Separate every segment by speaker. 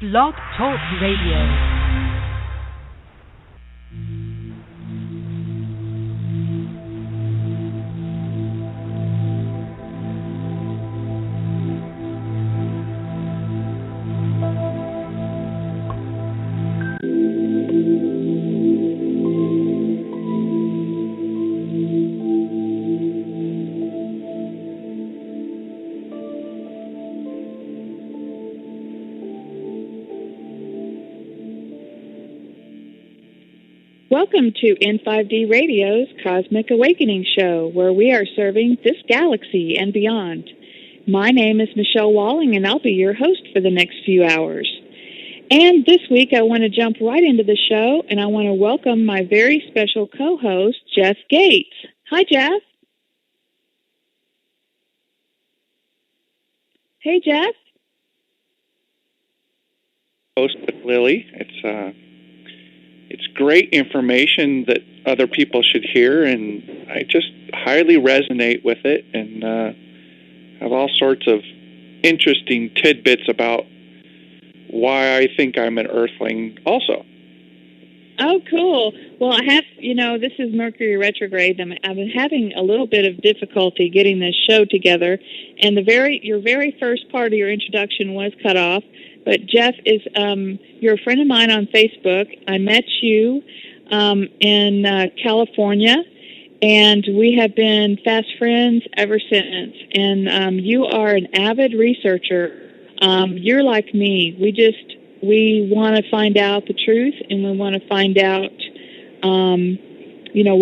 Speaker 1: Blog Talk Radio.
Speaker 2: Welcome to N5D Radio's Cosmic Awakening Show, where we are serving this galaxy and beyond. My name is Michelle Walling, and I'll be your host for the next few hours. And this week, I want to jump right into the show, and I want to welcome my very special co-host, Jeff Gates. Hi, Jeff. Hey, Jeff.
Speaker 3: Host with Lily. It's great information that other people should hear, and I just highly resonate with it and have all sorts of interesting tidbits about why I think I'm an Earthling also.
Speaker 2: Oh, cool. Well, I have, this is Mercury retrograde. I've been having a little bit of difficulty getting this show together, and your very first part of your introduction was cut off. But Jeff is, you're a friend of mine on Facebook. I met you in California, and we have been fast friends ever since. And you are an avid researcher. You're like me. We want to find out the truth, and we want to find out,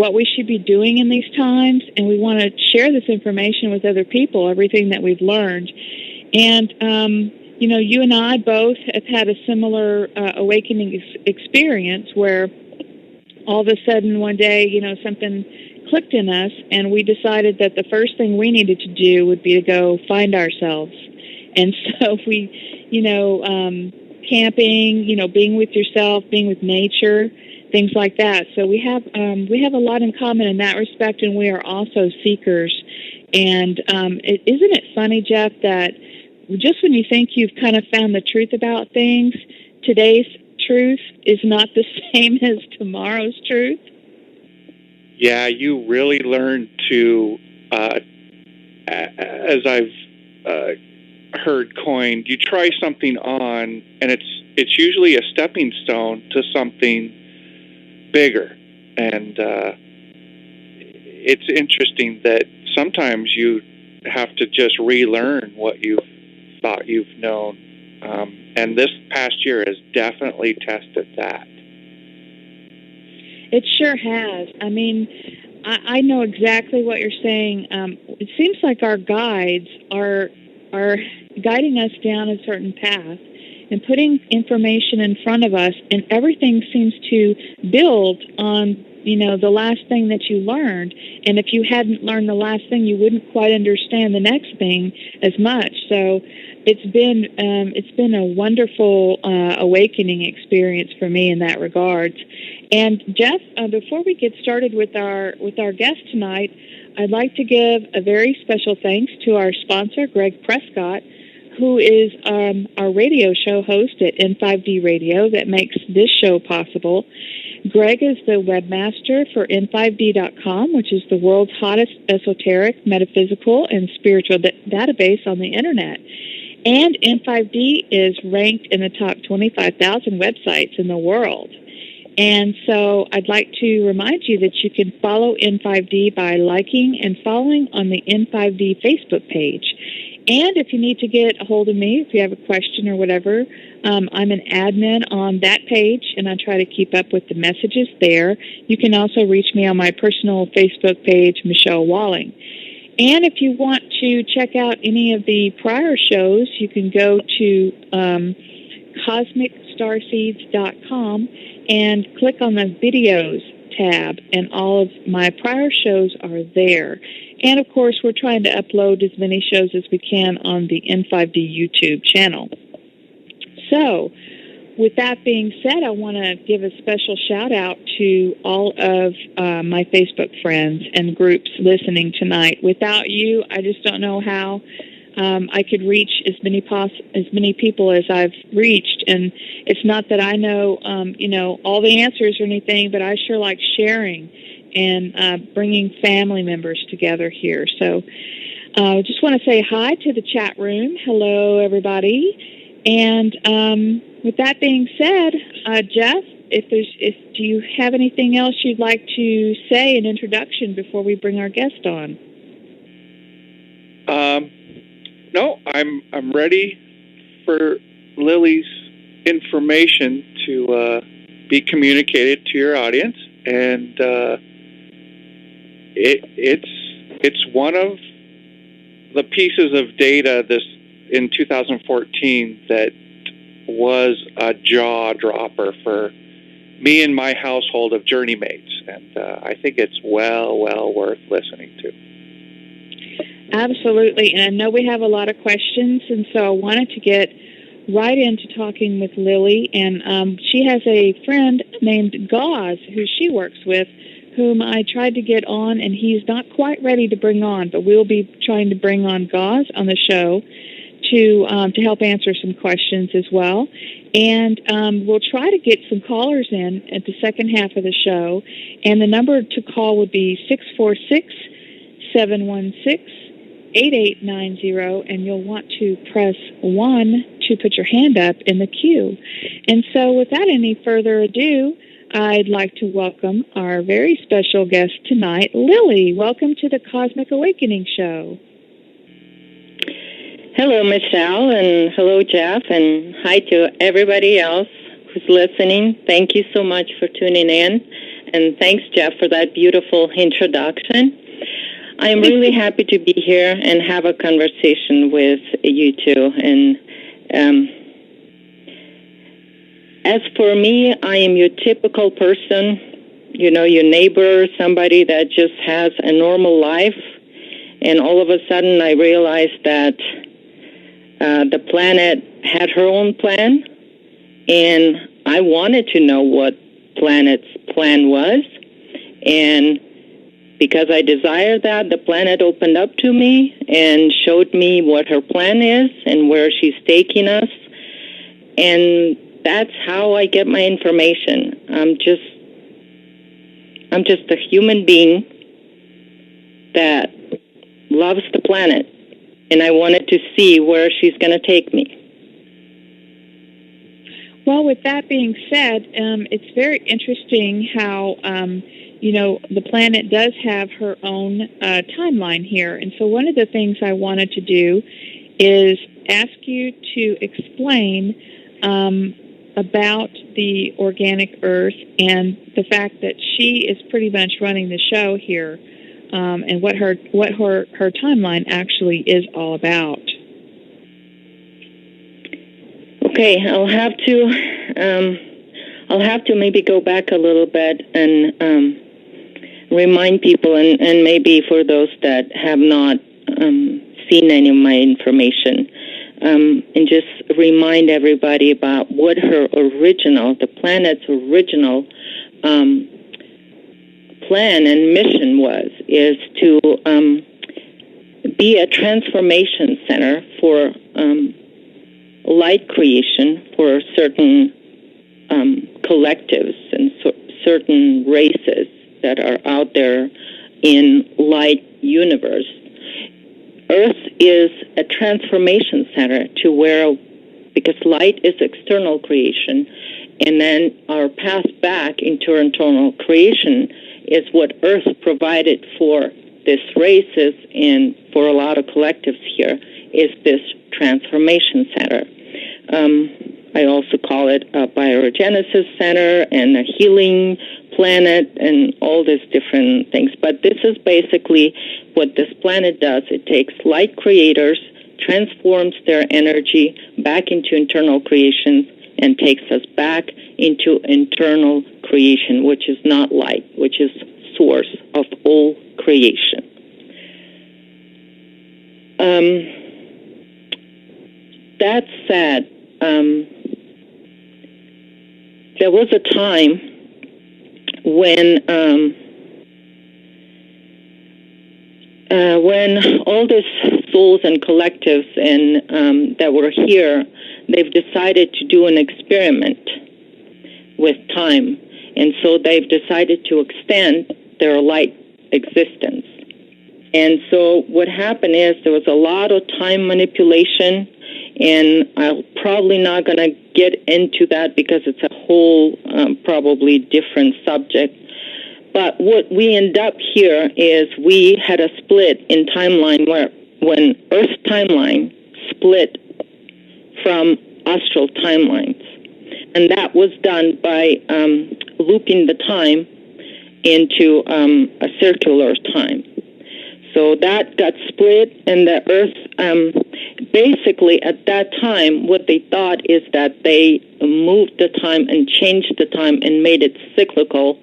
Speaker 2: what we should be doing in these times, and we want to share this information with other people, everything that we've learned. And, you and I both have had a similar awakening experience where all of a sudden one day, something clicked in us, and we decided that the first thing we needed to do would be to go find ourselves. And so we, camping, being with yourself, being with nature, things like that. So we have a lot in common in that respect, and we are also seekers. And isn't it funny, Jeff, that just when you think you've kind of found the truth about things, today's truth is not the same as tomorrow's truth?
Speaker 3: Yeah, you really learn to, as I've heard coined, you try something on, and it's usually a stepping stone to something bigger. And it's interesting that sometimes you have to just relearn what you've thought you've known. And this past year has definitely tested that.
Speaker 2: It sure has. I mean, I know exactly what you're saying. It seems like our guides are guiding us down a certain path and putting information in front of us, and everything seems to build on the last thing that you learned. And if you hadn't learned the last thing, you wouldn't quite understand the next thing as much. So it's been a wonderful awakening experience for me in that regard. And Jeff, before we get started with our guest tonight, I'd like to give a very special thanks to our sponsor, Greg Prescott, who is our radio show host at N5D Radio that makes this show possible. Greg is the webmaster for N5D.com, which is the world's hottest esoteric, metaphysical, and spiritual database on the Internet. And N5D is ranked in the top 25,000 websites in the world. And so I'd like to remind you that you can follow N5D by liking and following on the N5D Facebook page. And if you need to get a hold of me, if you have a question or whatever, I'm an admin on that page, and I try to keep up with the messages there. You can also reach me on my personal Facebook page, Michelle Walling. And if you want to check out any of the prior shows, you can go to CosmicStarseeds.com and click on the videos tab, and all of my prior shows are there. And, of course, we're trying to upload as many shows as we can on the N5D YouTube channel. So, with that being said, I want to give a special shout-out to all of my Facebook friends and groups listening tonight. Without you, I just don't know how I could reach as many people as I've reached. And it's not that I know, all the answers or anything, but I sure like sharing and bringing family members together here. So I just want to say hi to the chat room. Hello, everybody. And with that being said, Jeff, do you have anything else you'd like to say in introduction before we bring our guest on?
Speaker 3: No, I'm ready for Lily's information to be communicated to your audience, and it's one of the pieces of data in 2014 that was a jaw dropper for me and my household of journey mates, and I think it's well worth listening to.
Speaker 2: Absolutely, and I know we have a lot of questions, and so I wanted to get right into talking with Lily, and she has a friend named Gauze who she works with, whom I tried to get on, and he's not quite ready to bring on, but we'll be trying to bring on Gauze on the show to help answer some questions as well. And we'll try to get some callers in at the second half of the show, and the number to call would be 646-716-8890, and you'll want to press 1 to put your hand up in the queue. And so without any further ado, I'd like to welcome our very special guest tonight, Lily. Welcome to the Cosmic Awakening Show.
Speaker 4: Hello, Michelle, and hello, Jeff, and hi to everybody else who's listening. Thank you so much for tuning in, and thanks, Jeff, for that beautiful introduction. I'm really happy to be here and have a conversation with you two. And as for me, I am your typical person, your neighbor, somebody that just has a normal life. And all of a sudden, I realized that the planet had her own plan, and I wanted to know what planet's plan was. And because I desired that, the planet opened up to me and showed me what her plan is and where she's taking us. And that's how I get my information. I'm just a human being that loves the planet, and I wanted to see where she's going to take me.
Speaker 2: Well, with that being said, it's very interesting how, the planet does have her own timeline here. And so one of the things I wanted to do is ask you to explain about the organic Earth and the fact that she is pretty much running the show here, and what her timeline actually is all about.
Speaker 4: Okay, I'll have to maybe go back a little bit and remind people, and maybe for those that have not seen any of my information, and just remind everybody about what the planet's original plan and mission is to be a transformation center for light creation for certain collectives and certain races that are out there in light universe. Earth is a transformation center to where, because light is external creation, and then our path back into internal creation is what Earth provided for these races and for a lot of collectives here, is this transformation center. I also call it a biogenesis center and a healing planet and all these different things. But this is basically what this planet does. It takes light creators, transforms their energy back into internal creation, and takes us back into internal creation, which is not light, which is source of all creation. That said, there was a time when all these souls and collectives and that were here, they've decided to do an experiment with time. And so they've decided to extend their light existence. And so what happened is there was a lot of time manipulation, and I'm probably not going to get into that because it's a whole probably different subject. But what we end up here is we had a split in timeline where when Earth timeline split from astral timelines. And that was done by looping the time into a circular time. So that got split, and the Earth, basically at that time, what they thought is that they moved the time and changed the time and made it cyclical,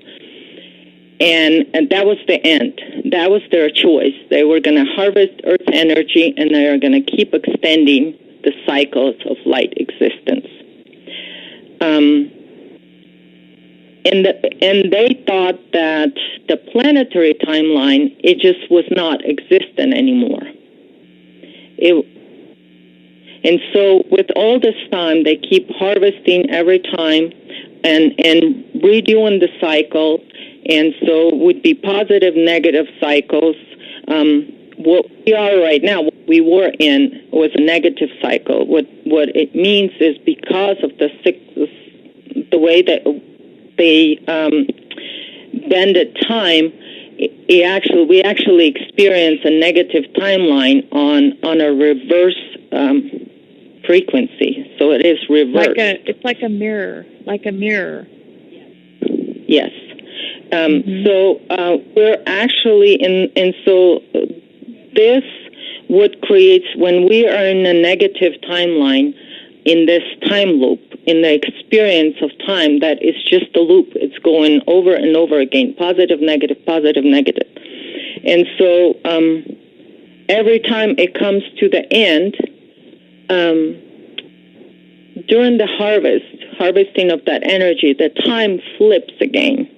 Speaker 4: and that was the end. That was their choice. They were going to harvest Earth energy, and they are going to keep extending the cycles of light existence. And they thought that the planetary timeline, it just was not existent anymore. And so with all this time, they keep harvesting every time and redoing the cycle. And so it would be positive, negative cycles. What we are right now, what we were in, was a negative cycle. What it means is because of the way that they bended time, we actually experience a negative timeline on a reverse frequency. So it is reversed.
Speaker 2: It's like a mirror.
Speaker 4: Yes. So we're actually and so this what creates when we are in a negative timeline in this time loop, in the experience of time, that is just a loop. It's going over and over again, positive, negative, positive, negative. And so every time it comes to the end, during the harvesting of that energy, the time flips again.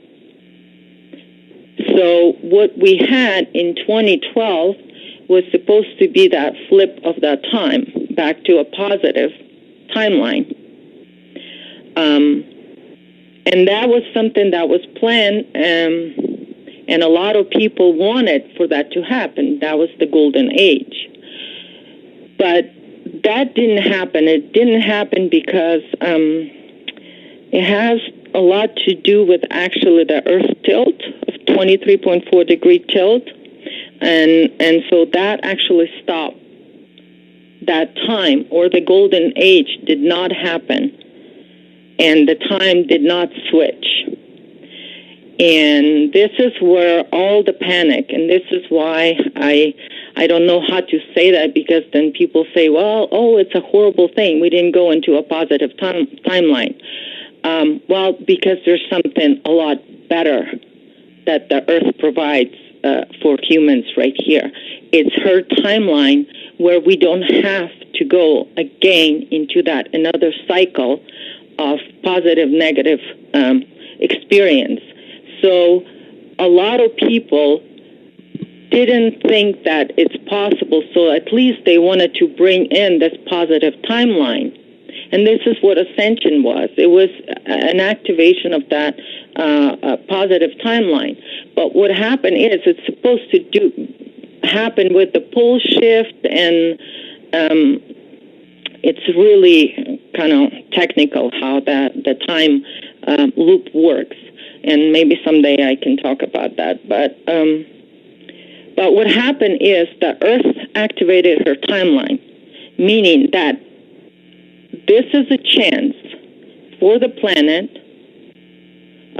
Speaker 4: So what we had in 2012 was supposed to be that flip of that time back to a positive timeline. And that was something that was planned, and a lot of people wanted for that to happen. That was the golden age. But that didn't happen. It didn't happen because it has a lot to do with actually the Earth tilt of 23.4 degree tilt. And so that actually stopped that time, or the golden age did not happen, and the time did not switch. And this is where all the panic, and this is why I don't know how to say that, because then people say, well, it's a horrible thing. We didn't go into a positive timeline. Well, because there's something a lot better that the Earth provides for humans right here. It's her timeline where we don't have to go again into that another cycle of positive, negative experience. So a lot of people didn't think that it's possible, so at least they wanted to bring in this positive timeline. And this is what ascension was. It was an activation of that positive timeline. But what happened is it's supposed to happen with the pole shift, and it's really kind of technical how the time loop works. And maybe someday I can talk about that. But what happened is the Earth activated her timeline, meaning that this is a chance for the planet.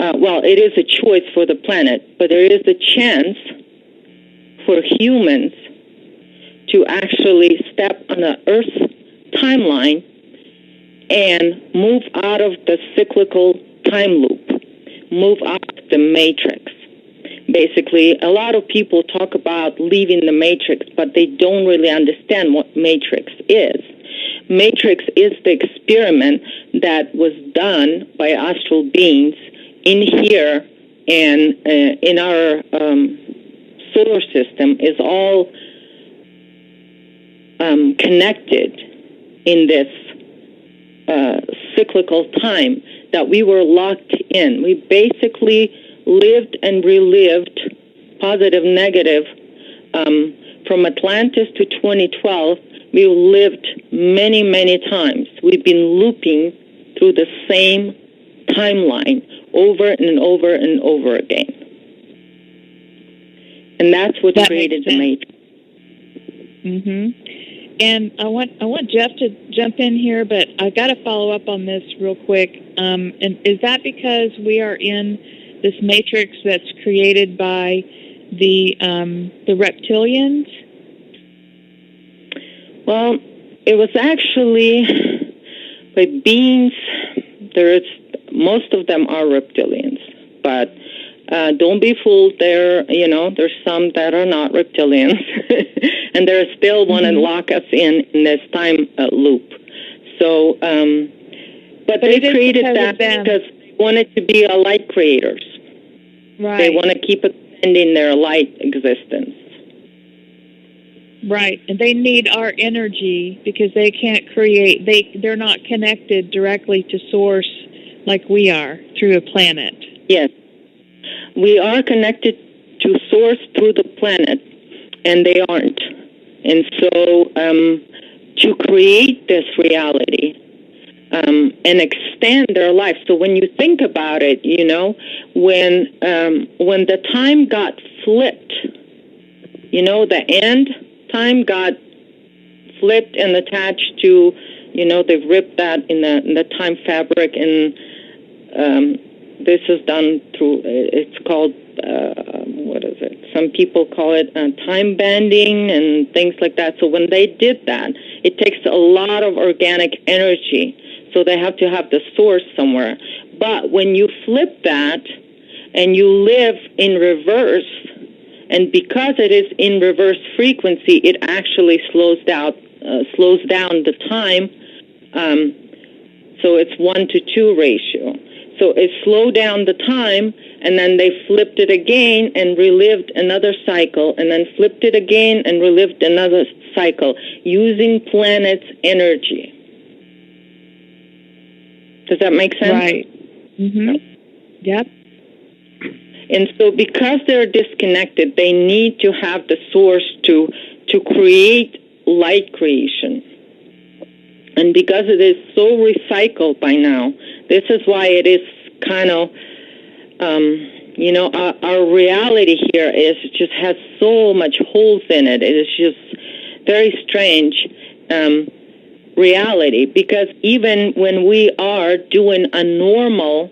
Speaker 4: It is a choice for the planet, but there is a chance for humans to actually step on the Earth timeline and move out of the cyclical time loop, move out of the matrix. Basically, a lot of people talk about leaving the matrix, but they don't really understand what matrix is. Matrix is the experiment that was done by astral beings in here, and in our solar system is all connected in this cyclical time, that we were locked in. We basically lived and relived, positive, negative, from Atlantis to 2012. We lived many, many times. We've been looping through the same timeline over and over and over again. And that's what created the Matrix.
Speaker 2: Mm-hmm. And I want Jeff to jump in here, but I've got to follow up on this real quick. And is that because we are in this matrix that's created by the reptilians? Well, it was actually by beings. Most of them are reptilians, but don't be fooled. There's some that are not reptilians, and they still want to lock us in this time loop. So, but they created that because they wanted to be light creators. Right. They want to keep extending their light existence. Right, and they need our energy because they can't create. They're not connected directly to source like we are through a planet.
Speaker 4: Yes. We are connected to source through the planet, and they aren't. And so to create this reality and extend their life. So when you think about it, when the time got flipped, the end time got flipped and attached to, they've ripped that in the time fabric, and this is done through, it's called, what is it? Some people call it time banding and things like that. So when they did that, it takes a lot of organic energy. So they have to have the source somewhere. But when you flip that and you live in reverse, and because it is in reverse frequency, it actually slows down the time. So it's 1-to-2 ratio. So it slowed down the time, and then they flipped it again and relived another cycle, and then flipped it again and relived another cycle using planet's energy. Does that make sense?
Speaker 2: Right. Mm-hmm. Yep.
Speaker 4: And so because they're disconnected, they need to have the source to create light creation. And because it is so recycled by now, this is why it is kind of, our reality here just has so much holes in it. It is just very strange reality, because even when we are doing a normal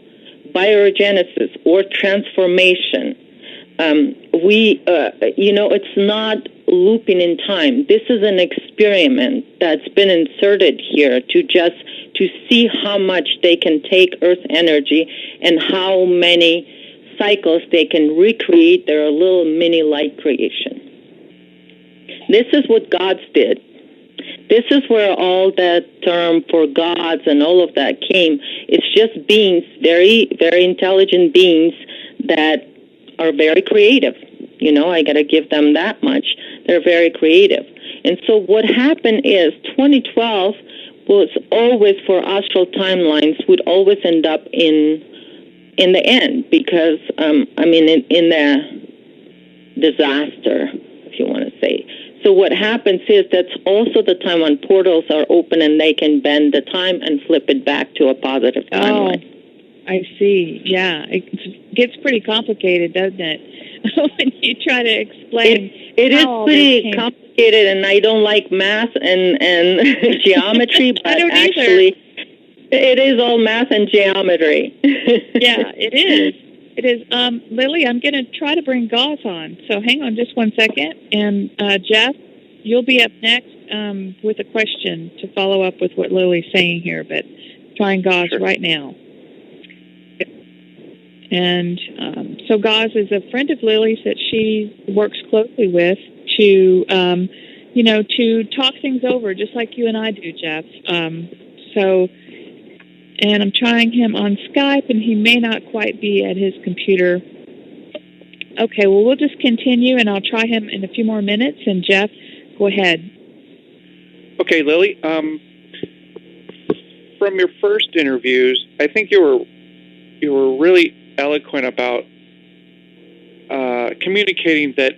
Speaker 4: biogenesis or transformation, it's not looping in time. This is an experiment that's been inserted here to see how much they can take Earth energy and how many cycles they can recreate their little mini light creation. This is what gods did. This is where all that term for gods and all of that came. It's just beings, very, very intelligent beings that are very creative. I got to give them that much. They're very creative. And so what happened is 2012 was always, for astral timelines, would always end up in the end, because, in the disaster, if you want to say. So what happens is that's also the time when portals are open and they can bend the time and flip it back to a positive timeline.
Speaker 2: Oh, I see. Yeah. It gets pretty complicated, doesn't it? When you try to explain
Speaker 4: it is pretty complicated, and I don't like math and geometry, but
Speaker 2: I don't
Speaker 4: actually it is all math and geometry.
Speaker 2: Yeah, it is. It is. Lily, I'm going to try to bring Gauze on, so hang on just one second. And Jeff, you'll be up next with a question to follow up with what Lily's saying here, but trying Gauze right now. And so Gauze is a friend of Lily's that she works closely with to talk things over, just like you and I do, Jeff. And I'm trying him on Skype, and he may not quite be at his computer. Okay, well, we'll just continue, and I'll try him in a few more minutes. And Jeff, go ahead.
Speaker 3: Okay, Lily. From your first interviews, I think you were really eloquent about communicating that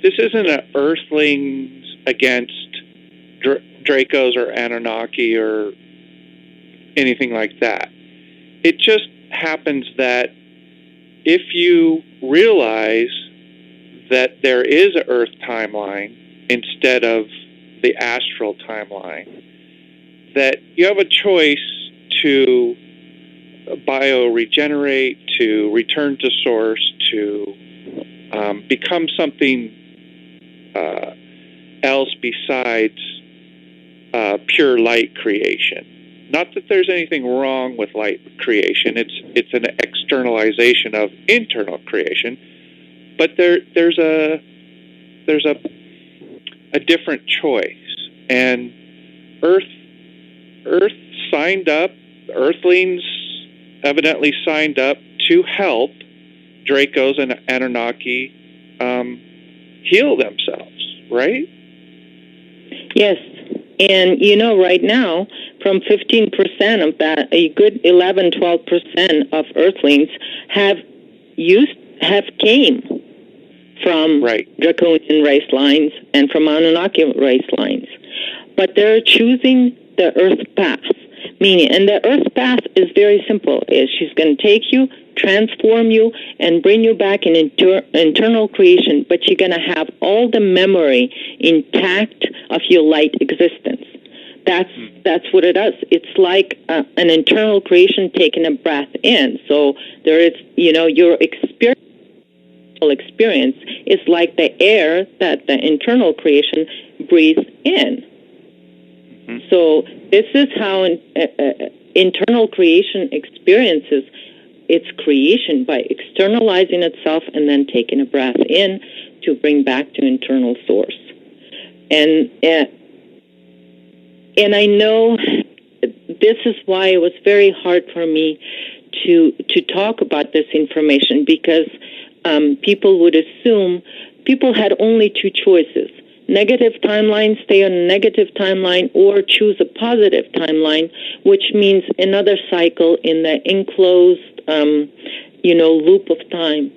Speaker 3: this isn't an Earthlings against Dracos or Anunnaki or anything like that. It just happens that if you realize that there is an Earth timeline instead of the astral timeline, that you have a choice to bioregenerate, to return to source, to become something else besides pure light creation. Not that there's anything wrong with light creation. It's an externalization of internal creation, but there's a different choice. And Earth signed up. Earthlings evidently signed up to help Dracos and Anunnaki heal themselves, right?
Speaker 4: Yes. And, right now, from 15% of that, a good 11, 12% of Earthlings have came from Draconian race lines and from Anunnaki race lines. But they're choosing the Earth path, meaning, and the Earth path is very simple. She's going to take you, transform you, and bring you back in internal creation, but you're going to have all the memory intact of your light existence. That's what it does. It's like an internal creation taking a breath in. So there is, your experience is like the air that the internal creation breathes in. Mm-hmm. So this is how internal creation experiences its creation, by externalizing itself and then taking a breath in to bring back to internal source. And I know this is why it was very hard for me to talk about this information, because people would assume people had only two choices: negative timeline, stay on a negative timeline, or choose a positive timeline, which means another cycle in the enclosed, loop of time.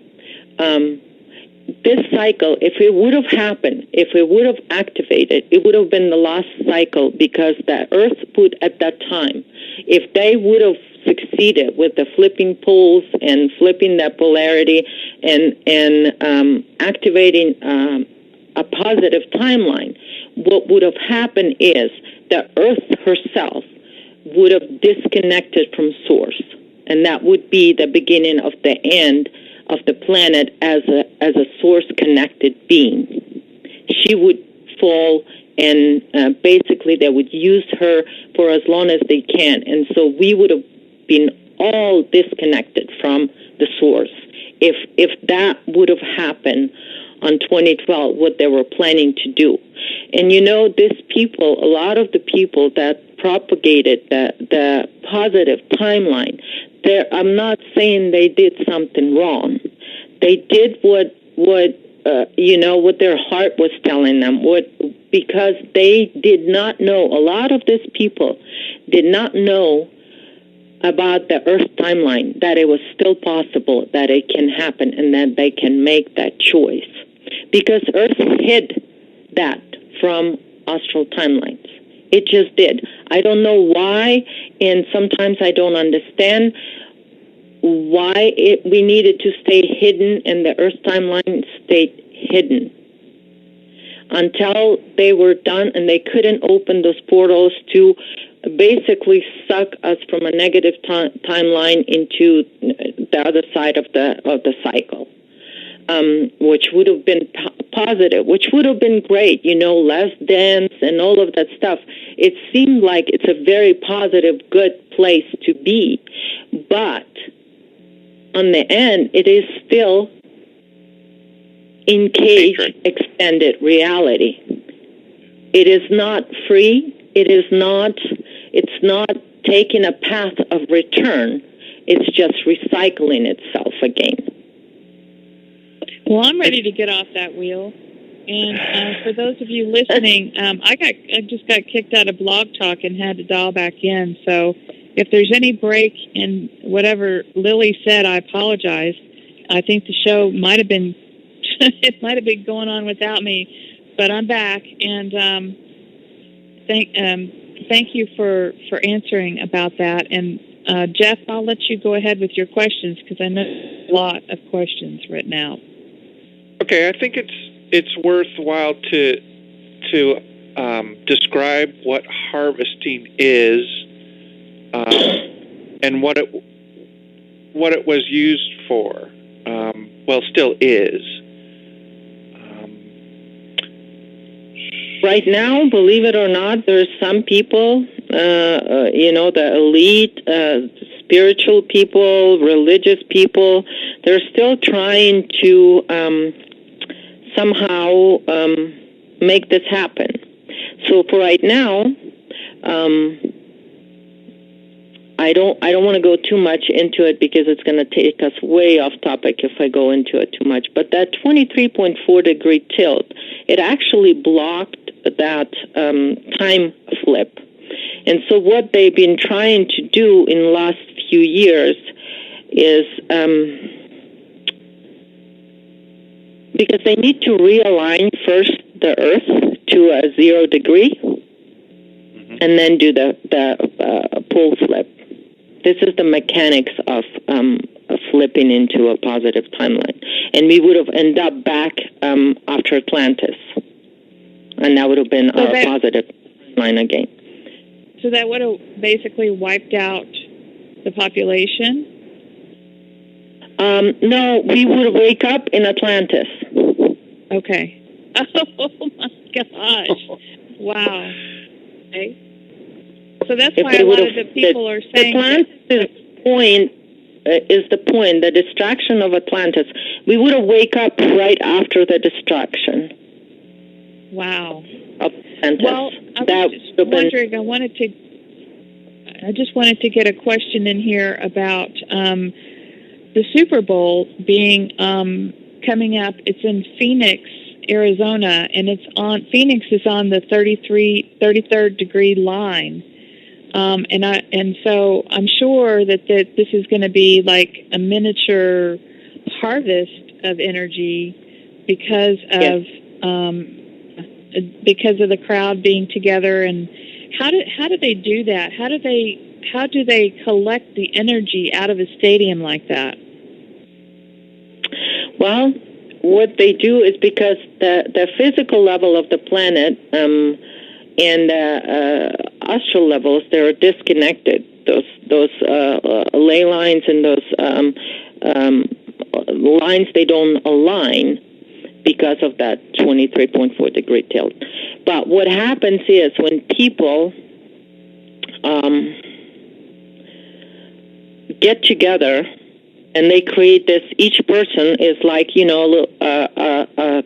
Speaker 4: This cycle, if it would have happened, if it would have activated, it would have been the last cycle, because the Earth would, at that time, if they would have succeeded with the flipping poles and flipping that polarity and activating a positive timeline, what would have happened is the Earth herself would have disconnected from source, and that would be the beginning of the end of the planet as a source-connected being. She would fall, and basically they would use her for as long as they can, and so we would have been all disconnected from the source. If that would have happened on 2012, what they were planning to do. And these people, a lot of the people that propagated the positive timeline, I'm not saying they did something wrong. They did what their heart was telling them, because they did not know. A lot of these people did not know about the Earth timeline, that it was still possible, that it can happen, and that they can make that choice. Because Earth hid that from astral timelines. It just did. I don't know why, and sometimes I don't understand why we needed to stay hidden, and the Earth timeline stayed hidden until they were done, and they couldn't open those portals to basically suck us from a negative timeline into the other side of the cycle, which would have been positive, which would have been great, less dense and all of that stuff. It seemed like it's a very positive, good place to be, but on the end, it is still encaged, extended reality. It is not free. It's not taking a path of return. It's just recycling itself again.
Speaker 2: Well, I'm ready to get off that wheel. And for those of you listening, I just got kicked out of Blog Talk and had to dial back in. So if there's any break in whatever Lily said, I apologize. I think the show might have been it might have been going on without me, but I'm back. And thank you for answering about that. And Jeff, I'll let you go ahead with your questions because I know a lot of questions written out.
Speaker 3: Okay, I think it's worthwhile to describe what harvesting is and what it was used for. Still is.
Speaker 4: Right now, believe it or not, there's some people, the elite, spiritual people, religious people, they're still trying to somehow make this happen. So for right now, I don't want to go too much into it because it's going to take us way off topic if I go into it too much. But that 23.4 degree tilt, it actually blocked that time flip. And so what they've been trying to do in the last few years is, because they need to realign first the Earth to a 0 degree, and then do the pole flip. This is the mechanics of flipping into a positive timeline. And we would have ended up back after Atlantis. And that would have been our positive timeline again.
Speaker 2: So that would have basically wiped out the population?
Speaker 4: No, we would wake up in Atlantis.
Speaker 2: Okay. Oh, my gosh. Wow. Okay. So that's why a lot of the people are saying...
Speaker 4: Atlantis is the point, the destruction of Atlantis. We would have wake up right after the destruction.
Speaker 2: Wow.
Speaker 4: Of Atlantis.
Speaker 2: Well, I was just wondering, I just wanted to get a question in here about the Super Bowl being coming up. It's in Phoenix, Arizona, and Phoenix is on the 33rd degree line. And so I'm sure that this is going to be like a miniature harvest of energy because of the crowd being together. And how do they do that? How do they collect the energy out of a stadium like that?
Speaker 4: Well, what they do is because the physical level of the planet and astral levels, they're disconnected. Those ley lines and those lines, they don't align because of that 23.4 degree tilt. But what happens is when people get together and they create this, each person is like, a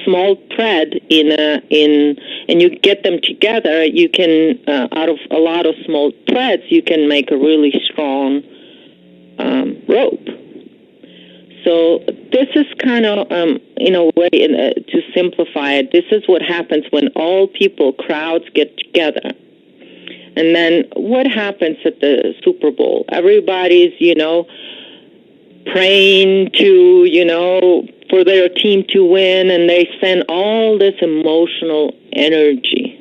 Speaker 4: small thread and you get them together, you can, out of a lot of small threads, you can make a really strong rope. So this is kind of, in a way, to simplify it, this is what happens when all crowds get together. And then what happens at the Super Bowl? Everybody's, praying to, for their team to win, and they send all this emotional energy.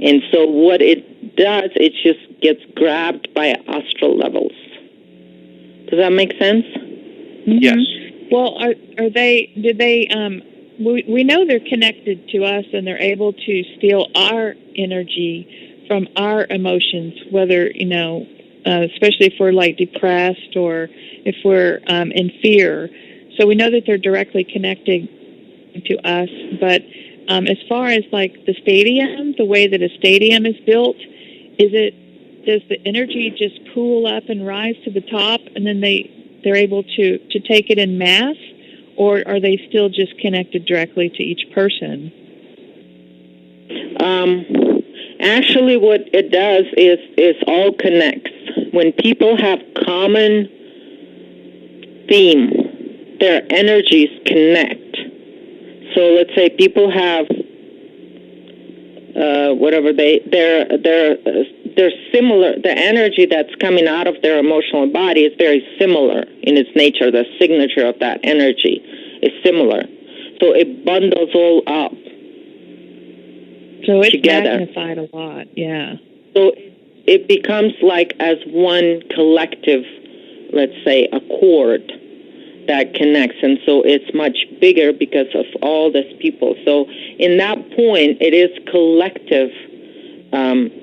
Speaker 4: And so what it does, it just gets grabbed by astral levels. Does that make sense?
Speaker 2: Mm-hmm.
Speaker 3: Yes.
Speaker 2: Well, we know they're connected to us and they're able to steal our energy from our emotions, whether, especially if we're like depressed or if we're in fear. So we know that they're directly connecting to us. But as far as like the stadium, the way that a stadium is built, does the energy just pool up and rise to the top and then they're able to take it in mass, or are they still just connected directly to each person?
Speaker 4: Actually, what it does is all connects. When people have common theme, their energies connect. So let's say people have whatever they're similar. The energy that's coming out of their emotional body is very similar in its nature. The signature of that energy is similar. So it bundles all up.
Speaker 2: So it's
Speaker 4: together.
Speaker 2: magnified a lot, yeah.
Speaker 4: So it becomes like as one collective, let's say, accord that connects. And so it's much bigger because of all these people. So in that point, it is collective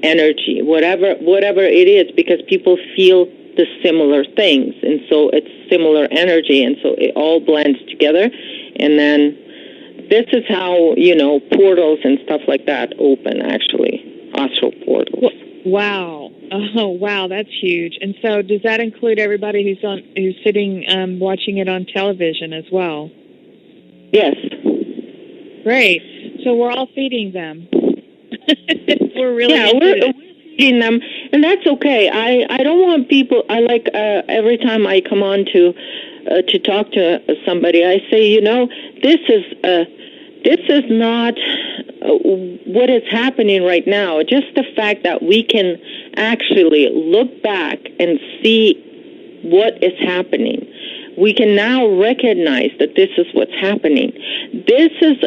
Speaker 4: energy, whatever it is, because people feel the similar things. And so it's similar energy. And so it all blends together. And then this is how, portals and stuff like that open, actually, astral portals.
Speaker 2: Wow. Oh, wow, that's huge. And so does that include everybody who's sitting watching it on television as well?
Speaker 4: Yes.
Speaker 2: Great. So we're all feeding them. We're really
Speaker 4: we're feeding them, and that's okay. I don't want people, I like every time I come on to talk to somebody, I say, this is not what is happening right now. Just the fact that we can actually look back and see what is happening. We can now recognize that this is what's happening. This is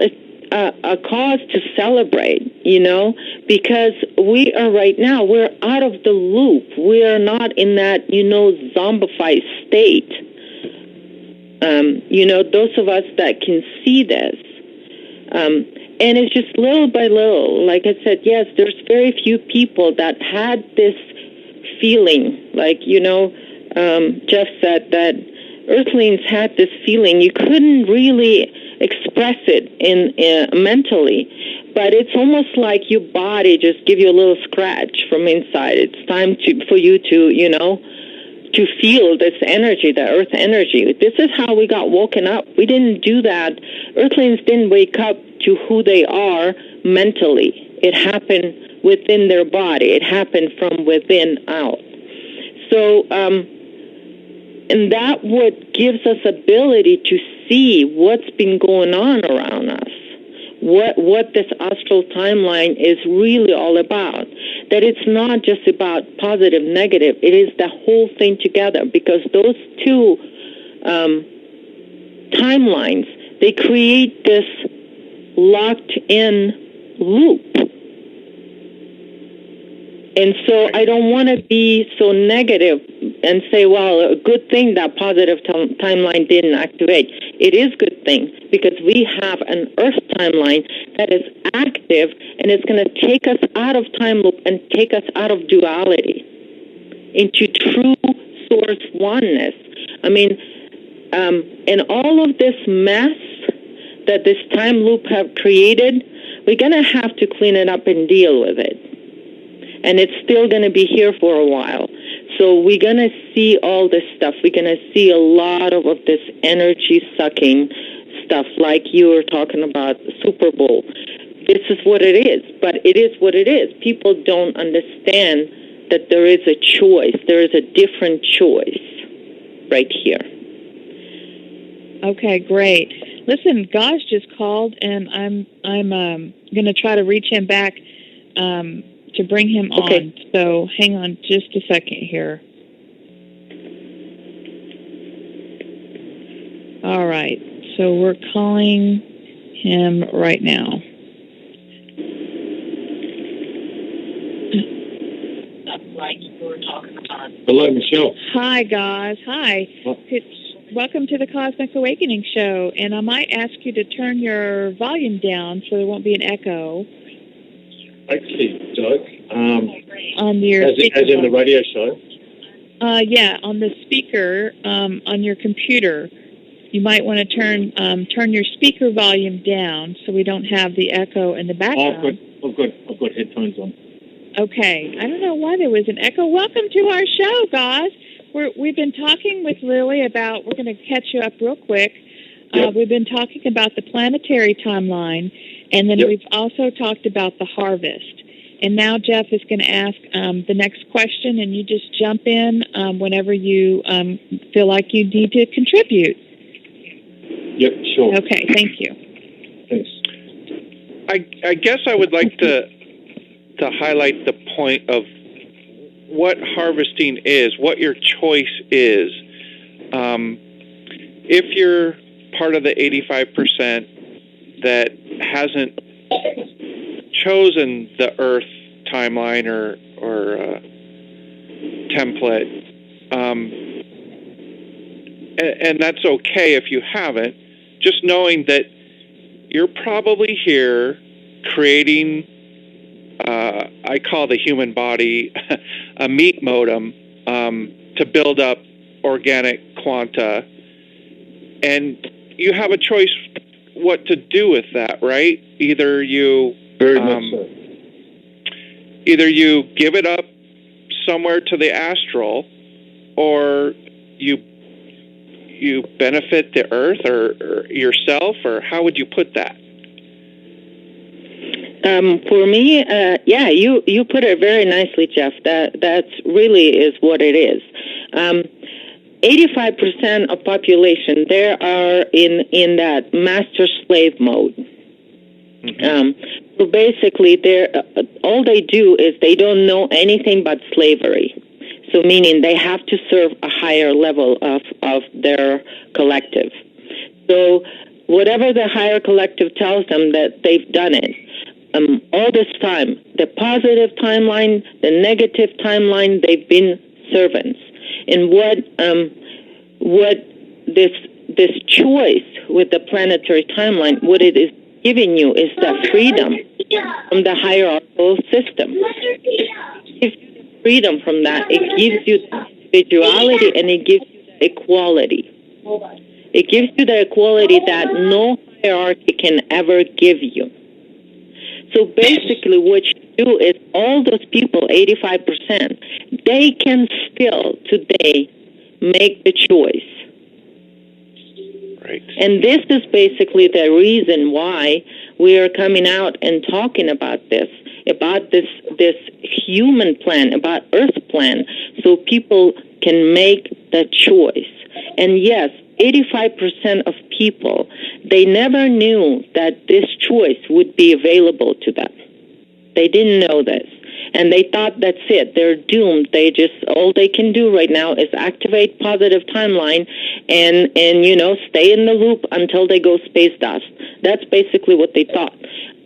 Speaker 4: a cause to celebrate, because we are right now, we're out of the loop. We are not in that, zombified state. Those of us that can see this. And it's just little by little. Like I said, yes, there's very few people that had this feeling. Like, Jeff said that Earthlings had this feeling. You couldn't really express it mentally, but it's almost like your body just give you a little scratch from inside. It's time for you to feel this energy, the earth energy. This is how we got woken up. We didn't do that. Earthlings didn't wake up to who they are mentally. It happened within their body. It happened from within out. So, and that what gives us ability to see what's been going on around us, what this astral timeline is really all about. That it's not just about positive, negative. It is the whole thing together, because those two timelines, they create this locked-in loop. And so I don't want to be so negative and say, well, a good thing that positive timeline didn't activate. It is a good thing, because we have an Earth timeline that is active, and it's going to take us out of time loop and take us out of duality into true source oneness. I mean, and all of this mess that this time loop have created, we're going to have to clean it up and deal with it. And it's still going to be here for a while. So we're going to see all this stuff. We're going to see a lot of this energy-sucking stuff, like you were talking about the Super Bowl. This is what it is, but it is what it is. People don't understand that there is a choice. There is a different choice right here.
Speaker 2: Okay, great. Listen, Gosh just called, and I'm going to try to reach him back to bring him on. So hang on just a second here. All right. So we're calling him right now.
Speaker 5: Hello, Michelle.
Speaker 2: Hi, guys. Hi. Welcome to the Cosmic Awakening Show. And I might ask you to turn your volume down so there won't be an echo.
Speaker 5: Actually, Doug.
Speaker 2: On your
Speaker 5: as in the radio show?
Speaker 2: Yeah, on the speaker on your computer. You might want to turn your speaker volume down so we don't have the echo in the background.
Speaker 5: I've got headphones on.
Speaker 2: Okay. I don't know why there was an echo. Welcome to our show, guys. We've been talking with Lily about, we're going to catch you up real quick.
Speaker 5: Yep.
Speaker 2: We've been talking about the planetary timeline, and then we've also talked about the harvest. And now Jeff is going to ask the next question, and you just jump in whenever you feel like you need to contribute.
Speaker 5: Yep, sure.
Speaker 2: Okay, thank you.
Speaker 5: Thanks.
Speaker 3: I guess I would like to highlight the point of what harvesting is, what your choice is. If you're part of the 85% that hasn't chosen the Earth timeline or template, and that's okay if you haven't, just knowing that you're probably here creating, I call the human body a meat modem to build up organic quanta, and you have a choice what to do with that, right? Either you either you give it up somewhere to the astral, or you benefit the Earth or yourself, or how would you put that?
Speaker 4: For me, you put it very nicely, Jeff. That's really is what it is. 85% of population, they are in that master-slave mode. Mm-hmm. So basically, all they do is they don't know anything but slavery. So meaning they have to serve a higher level of their collective. So whatever the higher collective tells them, that they've done it. All this time, the positive timeline, the negative timeline, they've been servants. And what this choice with the planetary timeline, what it is giving you is the freedom from the hierarchical system. It gives you the freedom from that. It gives you individuality, and it gives you the equality. It gives you the equality that no hierarchy can ever give you. So basically what you do is all those people, 85%, they can still today make the choice.
Speaker 3: Right.
Speaker 4: And this is basically the reason why we are coming out and talking about this human plan, about Earth plan, so people can make the choice. And yes, 85% of people, they never knew that this choice would be available to them. They didn't know this. And they thought that's it. They're doomed. All they can do right now is activate positive timeline and stay in the loop until they go space dust. That's basically what they thought.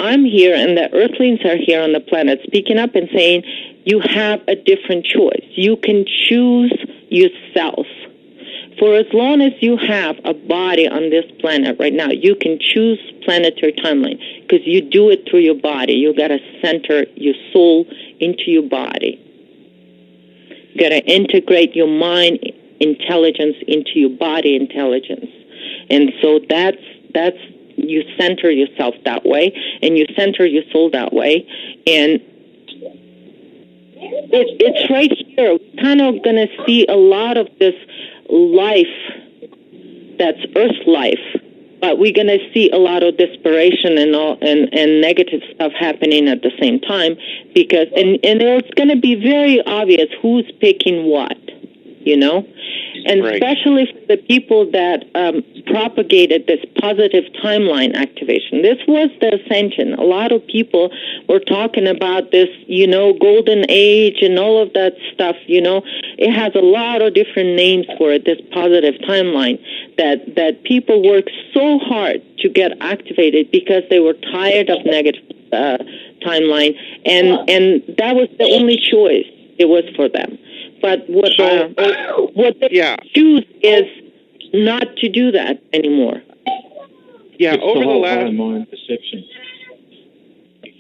Speaker 4: I'm here, and the Earthlings are here on the planet speaking up and saying, you have a different choice. You can choose yourself. For as long as you have a body on this planet right now, you can choose planetary timeline because you do it through your body. You got to center your soul into your body. You got to integrate your mind intelligence into your body intelligence. And so that's you center yourself that way, and you center your soul that way. And it's right here. We're kind of going to see a lot of this life that's Earth life, but we're going to see a lot of desperation and negative stuff happening at the same time, because and it's going to be very obvious who's picking what, and right. Especially for the people that propagated this positive timeline activation. This was the ascension. A lot of people were talking about this, golden age and all of that stuff. It has a lot of different names for it, this positive timeline, that people worked so hard to get activated because they were tired of negative timeline, and that was the only choice it was for them. But what they choose is not to do that anymore.
Speaker 3: Yeah,
Speaker 5: it's
Speaker 3: over the last
Speaker 5: mind perception.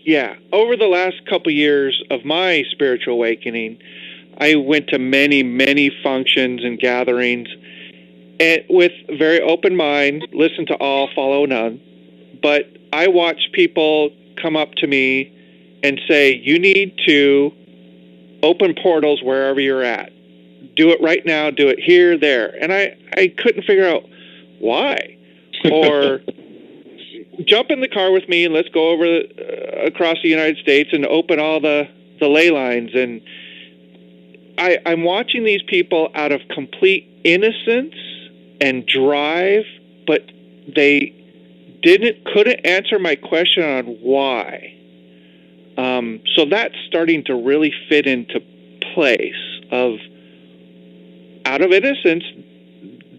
Speaker 3: Yeah, over the last couple years of my spiritual awakening, I went to many, many functions and gatherings, and with very open mind, listen to all, follow none. But I watched people come up to me and say, "You need to open portals wherever you're at. Do it right now. Do it here, there." And I couldn't figure out why. Or jump in the car with me and let's go over across the United States and open all the ley lines. And I'm watching these people out of complete innocence and drive, but they couldn't answer my question on why. So that's starting to really fit into place of, out of innocence,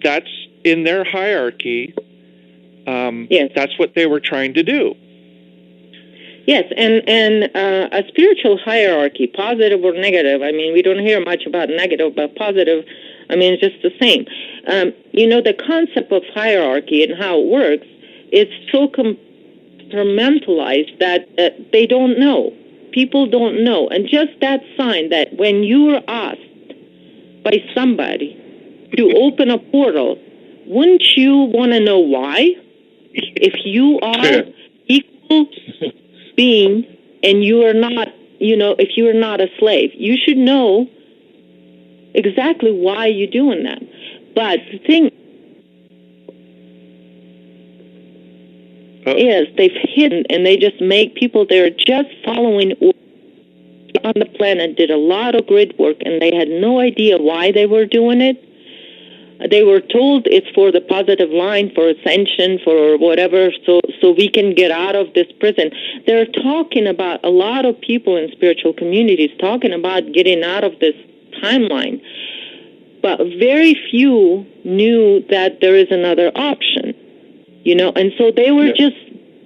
Speaker 3: that's in their hierarchy.
Speaker 4: Yes.
Speaker 3: That's what they were trying to do.
Speaker 4: Yes, and a spiritual hierarchy, positive or negative. I mean, we don't hear much about negative, but positive, I mean, it's just the same. The concept of hierarchy and how it works, it's so compartmentalized that they don't know. People don't know. And just that sign that when you are asked by somebody to open a portal, wouldn't you want to know why? If you are equal being and you are not, if you are not a slave, you should know exactly why you're doing that. But the thing is, they've hidden and they just make people, they're just following on the planet, did a lot of grid work, and they had no idea why they were doing it. They were told it's for the positive line, for ascension, for whatever, so we can get out of this prison. They're talking about, a lot of people in spiritual communities talking about getting out of this timeline. But very few knew that there is another option, and so they were just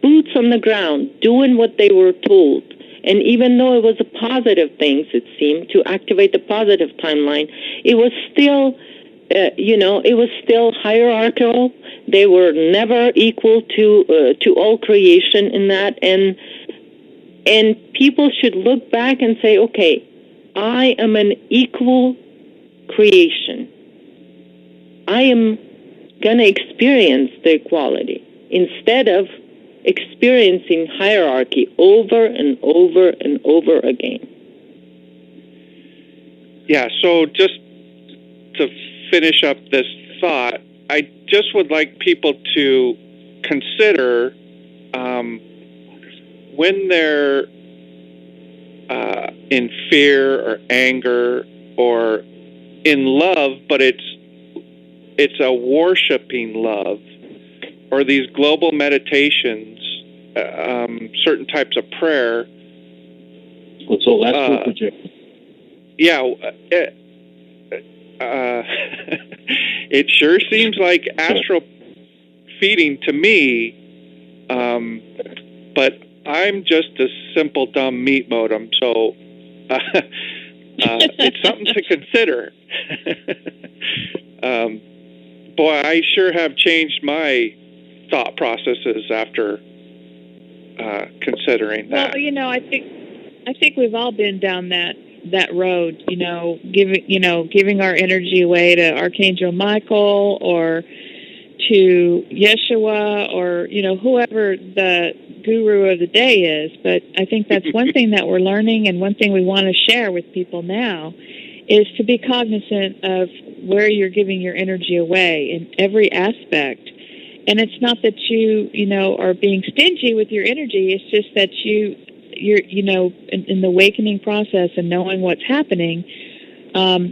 Speaker 4: boots on the ground, doing what they were told. And even though it was a positive thing, it seemed, to activate the positive timeline, it was still... it was still hierarchical. They were never equal to all creation in that, and people should look back and say, okay, I am an equal creation. I am going to experience the equality instead of experiencing hierarchy over and over and over again.
Speaker 3: Yeah. So just to finish up this thought, I just would like people to consider when they're in fear or anger or in love, but it's a worshiping love, or these global meditations, certain types of prayer.
Speaker 5: What's all astral projection?
Speaker 3: Yeah. It sure seems like astral feeding to me, but I'm just a simple dumb meat modem, so it's something to consider. Boy, I sure have changed my thought processes after considering that.
Speaker 2: Well, I think we've all been down that road, giving our energy away to Archangel Michael or to Yeshua or, whoever the guru of the day is. But I think that's one thing that we're learning, and one thing we want to share with people now is to be cognizant of where you're giving your energy away in every aspect. And it's not that you are being stingy with your energy. It's just that you're in the awakening process and knowing what's happening,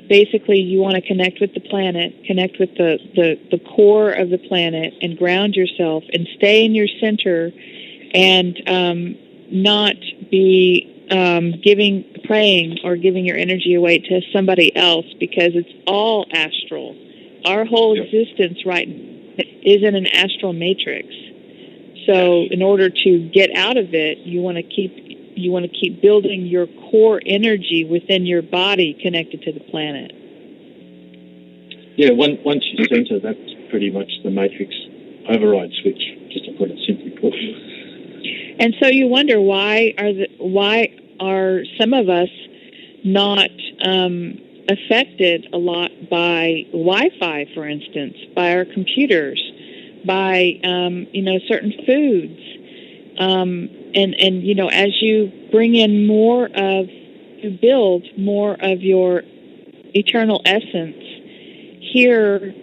Speaker 2: basically you want to connect with the planet, connect with the core of the planet, and ground yourself and stay in your center, and not be praying or giving your energy away to somebody else, because it's all astral. Our whole existence right now is in an astral matrix. So in order to get out of it, you want to keep building your core energy within your body connected to the planet.
Speaker 5: Yeah, once you center, that's pretty much the matrix override switch, just to put it simply put.
Speaker 2: And so you wonder why are some of us not affected a lot by Wi-Fi, for instance, by our computers, by certain foods, and as you bring in you build more of your eternal essence here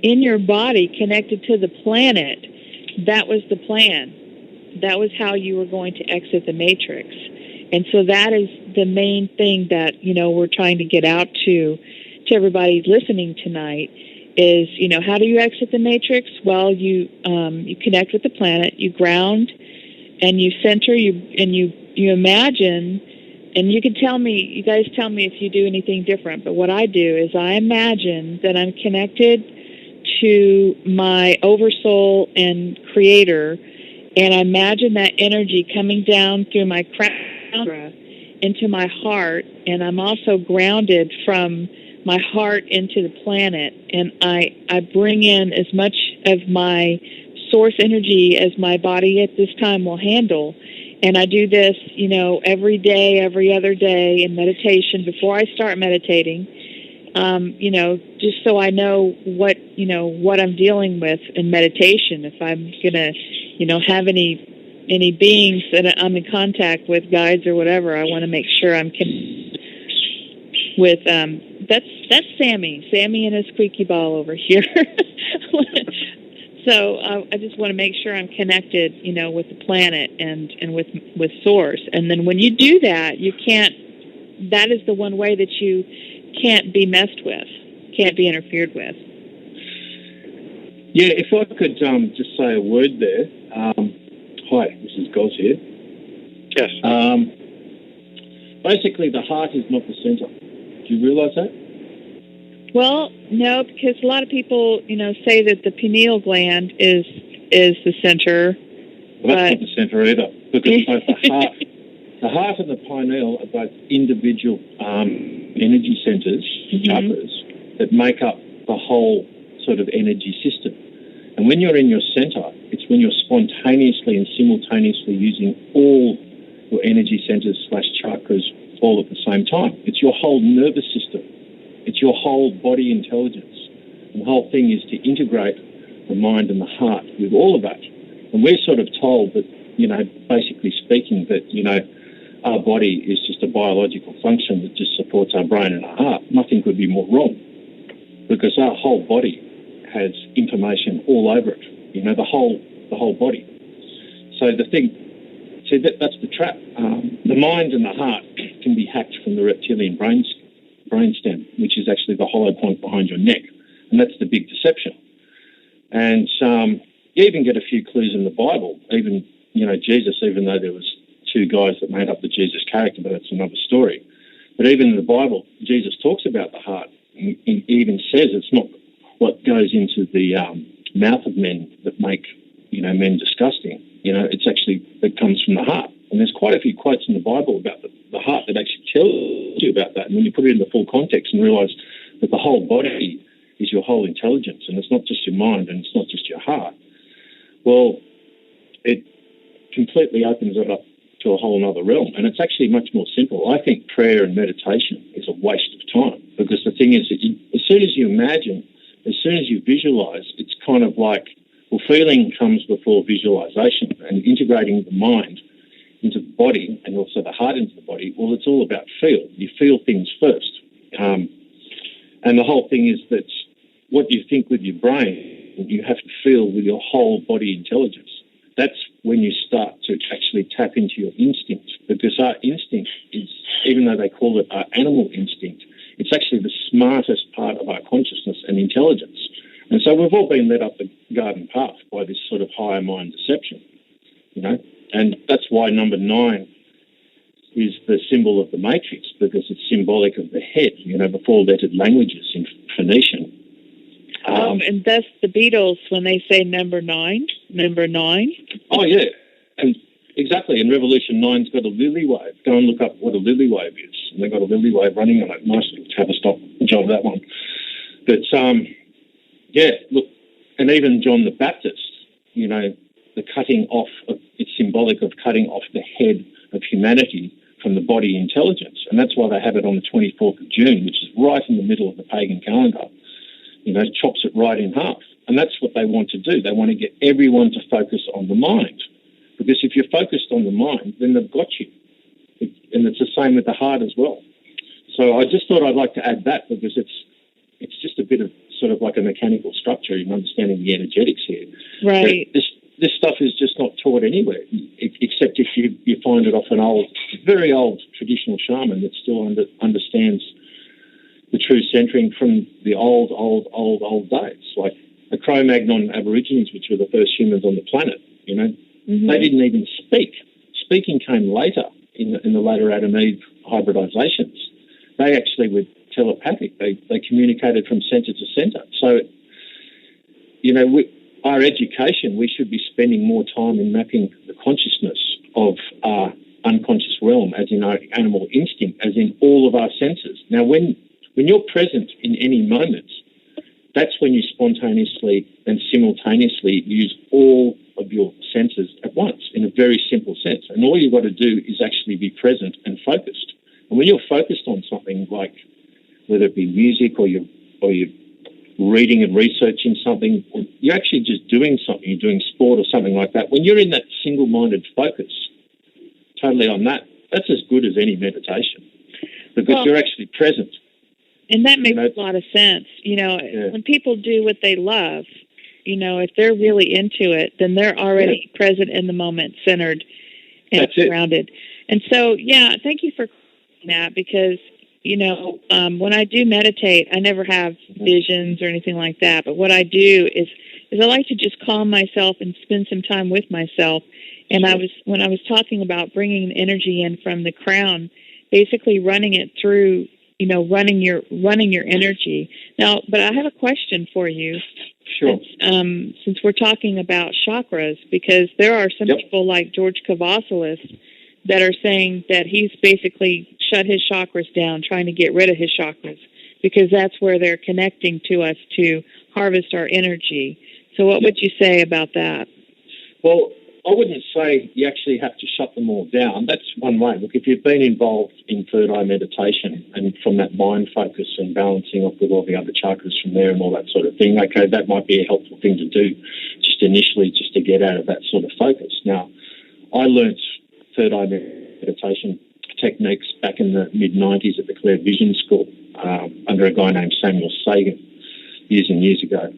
Speaker 2: in your body, connected to the planet. That was the plan. That was how you were going to exit the matrix. And so that is the main thing that, we're trying to get out to everybody listening tonight, is, how do you exit the matrix? Well, you connect with the planet, you ground, and you center, you imagine, and you guys tell me if you do anything different, but what I do is I imagine that I'm connected to my oversoul and creator, and I imagine that energy coming down through my crown into my heart, and I'm also grounded from my heart into the planet, and I bring in as much of my source energy as my body at this time will handle. And I do this, every day, every other day in meditation before I start meditating, just so I know what I'm dealing with in meditation. If I'm going to, have any beings that I'm in contact with, guides or whatever, I want to make sure I'm with, that's Sammy and his squeaky ball over here. So I just want to make sure I'm connected, with the planet and with Source. And then when you do that, that is the one way that you can't be messed with, can't be interfered with.
Speaker 5: Yeah, if I could just say a word there. Hi, this is Goz here.
Speaker 3: Yes.
Speaker 5: Basically, the heart is not the centre. Do you realise that?
Speaker 2: Well, no, because a lot of people, say that the pineal gland is the center.
Speaker 5: Well, that's not the centre either, because both the heart and the pineal are both individual energy centres, chakras, that make up the whole sort of energy system. And when you're in your centre, it's when you're spontaneously and simultaneously using all your energy centres / chakras all at the same time. It's your whole nervous system. It's your whole body intelligence. And the whole thing is to integrate the mind and the heart with all of that. And we're sort of told that, basically speaking, that, our body is just a biological function that just supports our brain and our heart. Nothing could be more wrong, because our whole body has information all over it, the whole body. So the thing, that's the trap. The mind and the heart can be hacked from the reptilian brainstem, which is actually the hollow point behind your neck, and that's the big deception. And you even get a few clues in the Bible. Even Jesus, even though there was two guys that made up the Jesus character, but that's another story. But even in the Bible, Jesus talks about the heart. He even says it's not what goes into the mouth of men that make men disgusting. It's actually that comes from the heart. And there's quite a few quotes in the Bible about the heart that actually tell you about that. And when you put it in the full context and realise that the whole body is your whole intelligence, and it's not just your mind and it's not just your heart, well, it completely opens it up to a whole other realm. And it's actually much more simple. I think prayer and meditation is a waste of time, because the thing is that as soon as you imagine, as soon as you visualise, it's kind of like, feeling comes before visualisation, and integrating the mind into the body and also the heart into the body, well, it's all about feel. You feel things first. And the whole thing is that what you think with your brain, you have to feel with your whole body intelligence. That's when you start to actually tap into your instinct, because our instinct is, even though they call it our animal instinct, it's actually the smartest part of our consciousness and intelligence. And so we've all been led up the garden path by this sort of higher mind deception, and that's why number 9 is the symbol of the matrix, because it's symbolic of the head, the 4-lettered languages in Phoenician.
Speaker 2: And that's the Beatles when they say number 9.
Speaker 5: Oh, yeah, and exactly. And Revolution 9's got a lily wave. Go and look up what a lily wave is. And they've got a lily wave running on it. Nice little Tavistock job, that one. But, yeah, look, and even John the Baptist, the cutting off, it's symbolic of cutting off the head of humanity from the body intelligence. And that's why they have it on the 24th of June, which is right in the middle of the pagan calendar. Chops it right in half. And that's what they want to do. They want to get everyone to focus on the mind. Because if you're focused on the mind, then they've got you. And it's the same with the heart as well. So I just thought I'd like to add that, because it's just a bit of sort of like a mechanical structure in understanding the energetics here.
Speaker 2: Right.
Speaker 5: But this stuff is just not taught anywhere, except if you find it off an old, very old traditional shaman that still understands, the true centering from the old days, like the Cro-Magnon Aborigines, which were the first humans on the planet. You know, they didn't even speak. Speaking came later in the later Adam Eve hybridizations. They actually were telepathic. They communicated from centre to centre. So, you know, our education, we should be spending more time in mapping the consciousness of our unconscious realm, as in our animal instinct, as in all of our senses. Now, when you're present in any moment, that's when you spontaneously and simultaneously use all of your senses at once in a very simple sense. And all you've got to do is actually be present and focused. And when you're focused on something, like whether it be music or you're reading and researching something, or you're actually just doing something, you're doing sport or something like that, when you're in that single-minded focus totally on that, that's as good as any meditation, because you're actually present.
Speaker 2: And that makes a lot of sense. You know, when people do what they love, you know, if they're really into it, then they're already present in the moment, centered and grounded. And so, thank you for that, because, you know, when I do meditate, I never have visions or anything like that. But what I do is I like to just calm myself and spend some time with myself. And when I was talking about bringing the energy in from the crown, basically running it through, you know, running your energy. Now, but I have a question for you.
Speaker 5: Sure.
Speaker 2: Since we're talking about chakras, because there are some people like George Kavassilis that are saying that he's basically shut his chakras down, trying to get rid of his chakras, because that's where they're connecting to us to harvest our energy. So what would you say about that?
Speaker 5: Well, I wouldn't say you actually have to shut them all down. That's one way. Look, if you've been involved in third eye meditation and from that mind focus and balancing off with all the other chakras from there and all that sort of thing, okay, that might be a helpful thing to do just initially, just to get out of that sort of focus. Now, I learnt third eye meditation techniques back in the mid-90s at the Clear Vision School under a guy named Samuel Sagan years and years ago.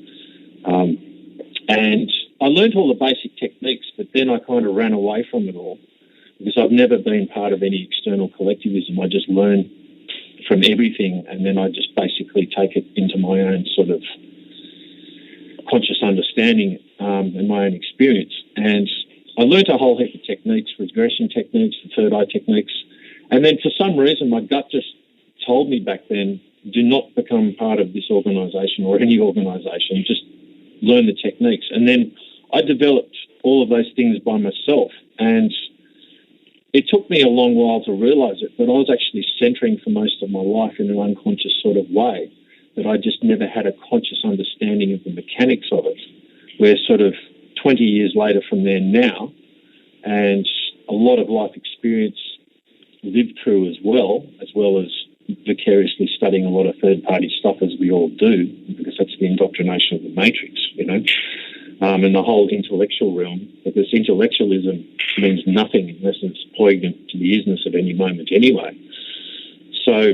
Speaker 5: And I learned all the basic techniques, but then I kind of ran away from it all because I've never been part of any external collectivism. I just learn from everything, and then I just basically take it into my own sort of conscious understanding and my own experience. And I learned a whole heap of techniques, regression techniques, the third eye techniques. And then for some reason, my gut just told me back then, do not become part of this organisation or any organisation. Just learn the techniques. And then I developed all of those things by myself. And it took me a long while to realise it, but I was actually centering for most of my life in an unconscious sort of way, that I just never had a conscious understanding of the mechanics of it. We're sort of 20 years later from there now, and a lot of life experience lived through as well as vicariously studying a lot of third-party stuff, as we all do, because that's the indoctrination of the matrix, you know, and the whole intellectual realm, because intellectualism means nothing unless it's poignant to the isness at any moment anyway. So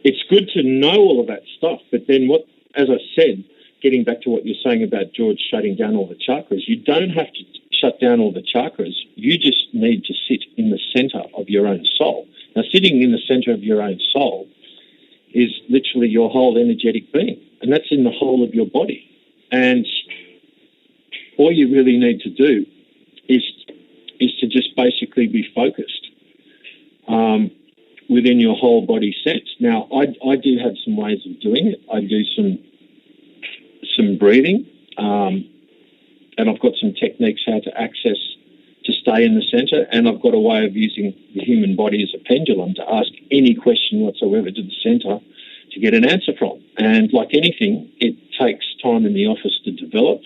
Speaker 5: it's good to know all of that stuff, but then as I said, getting back to what you're saying about George shutting down all the chakras, you don't have to shut down all the chakras. You just need to sit in the centre of your own soul. Now, sitting in the centre of your own soul is literally your whole energetic being, and that's in the whole of your body. And all you really need to do is to just basically be focused within your whole body sense. Now, I do have some ways of doing it. I do some breathing, and I've got some techniques how to access, to stay in the centre, and I've got a way of using the human body as a pendulum to ask any question whatsoever to the centre to get an answer from. And like anything, it takes time in the office to develop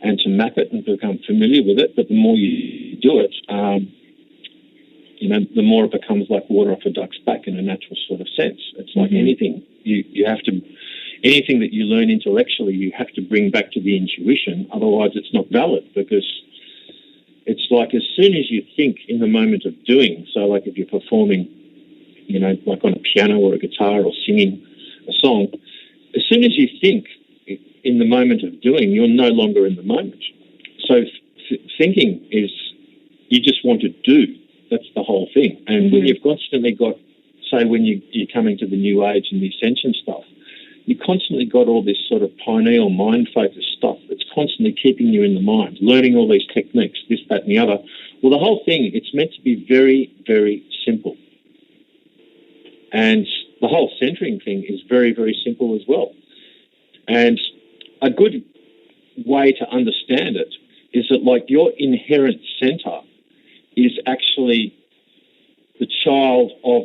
Speaker 5: and to map it and become familiar with it, but the more you do it, the more it becomes like water off a duck's back in a natural sort of sense. It's like anything. You have to... Anything that you learn intellectually, you have to bring back to the intuition, otherwise it's not valid, because it's like as soon as you think in the moment of doing, so like if you're performing, you know, like on a piano or a guitar or singing a song, as soon as you think in the moment of doing, you're no longer in the moment. So thinking is, you just want to do. That's the whole thing. And when you've constantly got say when you're coming to the New Age and the ascension stuff, you constantly got all this sort of pineal mind-focused stuff that's constantly keeping you in the mind, learning all these techniques, this, that, and the other. Well, the whole thing, it's meant to be very, very simple. And the whole centering thing is very, very simple as well. And a good way to understand it is that, like, your inherent center is actually the child of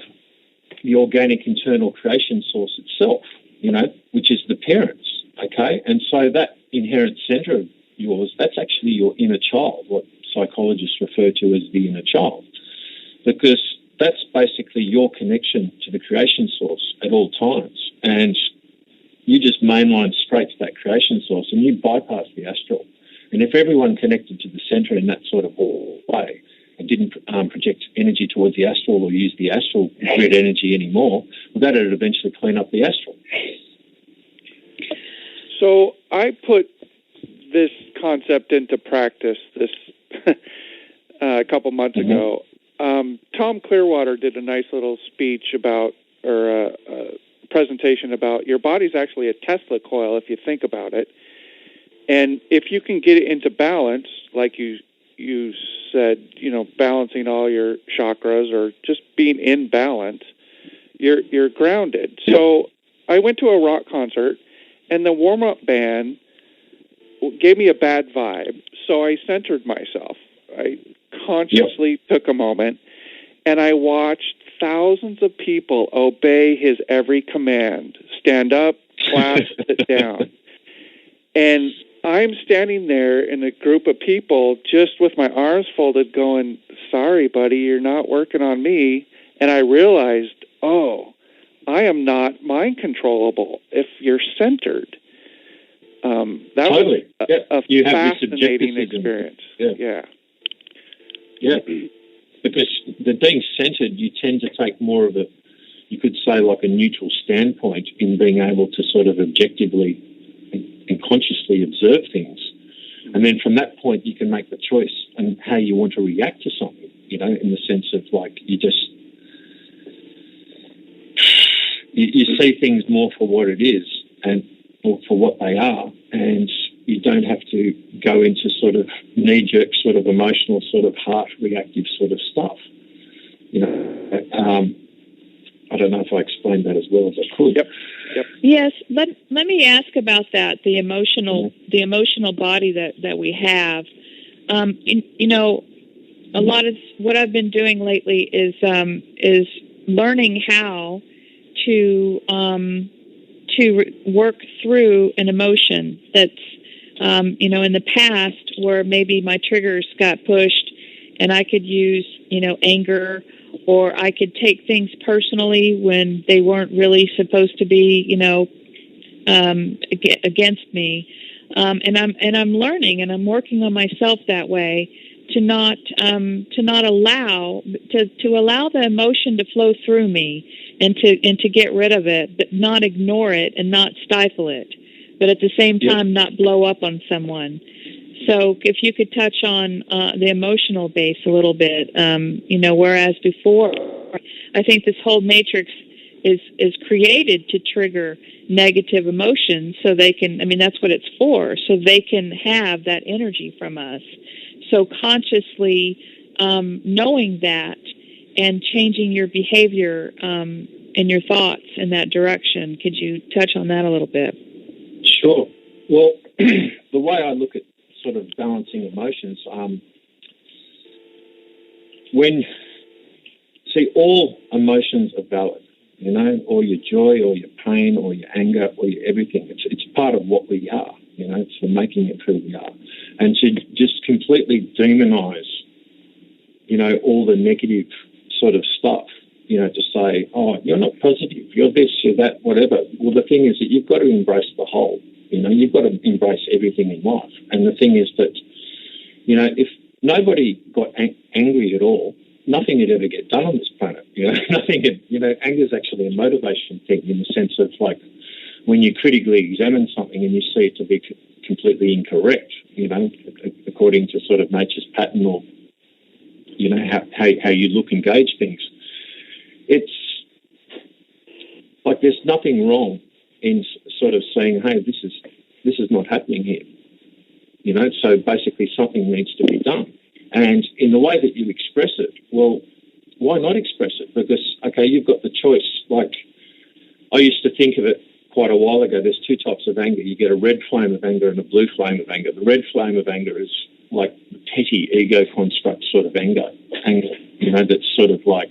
Speaker 5: the organic internal creation source itself, you know, which is the parents, okay? And so that inherent center of yours, that's actually your inner child, what psychologists refer to as the inner child, because that's basically your connection to the creation source at all times. And you just mainline straight to that creation source and you bypass the astral. And if everyone connected to the center in that sort of way and didn't project energy towards the astral or use the astral grid energy anymore, well, that would eventually clean up the astral.
Speaker 3: So I put this concept into practice a couple months ago. Tom Clearwater did a nice little speech about, or a presentation about, your body's actually a Tesla coil if you think about it. And if you can get it into balance, like you said, you know, balancing all your chakras or just being in balance, you're grounded. So I went to a rock concert, and the warm-up band gave me a bad vibe. So I centered myself. I consciously took a moment, and I watched thousands of people obey his every command. Stand up, clap, sit down. And I'm standing there in a group of people just with my arms folded going, sorry, buddy, you're not working on me. And I realized, oh, I am not mind controllable if you're centered. That
Speaker 5: totally.
Speaker 3: was a fascinating experience. Yeah.
Speaker 5: Because the being centered, you tend to take more of a, you could say, like a neutral standpoint in being able to sort of objectively and consciously observe things. And then from that point, you can make the choice and how you want to react to something, you know, in the sense of, like, you see things more for what it is or for what they are, and you don't have to go into sort of knee-jerk sort of emotional sort of heart reactive sort of stuff. You know, I don't know if I explained that as well as I could.
Speaker 3: Yep.
Speaker 2: Yes, let me ask about that, the emotional body that we have. You know, a lot of what I've been doing lately is learning how to work through an emotion that's, you know, in the past where maybe my triggers got pushed and I could use, you know, anger, or I could take things personally when they weren't really supposed to be, you know, against me. And I'm learning, and I'm working on myself that way to not allow the emotion to flow through me and to get rid of it, but not ignore it and not stifle it, but at the same time not blow up on someone. So if you could touch on the emotional base a little bit, you know, whereas before, I think this whole matrix is created to trigger negative emotions so they can, I mean, that's what it's for, so they can have that energy from us. So consciously knowing that and changing your behavior and your thoughts in that direction, could you touch on that a little bit?
Speaker 5: Sure. Well, the way I look at sort of balancing emotions, all emotions are valid, you know, or your joy or your pain or your anger or your everything. It's part of what we are, you know, it's for making it who we are. And to just completely demonize, you know, all the negative sort of stuff, you know, to say, oh, you're not positive, you're this, you're that, whatever. Well, the thing is that you've got to embrace the whole. You know, you've got to embrace everything in life. And the thing is that, you know, if nobody got angry at all, nothing would ever get done on this planet. You know, anger is actually a motivation thing in the sense of, like, when you critically examine something and you see it to be completely incorrect, you know, according to sort of nature's pattern or, you know, how you look and gauge things. Like, there's nothing wrong in sort of saying, hey, this is not happening here. You know, so basically something needs to be done. And in the way that you express it, well, why not express it? Because, okay, you've got the choice. Like, I used to think of it quite a while ago. There's two types of anger. You get a red flame of anger and a blue flame of anger. The red flame of anger is like petty ego construct sort of anger, you know, that's sort of like,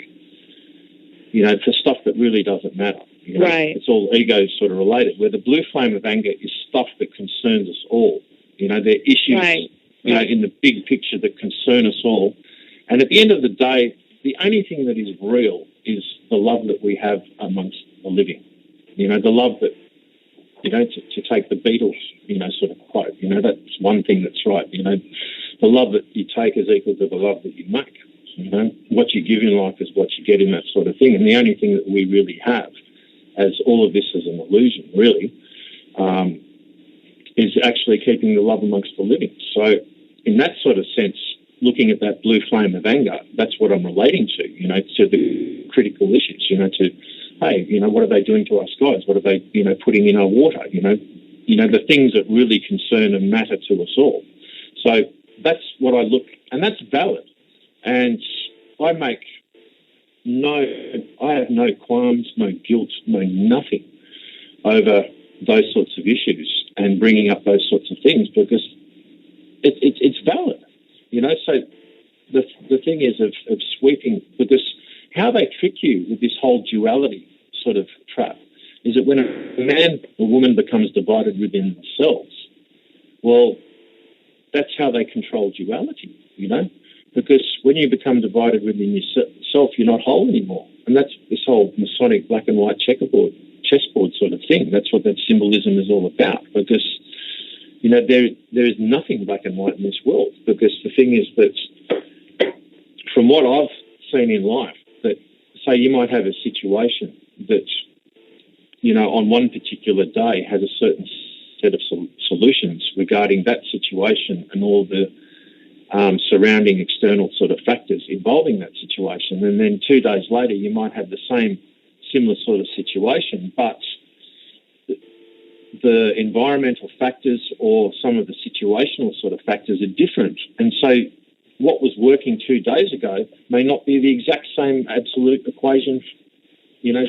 Speaker 5: you know, for stuff that really doesn't matter. You know?
Speaker 2: Right.
Speaker 5: It's all ego sort of related, where the blue flame of anger is stuff that concerns us all. You know, they're issues,
Speaker 2: right.
Speaker 5: you know, in the big picture that concern us all. And at the end of the day, the only thing that is real is the love that we have amongst the living. You know, the love that, you know, to take the Beatles, you know, sort of quote, you know, that's one thing that's right. You know, the love that you take is equal to the love that you make. You know, what you give in life is what you get in, that sort of thing. And the only thing that we really have, as all of this is an illusion, really, is actually keeping the love amongst the living. So in that sort of sense, looking at that blue flame of anger, that's what I'm relating to, you know, to the critical issues, you know, to, hey, you know, what are they doing to our skies? What are they, you know, putting in our water? You know, the things that really concern and matter to us all. So that's what I look, and that's valid. And I have no qualms, no guilt, no nothing over those sorts of issues and bringing up those sorts of things, because it's valid, you know. So the thing is of sweeping, because how they trick you with this whole duality sort of trap is that when a man or woman becomes divided within themselves, well, that's how they control duality, you know, because when you become divided within yourself, you're not whole anymore. And that's this whole Masonic black and white chessboard sort of thing. That's what that symbolism is all about, because, you know, there is nothing black and white in this world, because the thing is that from what I've seen in life, that say you might have a situation that, you know, on one particular day has a certain set of solutions regarding that situation and all the surrounding external sort of factors involving that situation. And then 2 days later, you might have the same similar sort of situation, but the environmental factors or some of the situational sort of factors are different. And so what was working 2 days ago may not be the exact same absolute equation, you know,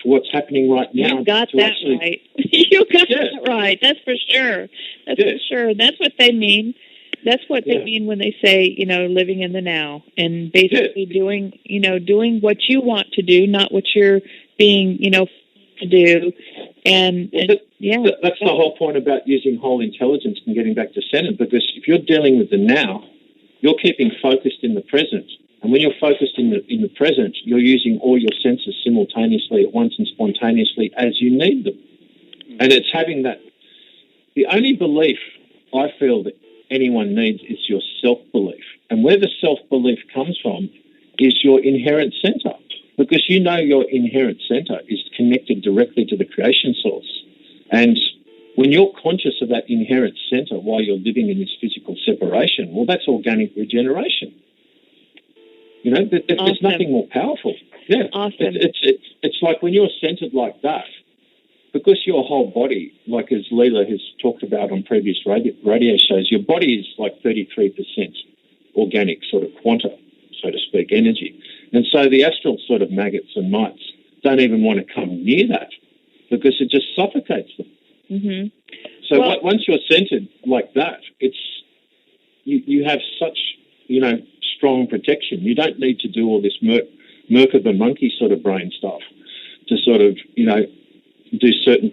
Speaker 5: for what's happening right now.
Speaker 2: You got that right. You got that right. That's for sure. That's for sure. That's what they mean. That's what they mean when they say, you know, living in the now, and basically doing what you want to do, not what you're being, you know, to do. And that's the whole point about using whole intelligence and getting back to center, because if you're dealing with the now, you're keeping focused in the present. And when you're focused in the present, you're using all your senses simultaneously at once and spontaneously as you need them. And it's having that. The only belief I feel that anyone needs is your self-belief. And where the self-belief comes from is your inherent center, because you know your inherent center is connected directly to the creation source. And when you're conscious of that inherent center while you're living in this physical separation, well, that's organic regeneration. You know, there's nothing more powerful. Yeah, awesome. It's like when you're centered like that, because your whole body, like as Leela has talked about on previous radio shows, your body is like 33% organic sort of quanta, so to speak, energy. And so the astral sort of maggots and mites don't even want to come near that, because it just suffocates them. Mm-hmm. So once you're centered like that, it's you have such, you know, strong protection. You don't need to do all this merc of the monkey sort of brain stuff to sort of, you know, do certain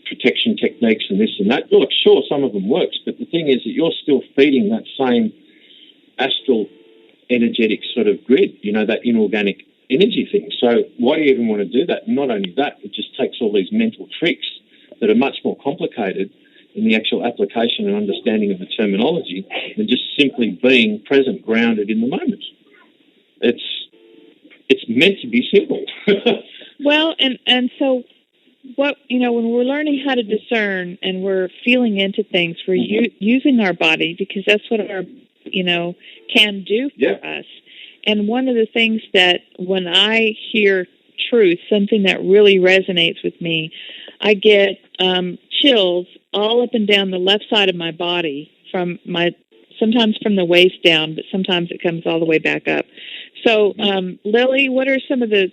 Speaker 2: protection techniques and this and that. Look, sure, some of them works, but the thing is that you're still feeding that same astral energetic sort of grid, you know, that inorganic energy thing. So why do you even want to do that? And not only that, it just takes all these mental tricks that are much more complicated in the actual application and understanding of the terminology than just simply being present, grounded in the moment. It's meant to be simple. Well, and so what, you know, when we're learning how to discern and we're feeling into things, we're using our body, because that's what our, you know, can do for us. And one of the things that when I hear truth, something that really resonates with me, I get chills all up and down the left side of my body, sometimes from the waist down, but sometimes it comes all the way back up. So, Lily, what are some of the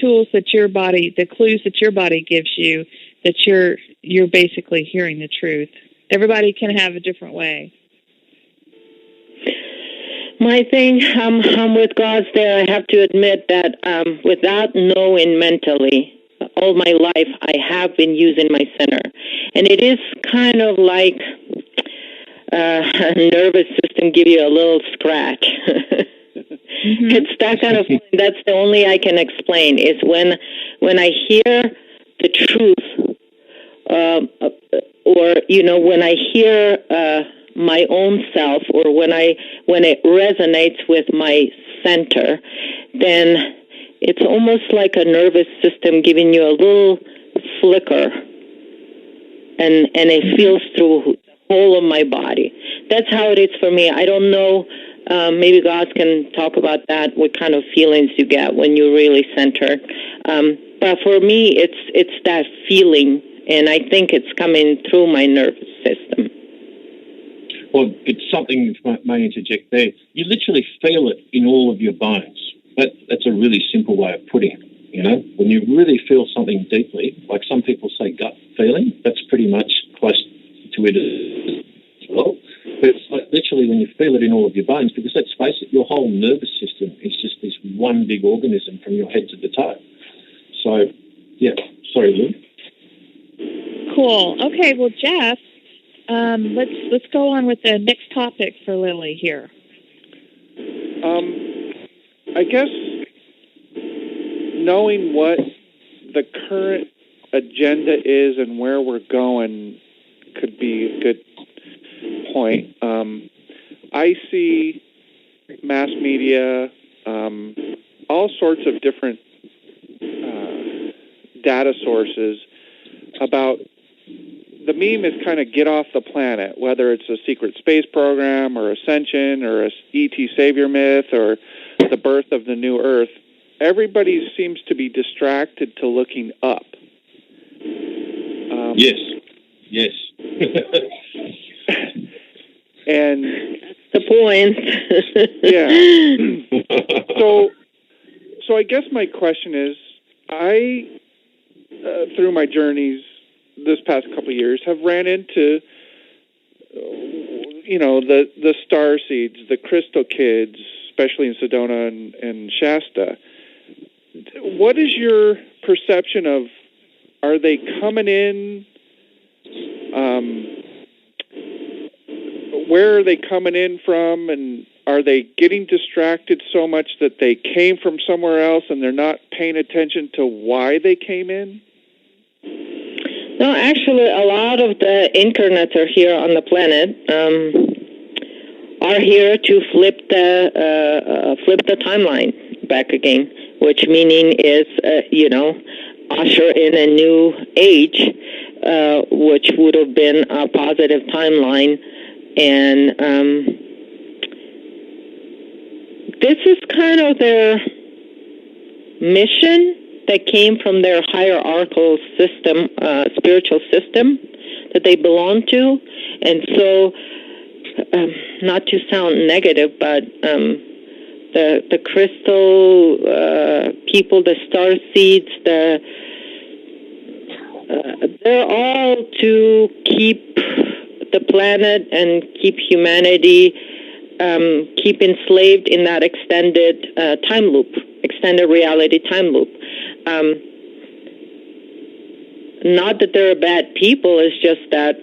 Speaker 2: tools that the clues that your body gives you that you're basically hearing the truth? Everybody can have a different way.
Speaker 4: My thing, I'm with God's there. I have to admit that without knowing mentally, all my life I have been using my center. And it is kind of like a nervous system give you a little scratch. Mm-hmm. It's that kind of thing. That's the only I can explain is when I hear the truth, or when I hear my own self, or when it resonates with my center, then it's almost like a nervous system giving you a little flicker, and it feels through the whole of my body. That's how it is for me. I don't know. Maybe God can talk about that, what kind of feelings you get when you're really centered. But for me, it's that feeling, and I think it's coming through my nervous system.
Speaker 5: Well, it's something, if I may interject there, you literally feel it in all of your bones. That's a really simple way of putting it. When you really feel something deeply, like some people say gut feeling, that's pretty much close to it as well. But it's like literally when you feel it in all of your bones, because let's face it, your whole nervous system is just this one big organism from your head to the toe. So, yeah, sorry, Lou.
Speaker 2: Cool. Okay, well, Jeff, let's go on with the next topic for Lily here.
Speaker 3: I guess knowing what the current agenda is and where we're going could be a good point. I see mass media, all sorts of different data sources about the meme is kind of get off the planet, whether it's a secret space program or ascension or a E.T. savior myth or the birth of the new Earth. Everybody seems to be distracted to looking up.
Speaker 5: Yes.
Speaker 3: And
Speaker 4: the point.
Speaker 3: Yeah. So I guess my question is, I through my journeys this past couple of years have ran into the star seeds, the crystal kids, especially in Sedona and Shasta. What is your perception of, are they coming in? Where are they coming in from, and are they getting distracted so much that they came from somewhere else and they're not paying attention to why they came in?
Speaker 4: No, actually, a lot of the incarnates are here on the planet, are here to flip the timeline back again, which meaning is, usher in a new age, which would have been a positive timeline. And this is kind of their mission that came from their hierarchical system, spiritual system that they belong to. And so, not to sound negative, but the crystal people, the star seeds, they're all to keep the planet and keep humanity keep enslaved in that extended time loop, extended reality time loop. Not that they're bad people, it's just that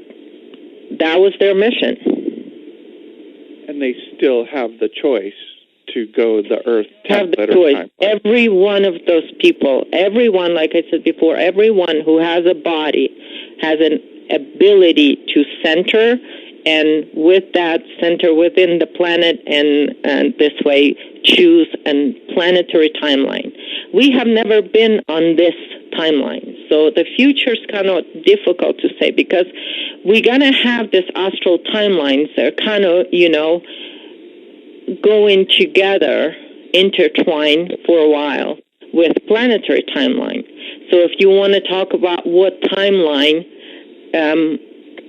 Speaker 4: was their mission.
Speaker 3: And they still have the choice to go the Earth
Speaker 4: have the choice.
Speaker 3: Time.
Speaker 4: Every one of those people, everyone, like I said before, everyone who has a body has an ability to center, and with that center within the planet, and this way choose a planetary timeline. We have never been on this timeline, so the future's kind of difficult to say, because we're going to have this astral timelines that are kind of, going together, intertwined for a while. with planetary timeline. So if you want to talk about what timeline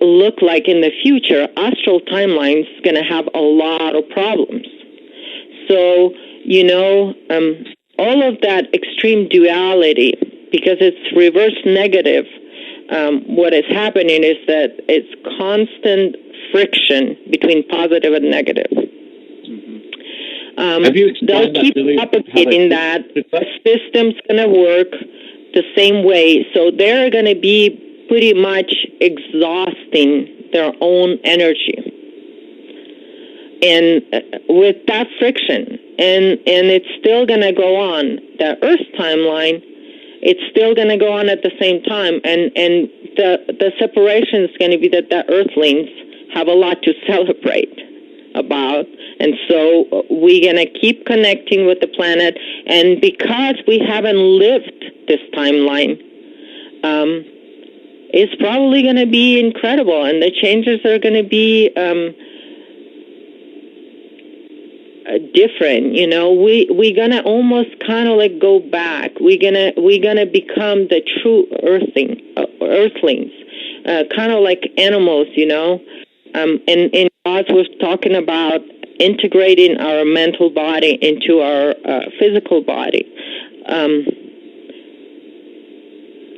Speaker 4: look like in the future, astral timeline is going to have a lot of problems. So, all of that extreme duality, because it's reverse negative, what is happening is that it's constant friction between positive and negative.
Speaker 5: Have you explained
Speaker 4: they'll keep propagating that. The system's going to work the same way. So they're going to be pretty much exhausting their own energy. And with that friction, and it's still going to go on. The Earth timeline, it's still going to go on at the same time. And the separation is going to be that the Earthlings have a lot to celebrate about. And so we're going to keep connecting with the planet. And because we haven't lived this timeline, it's probably going to be incredible. And the changes are going to be different. We're going to almost kind of like go back. We're going to become the true Earthlings, kind of like animals, and Oz was talking about integrating our mental body into our physical body.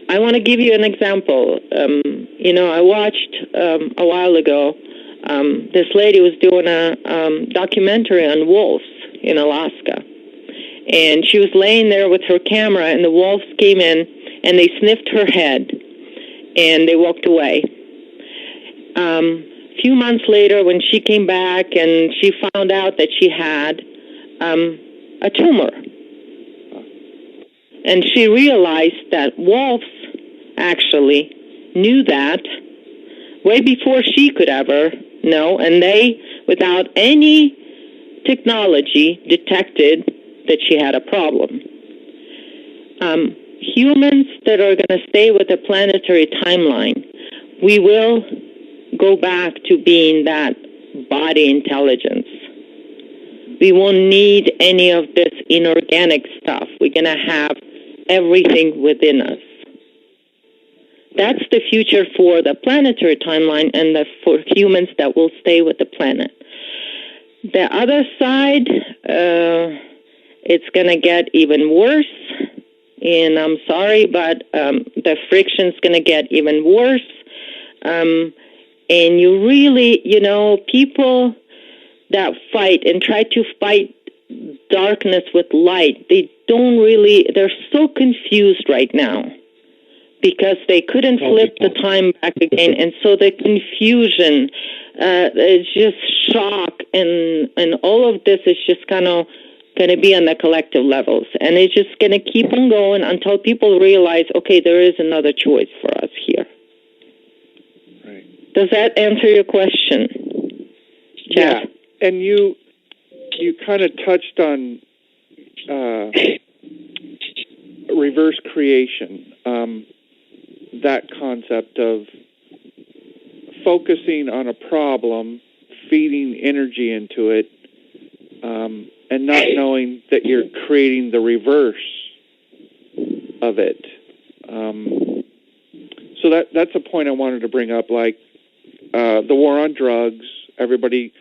Speaker 4: I want to give you an example. I watched a while ago, this lady was doing a documentary on wolves in Alaska. And she was laying there with her camera, and the wolves came in, and they sniffed her head, and they walked away. A few months later, when she came back, and she found out that she had a tumor. And she realized that wolves actually knew that way before she could ever know, and they, without any technology, detected that she had a problem. Humans that are going to stay with the planetary timeline, we will go back to being that body intelligence. We won't need any of this inorganic stuff. We're going to have everything within us. That's the future for the planetary timeline and for humans that will stay with the planet. The other side, it's going to get even worse. And I'm sorry, but the friction's going to get even worse. And you really, people that fight and try to fight darkness with light, they're so confused right now because they couldn't flip the time back again. And so the confusion, it's just shock, and all of this is just kind of going to be on the collective levels. And it's just going to keep on going until people realize, okay, there is another choice for us here.
Speaker 3: Right.
Speaker 4: Does that answer your question, Jeff?
Speaker 3: Yeah, and you kind of touched on reverse creation, that concept of focusing on a problem, feeding energy into it, and not knowing that you're creating the reverse of it. So that's a point I wanted to bring up, like the war on drugs. Everybody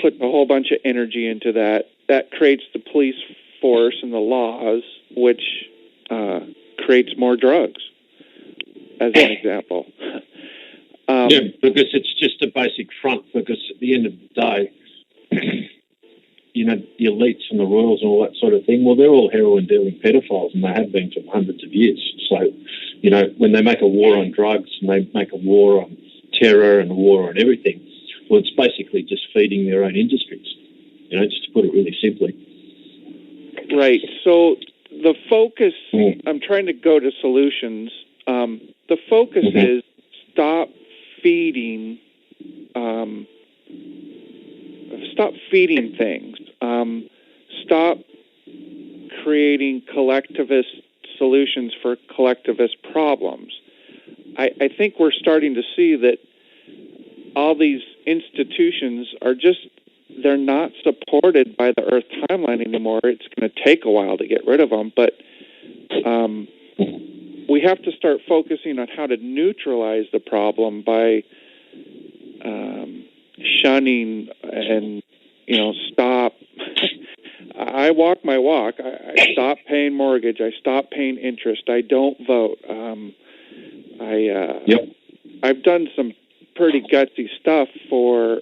Speaker 3: puts a whole bunch of energy into that. That creates the police force and the laws, which creates more drugs, as an example.
Speaker 5: Yeah, because it's just a basic front, because at the end of the day, the elites and the royals and all that sort of thing, well, they're all heroin-dealing pedophiles, and they have been for hundreds of years. So, when they make a war on drugs and they make a war on terror and a war on everything, well, it's basically just feeding their own industries, just to put it really simply.
Speaker 3: Right. So the focus, I'm trying to go to solutions. The focus is stop feeding things. Stop creating collectivist solutions for collectivist problems. I think we're starting to see that all these institutions are just they're not supported by the Earth timeline anymore. It's going to take a while to get rid of them, but we have to start focusing on how to neutralize the problem by shunning and, stop. I walk my walk. I stop paying mortgage. I stop paying interest. I don't vote. I've done some pretty gutsy stuff for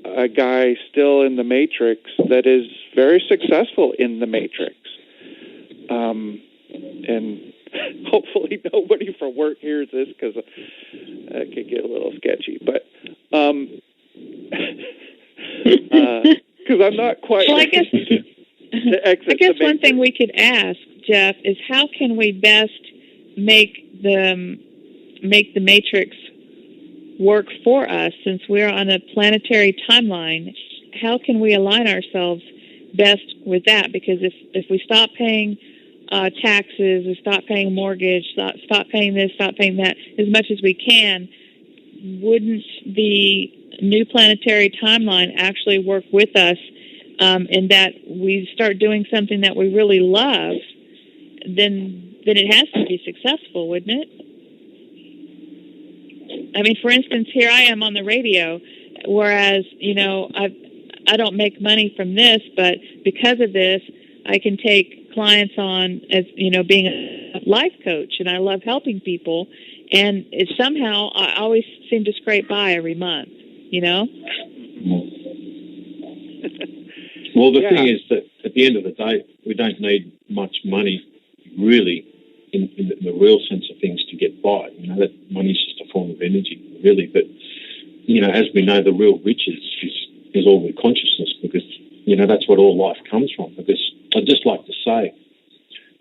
Speaker 3: a guy still in the Matrix that is very successful in the Matrix. And hopefully nobody from work hears this because it could get a little sketchy. But because I'm not quite...
Speaker 2: Well, I guess one thing we could ask, Jeff, is how can we best make the Matrix work for us, since we're on a planetary timeline? How can we align ourselves best with that? Because if we stop paying taxes, we stop paying mortgage, stop paying this, stop paying that, as much as we can, wouldn't the new planetary timeline actually work with us, in that we start doing something that we really love? Then it has to be successful, wouldn't it? I mean, for instance, here I am on the radio, whereas, I don't make money from this, but because of this, I can take clients on as, being a life coach, and I love helping people, and somehow I always seem to scrape by every month,
Speaker 5: Well, the thing is that at the end of the day, we don't need much money, really, in the real sense of things, to get by. That money's just a form of energy, really. But, as we know, the real riches is all with consciousness, because, that's what all life comes from. Because I'd just like to say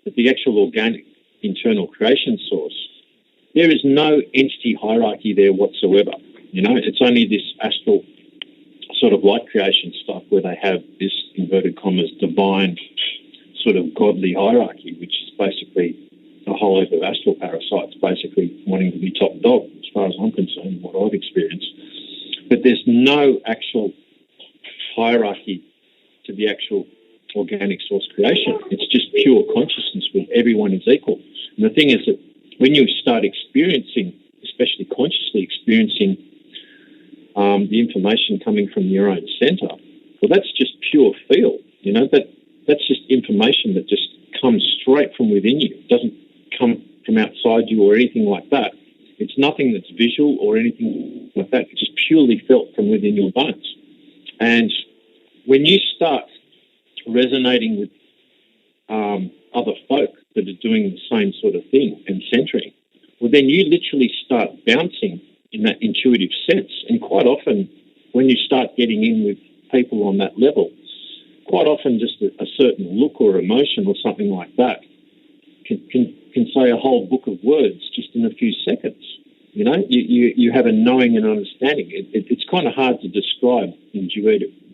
Speaker 5: that the actual organic internal creation source, there is no entity hierarchy there whatsoever. It's only this astral sort of light creation stuff where they have this, inverted commas, divine sort of godly hierarchy, which is basically a whole heap of astral parasites basically wanting to be top dog, as far as I'm concerned, what I've experienced. But there's no actual hierarchy to the actual organic source creation. It's just pure consciousness where everyone is equal. And the thing is that when you start experiencing, especially consciously experiencing, the information coming from your own center, well, that's just pure feel. That's just information that just comes straight from within you. It doesn't come from outside you or anything like that. It's nothing that's visual or anything like that. It's just purely felt from within your bones. And when you start resonating with other folk that are doing the same sort of thing and centering, well, then you literally start bouncing in that intuitive sense. And quite often, when you start getting in with people on that level, quite often just a certain look or emotion or something like that can say a whole book of words just in a few seconds. You have a knowing and understanding. It's kind of hard to describe in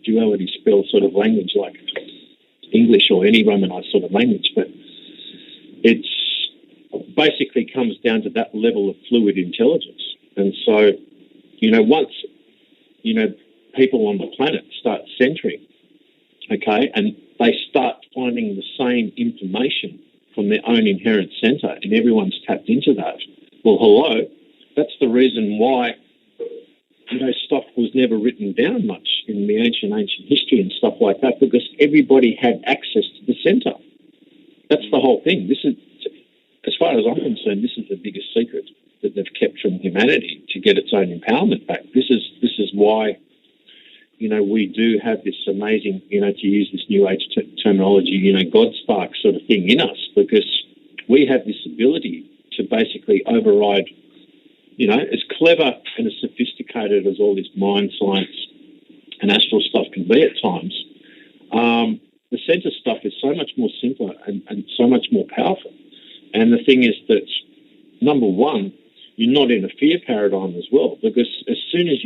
Speaker 5: duality spell sort of language like English or any Romanized sort of language, but it's basically comes down to that level of fluid intelligence. And so, once, people on the planet start centering, okay, and they start finding the same information from their own inherent center, and everyone's tapped into that. Well, hello, that's the reason why, stuff was never written down much in the ancient history and stuff like that, because everybody had access to the center. That's the whole thing. This is, as far as I'm concerned, this is the biggest secret that they've kept from humanity to get its own empowerment back. This is why, we do have this amazing, to use this new age terminology, God spark sort of thing in us, because we have this ability to basically override, as clever and as sophisticated as all this mind science and astral stuff can be at times. The center stuff is so much more simpler and so much more powerful. And the thing is that, number one, you're not in a fear paradigm as well, because as soon as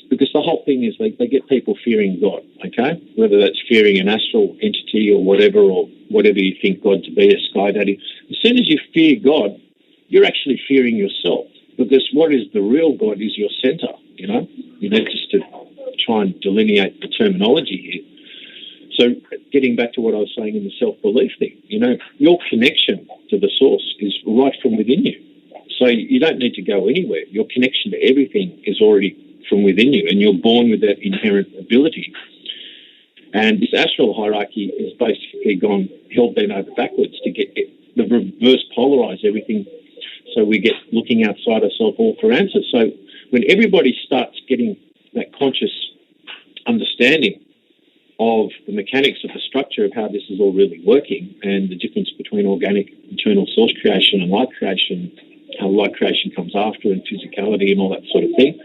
Speaker 5: because the whole thing is they get people fearing God, okay? Whether that's fearing an astral entity or whatever you think God to be, a sky daddy. As soon as you fear God, you're actually fearing yourself, because what is the real God is your center, just to try and delineate the terminology here. So getting back to what I was saying in the self-belief thing, your connection to the source is right from within you. So you don't need to go anywhere. Your connection to everything is already from within you, and you're born with that inherent ability. And this astral hierarchy is basically held bent over backwards to get the reverse polarize everything. So we get looking outside ourselves all for answers. So when everybody starts getting that conscious understanding of the mechanics of the structure of how this is all really working and the difference between organic internal source creation and light creation, how light creation comes after and physicality and all that sort of thing.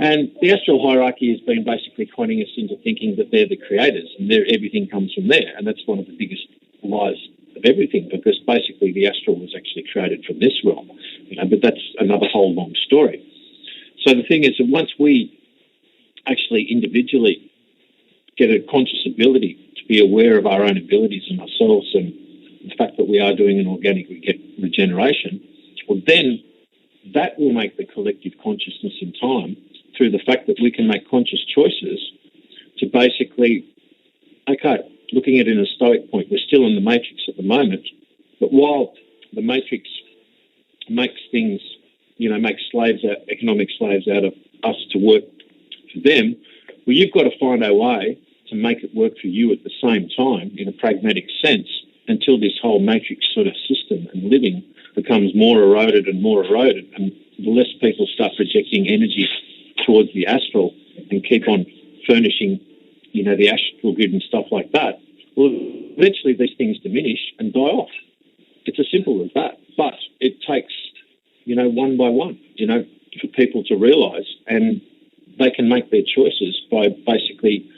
Speaker 5: And the astral hierarchy has been basically conning us into thinking that they're the creators and everything comes from there. And that's one of the biggest lies of everything, because basically the astral was actually created from this realm. But that's another whole long story. So the thing is that once we actually individually get a conscious ability to be aware of our own abilities and ourselves and the fact that we are doing an organic regeneration, well, then that will make the collective consciousness in time through the fact that we can make conscious choices to basically, okay, looking at it in a stoic point, we're still in the matrix at the moment, but while the matrix makes things, makes economic slaves out of us to work for them, well, you've got to find a way to make it work for you at the same time in a pragmatic sense until this whole matrix sort of system and living becomes more eroded, and the less people start projecting energy towards the astral and keep on furnishing, the astral grid and stuff like that, well, eventually these things diminish and die off. It's as simple as that. But it takes, one by one, for people to realise, and they can make their choices by basically,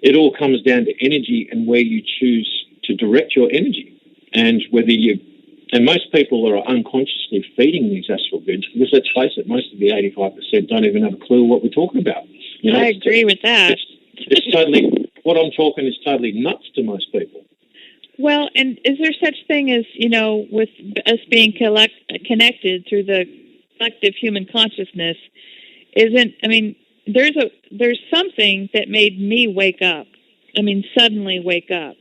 Speaker 5: it all comes down to energy and where you choose to direct your energy. And and most people are unconsciously feeding these astral grids, because let's face it, most of the 85% don't even have a clue what we're talking about.
Speaker 2: I agree with that.
Speaker 5: It's totally, what I'm talking is totally nuts to most people.
Speaker 2: Well, and is there such thing as, with us being connected through the collective human consciousness, there's something that made me wake up. Suddenly wake up.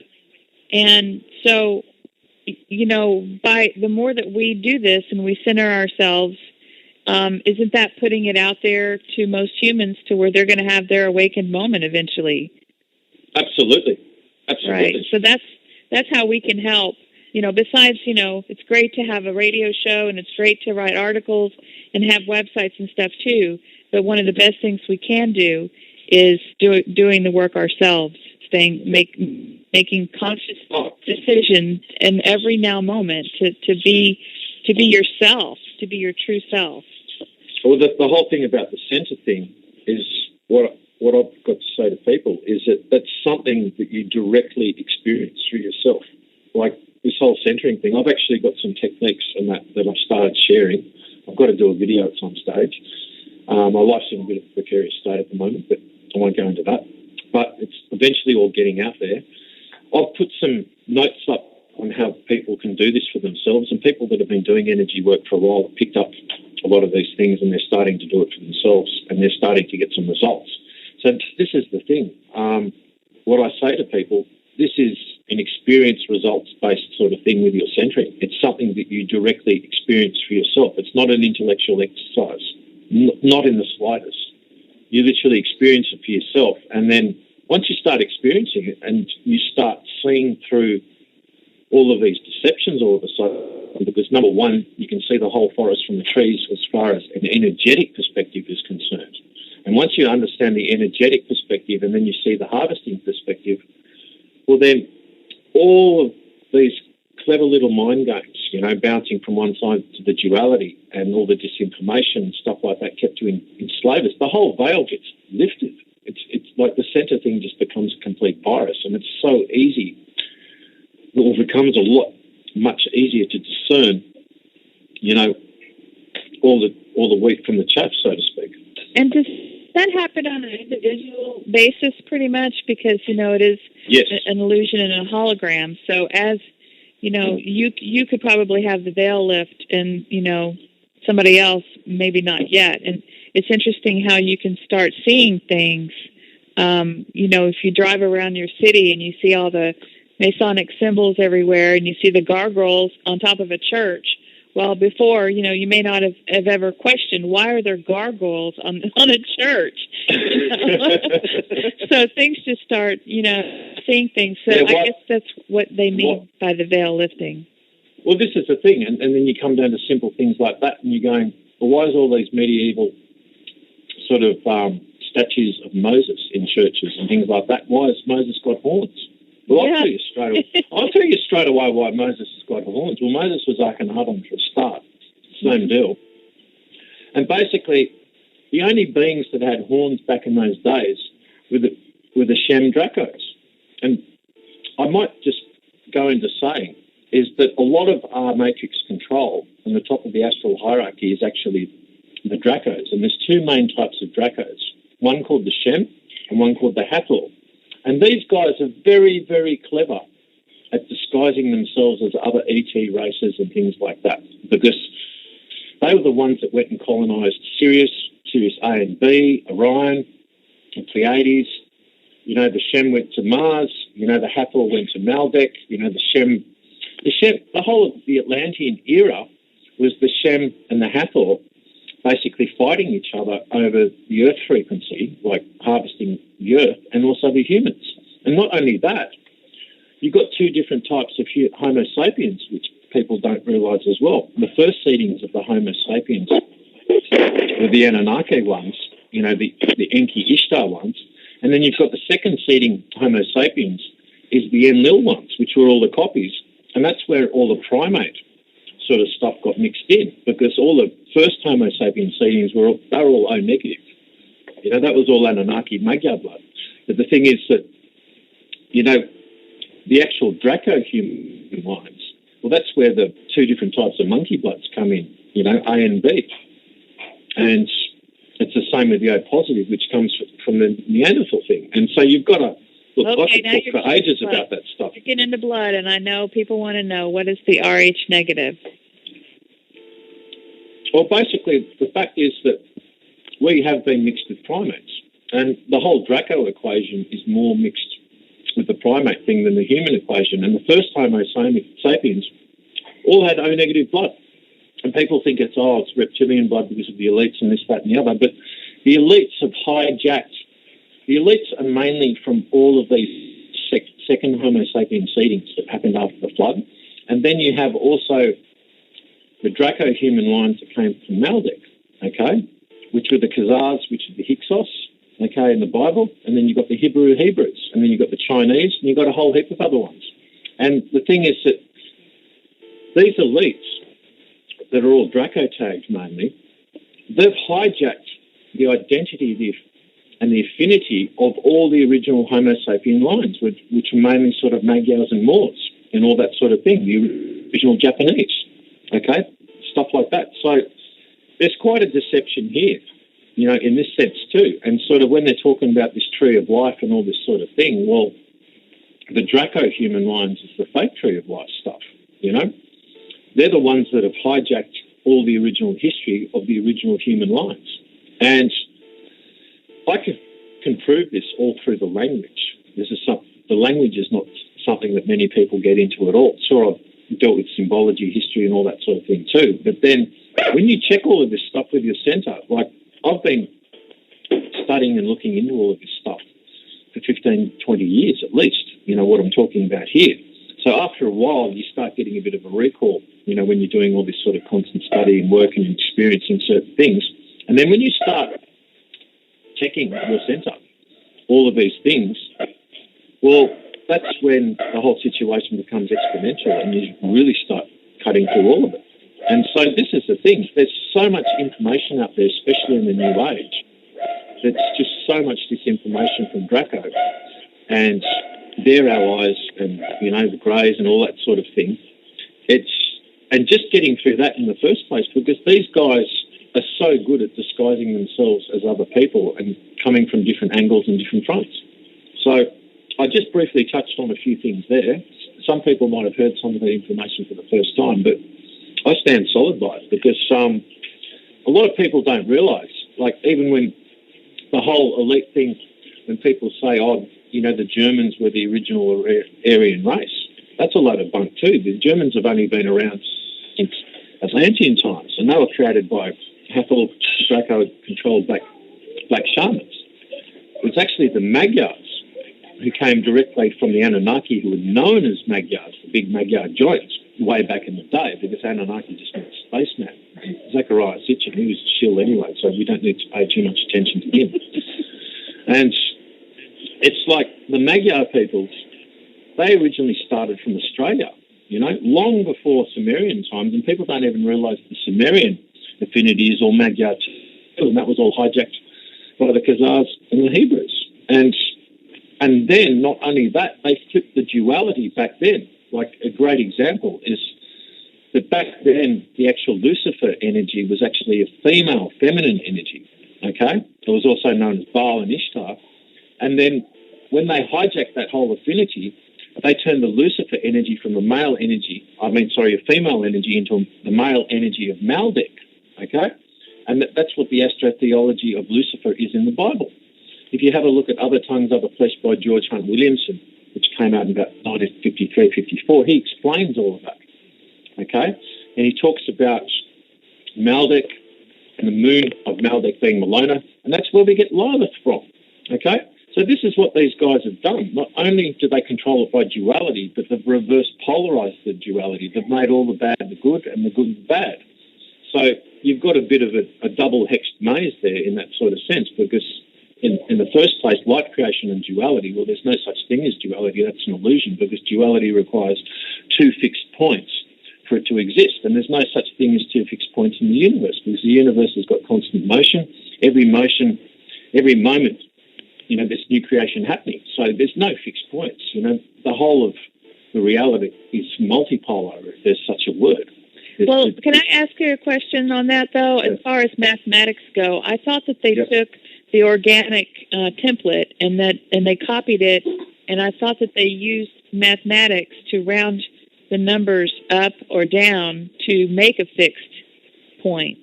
Speaker 2: And so, by the more that we do this and we center ourselves, isn't that putting it out there to most humans to where they're going to have their awakened moment eventually?
Speaker 5: Absolutely.
Speaker 2: Right. So that's how we can help. Besides, it's great to have a radio show and it's great to write articles and have websites and stuff too. But one of the best things we can do is doing the work ourselves, making conscious decisions in every now moment to be yourself, to be your true self.
Speaker 5: Well, the whole thing about the center thing is what I've got to say to people is that that's something that you directly experience through yourself. Like this whole centering thing, I've actually got some techniques and that I've started sharing. I've got to do a video at some stage. My life's in a bit of a precarious state at the moment, but I won't go into that. But it's eventually all getting out there. I've put some notes up on how people can do this for themselves, and people that have been doing energy work for a while have picked up a lot of these things and they're starting to do it for themselves and they're starting to get some results. So this is the thing. What I say to people, this is an experience results-based sort of thing with your centering. It's something that you directly experience for yourself. It's not an intellectual exercise, not in the slightest. You literally experience it for yourself, and then once you start experiencing it and you start seeing through all of these deceptions all of a sudden, because number one, you can see the whole forest from the trees as far as an energetic perspective is concerned. And once you understand the energetic perspective and then you see the harvesting perspective, well then all of these clever little mind games, bouncing from one side to the duality and all the disinformation and stuff like that kept you enslaved. The whole veil gets lifted. It's like the center thing just becomes a complete virus, and it's so easy. It becomes much easier to discern, all the wheat from the chaff, so to speak.
Speaker 2: And does that happen on an individual basis pretty much? Because, it is
Speaker 5: yes.
Speaker 2: an illusion and a hologram. So as, you could probably have the veil lift and, somebody else maybe not yet. And it's interesting how you can start seeing things If you drive around your city and you see all the Masonic symbols everywhere and you see the gargoyles on top of a church, well, before, you may not have ever questioned, why are there gargoyles on a church? So things just start, seeing things. So I guess that's what they mean by the veil lifting.
Speaker 5: Well, this is the thing, and then you come down to simple things like that, and you're going, well, why is all these medieval sort of statues of Moses in churches and things like that? Why has Moses got horns? Well, I'll tell you straight away why Moses has got horns. Well, Moses was Akhenaten for a start. Same deal. And basically, the only beings that had horns back in those days were the Shem Dracos. And I might just go into saying is that a lot of our matrix control on the top of the astral hierarchy is actually the Dracos. And there's two main types of Dracos, one called the Shem and one called the Hathor. And these guys are very, very clever at disguising themselves as other ET races and things like that, because they were the ones that went and colonised Sirius A and B, Orion, and Pleiades. The Shem went to Mars. The Hathor went to Maldek. The whole of the Atlantean era was the Shem and the Hathor basically fighting each other over the Earth frequency, like harvesting the Earth, and also the humans. And not only that, you've got two different types of Homo sapiens, which people don't realise as well. The first seedings of the Homo sapiens were the Anunnaki ones, the Enki Ishtar ones. And then you've got the second seeding Homo sapiens is the Enlil ones, which were all the copies. And that's where all the primate sort of stuff got mixed in, because all the first Homo sapien seedings were all O negative. That was all Anunnaki Magyar blood. But the thing is that, the actual Draco human lines, well, that's where the two different types of monkey bloods come in, A and B. And it's the same with the O positive, which comes from the Neanderthal thing. And so you've got to look, I could talk for ages about that stuff.
Speaker 2: You get into blood, and I know people want to know, what is the Rh negative?
Speaker 5: Well, basically, the fact is that we have been mixed with primates, and the whole Draco equation is more mixed with the primate thing than the human equation. And the first Homo sapiens all had O negative blood. And people think it's reptilian blood because of the elites and this, that, and the other. But the elites have hijacked. The elites are mainly from all of these second Homo sapien seedings that happened after the flood. And then you have also the Draco human lines that came from Maldek, which were the Khazars, which are the Hyksos, in the Bible. And then you've got the Hebrews. And then you've got the Chinese, and you've got a whole heap of other ones. And the thing is that these elites that are all Draco tagged mainly, they've hijacked the identity and the affinity of all the original Homo sapien lines, which are mainly sort of Magyars and Moors and all that sort of thing, the original Japanese, stuff like that. So there's quite a deception here, in this sense too. And sort of when they're talking about this tree of life and all this sort of thing, well, the Draco human lines is the fake tree of life stuff, They're the ones that have hijacked all the original history of the original human lines. And I can prove this all through the language. The language is not something that many people get into at all. Sure, I've dealt with symbology, history, and all that sort of thing too. But then when you check all of this stuff with your centre, like I've been studying and looking into all of this stuff for 15, 20 years at least, what I'm talking about here. So after a while, you start getting a bit of a recall, when you're doing all this sort of constant study and work and experiencing certain things. And then when you start checking your centre, all of these things, well, that's when the whole situation becomes exponential and you really start cutting through all of it. And so this is the thing. There's so much information out there, especially in the new age. There's just so much disinformation from Draco and their allies and, the Greys and all that sort of thing. And just getting through that in the first place, because these guys are so good at disguising themselves as other people and coming from different angles and different fronts. So I just briefly touched on a few things there. Some people might have heard some of the information for the first time, but I stand solid by it because a lot of people don't realise, like even when the whole elite thing when people say, oh, the Germans were the original Aryan race, that's a load of bunk too. The Germans have only been around since Atlantean times, and they were created by Hathor Draco-controlled black shamans. It was actually the Magyars who came directly from the Anunnaki, who were known as Magyars, the big Magyar giants, way back in the day, because Anunnaki just meant spaceman. Zechariah Sitchin, he was a shill anyway, so we don't need to pay too much attention to him. And it's like the Magyar peoples, they originally started from Australia, long before Sumerian times, and people don't even realise the Sumerian affinity is all Magyar too, and that was all hijacked by the Khazars and the Hebrews. And then, not only that, they flipped the duality back then. Like, a great example is that back then, the actual Lucifer energy was actually a female, feminine energy, okay? It was also known as Baal and Ishtar. And then, when they hijacked that whole affinity, they turned the Lucifer energy from a female energy into the male energy of Maldek, okay? And that's what the astrotheology of Lucifer is in the Bible. If you have a look at Other Tongues, Other Flesh by George Hunt Williamson, which came out in about 1953, 54, he explains all of that, okay? And he talks about Maldek and the moon of Maldek being Malona, and that's where we get Lilith from, okay? So this is what these guys have done. Not only do they control it by duality, but they've reverse polarized the duality. They've made all the bad the good and the good the bad. So you've got a bit of a double-hexed maze there in that sort of sense, because in the first place, light creation and duality, well, there's no such thing as duality. That's an illusion, because duality requires two fixed points for it to exist. And there's no such thing as two fixed points in the universe, because the universe has got constant motion. Every moment, there's new creation happening. So there's no fixed points. The whole of the reality is multipolar, if there's such a word.
Speaker 2: Can I ask you a question on that, though? As far as mathematics go, I thought that they took the organic template and they copied it, and I thought that they used mathematics to round the numbers up or down to make a fixed point.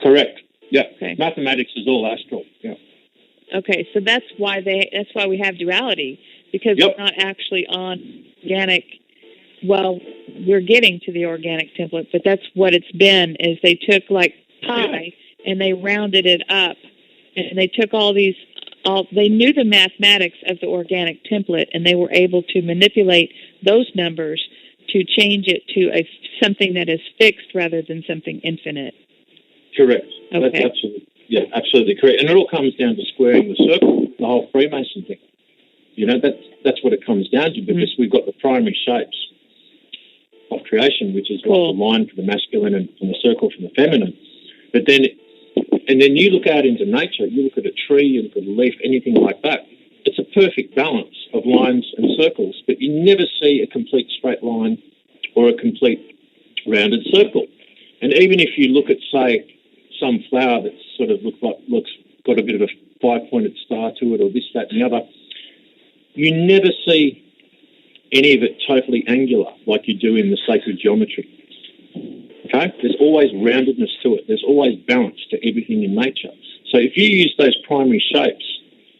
Speaker 5: Correct. Yeah.
Speaker 2: Okay.
Speaker 5: Mathematics is all astral. Yeah.
Speaker 2: Okay, so that's why we have duality, because we're not actually on organic. Well, we're getting to the organic template, but that's what it's been. Is they took like pi and they rounded it up. And they took they knew the mathematics of the organic template, and they were able to manipulate those numbers to change it to something that is fixed rather than something infinite.
Speaker 5: Correct.
Speaker 2: Okay.
Speaker 5: That's absolutely correct. And it all comes down to squaring the circle, the whole Freemason thing. That's what it comes down to, because we've got the primary shapes of creation, which is like the line for the masculine and the circle for the feminine. But then you look out into nature, you look at a tree, you look at a leaf, anything like that. It's a perfect balance of lines and circles, but you never see a complete straight line or a complete rounded circle. And even if you look at, say, some flower that sort of looks got a bit of a five-pointed star to it, or this, that, and the other, you never see any of it totally angular like you do in the sacred geometry. Okay? There's always roundedness to it. There's always balance to everything in nature. So if you use those primary shapes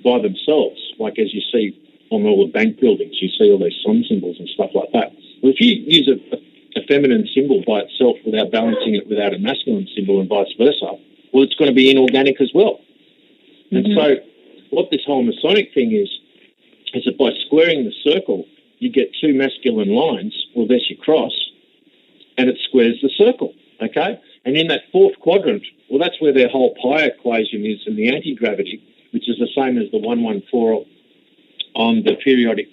Speaker 5: by themselves, like as you see on all the bank buildings, you see all those sun symbols and stuff like that. Well, if you use a feminine symbol by itself without balancing it without a masculine symbol and vice versa, well, it's going to be inorganic as well. And so what this whole Masonic thing is that by squaring the circle, you get two masculine lines, well, there's your cross, and it squares the circle, okay? And in that fourth quadrant, well, that's where their whole pi equation is in the anti-gravity, which is the same as the 114 on the periodic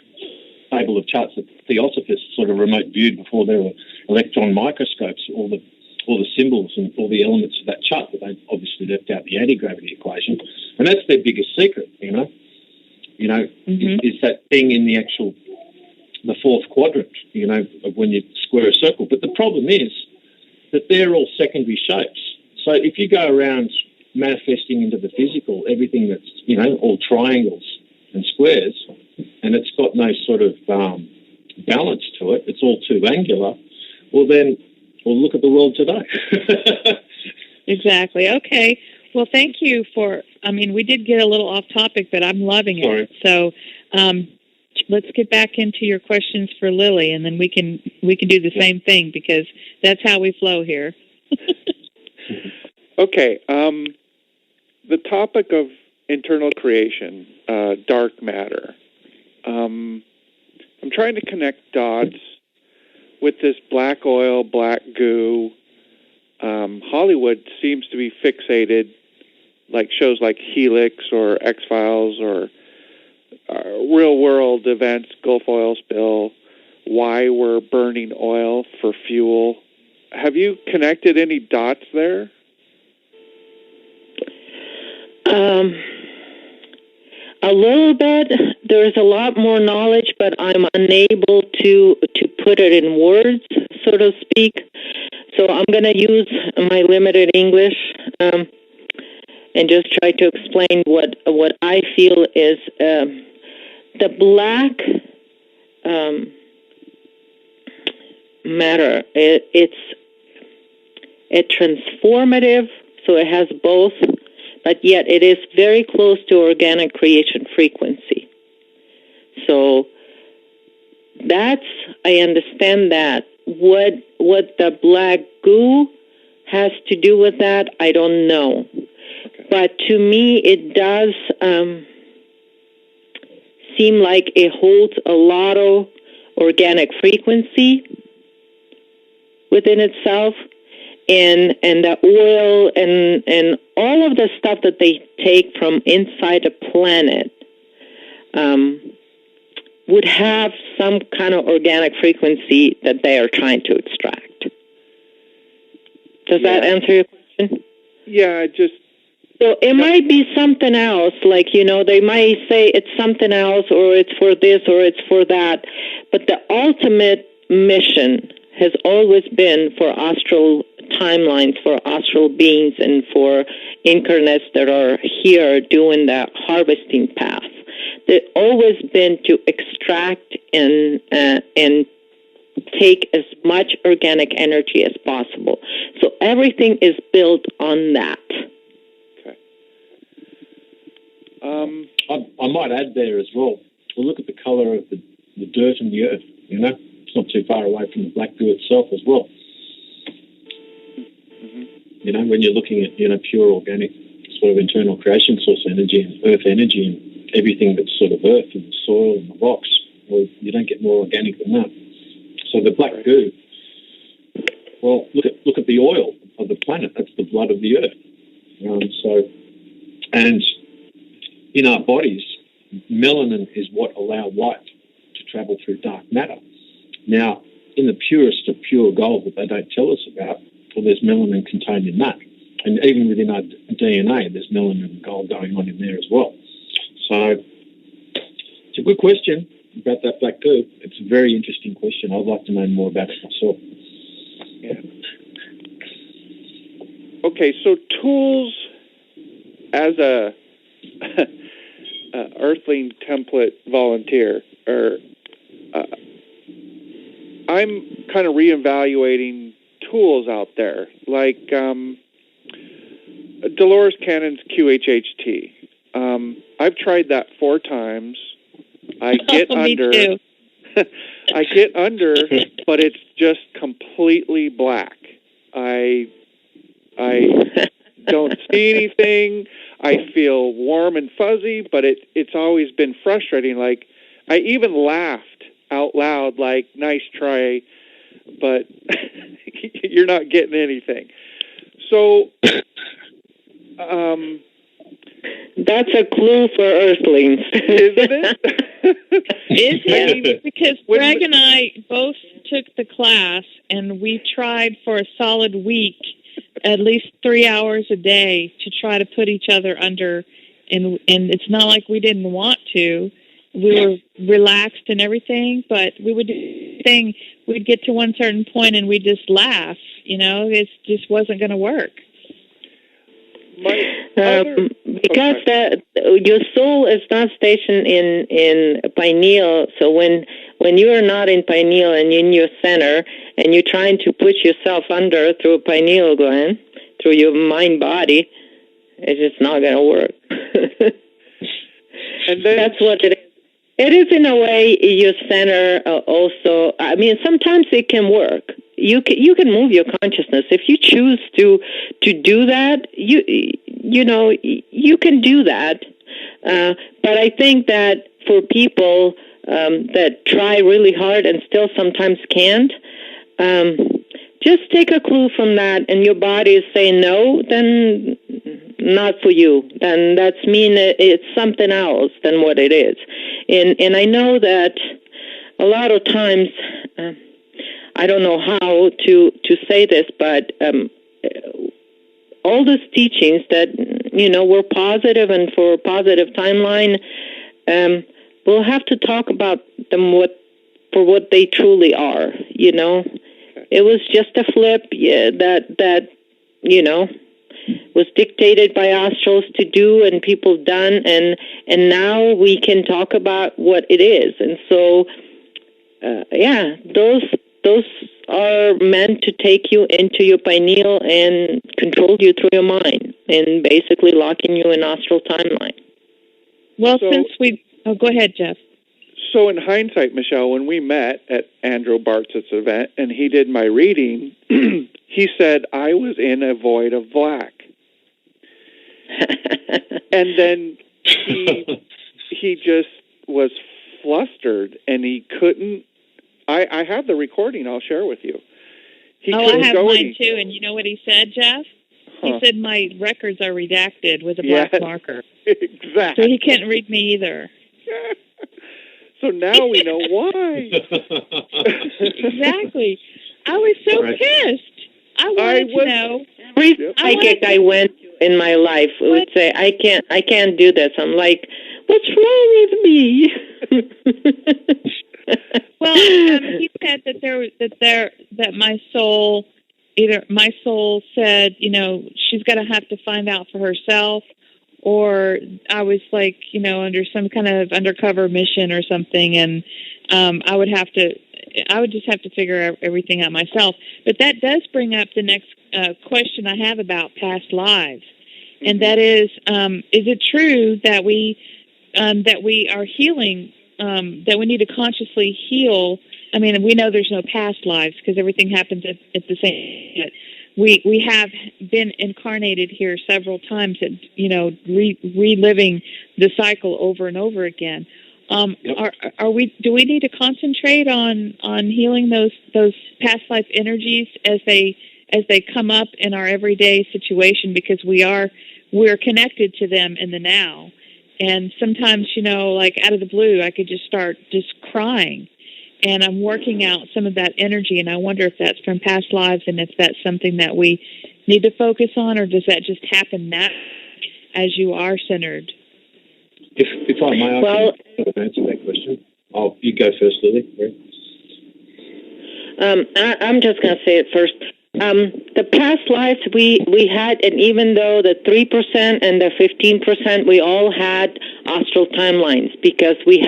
Speaker 5: table of charts that Theosophists sort of remote viewed before there were electron microscopes, all the symbols and all the elements of that chart, but they obviously left out the anti-gravity equation. And that's their biggest secret, is that thing in the fourth quadrant, of when you square a circle. But the problem is that they're all secondary shapes. So if you go around manifesting into the physical everything that's, all triangles and squares, and it's got no sort of balance to it, it's all too angular, well, look at the world today.
Speaker 2: Exactly. Okay. Well, thank you for, we did get a little off topic, but I'm loving it.
Speaker 5: Sorry.
Speaker 2: So let's get back into your questions for Lily, and then we can do the same thing, because that's how we flow here.
Speaker 3: Okay. The topic of internal creation, dark matter. I'm trying to connect dots with this black oil, black goo. Hollywood seems to be fixated, like shows like Helix or X-Files or real-world events, Gulf oil spill, why we're burning oil for fuel. Have you connected any dots there?
Speaker 4: A little bit. There's a lot more knowledge, but I'm unable to put it in words, so to speak. So I'm going to use my limited English and just try to explain what I feel is the black matter. It's a transformative, so it has both, but yet it is very close to organic creation frequency. So that's, I understand that. What the black goo has to do with that, I don't know.
Speaker 3: Okay.
Speaker 4: But to me, it does seem like it holds a lot of organic frequency within itself. And the oil and all of the stuff that they take from inside the planet would have some kind of organic frequency that they are trying to extract. Does that answer your question?
Speaker 3: Yeah,
Speaker 4: So it might be something else, like, they might say it's something else, or it's for this, or it's for that. But the ultimate mission has always been for astral timelines, for astral beings, and for incarnates that are here doing that harvesting path. They've always been to extract and take as much organic energy as possible. So everything is built on that.
Speaker 3: Okay.
Speaker 5: I might add there as well. We'll look at the colour of the dirt and the earth. It's not too far away from the black goo itself as well.
Speaker 3: Mm-hmm.
Speaker 5: When you're looking at pure organic sort of internal creation source energy and earth energy and everything that's sort of earth and the soil and the rocks, well, you don't get more organic than that. So the black goo, well, look at the oil of the planet. That's the blood of the earth. And in our bodies, melanin is what allows light to travel through dark matter. Now, in the purest of pure gold that they don't tell us about, well, there's melanin contained in that. And even within our DNA, there's melanin and gold going on in there as well. So it's a good question about that black goo. It's a very interesting question. I'd like to know more about it myself.
Speaker 3: Yeah. Okay, so tools as a Earthling template volunteer, I'm kind of reevaluating tools out there, like Dolores Cannon's QHHT. I've tried that 4 times. I get under.
Speaker 2: Me too.
Speaker 3: I get under, but it's just completely black. I don't see anything. I feel warm and fuzzy, but it's always been frustrating. Like, I even laughed out loud, like, nice try, but you're not getting anything. So,
Speaker 4: that's a clue for Earthlings.
Speaker 3: Isn't it?
Speaker 2: Is it? Because Greg and I both took the class, and we tried for a solid week, at least 3 hours a day, to try to put each other under. And it's not like we didn't want to. We were relaxed and everything, but we would do the thing. We'd get to one certain point, and we'd just laugh. It just wasn't going to work.
Speaker 4: Because your soul is not stationed in pineal, so when you are not in pineal and in your center, and you're trying to put yourself under through a pineal gland, through your mind body, It's just not going to work.
Speaker 3: And then,
Speaker 4: that's what it is. It is, in a way, your center also. I mean, sometimes it can work. You can move your consciousness if you choose to do that. You know you can do that. But I think that for people that try really hard and still sometimes can't, just take a clue from that, and your body is saying no, then not for you. Then that's mean it's something else than what it is. And I know that a lot of times, I don't know how to say this, but all these teachings that, were positive and for a positive timeline, we'll have to talk about them for what they truly are, It was just a flip that was dictated by astrals to do and people done, and now we can talk about what it is. And so, those are meant to take you into your pineal and control you through your mind and basically locking you in astral timeline.
Speaker 2: Well, go ahead, Jeff.
Speaker 3: So in hindsight, Michelle, when we met at Andrew Bartz's event and he did my reading, he said I was in a void of black. And then he just was flustered and he couldn't. I have the recording. I'll share with you.
Speaker 2: I have mine too. And you know what he said, Jeff? He said my records are redacted with a black marker.
Speaker 3: Exactly.
Speaker 2: So he can't read me either.
Speaker 3: So now we know why.
Speaker 2: Exactly. I was so pissed. I wanted to know.
Speaker 4: Every psychic I went to in my life would say, I can't do this. I'm like, what's wrong with me?
Speaker 2: Well, he said that my soul said, she's going to have to find out for herself, or I was like, under some kind of undercover mission or something, and I would just have to figure everything out myself. But that does bring up the next question I have about past lives, and that is it true that we are healing? That we need to consciously heal. I mean, we know there's no past lives because everything happens at the same. We have been incarnated here several times, and reliving the cycle over and over again. Do we need to concentrate on healing those past life energies as they come up in our everyday situation, because we're connected to them in the now. And sometimes, like out of the blue, I could just start crying. And I'm working out some of that energy, and I wonder if that's from past lives and if that's something that we need to focus on, or does that just happen now as you are centered?
Speaker 5: If I may, answer that question. You go first, Lily.
Speaker 4: I'm just going to say it first. The past lives we had, and even though the 3% and the 15%, we all had astral timelines because we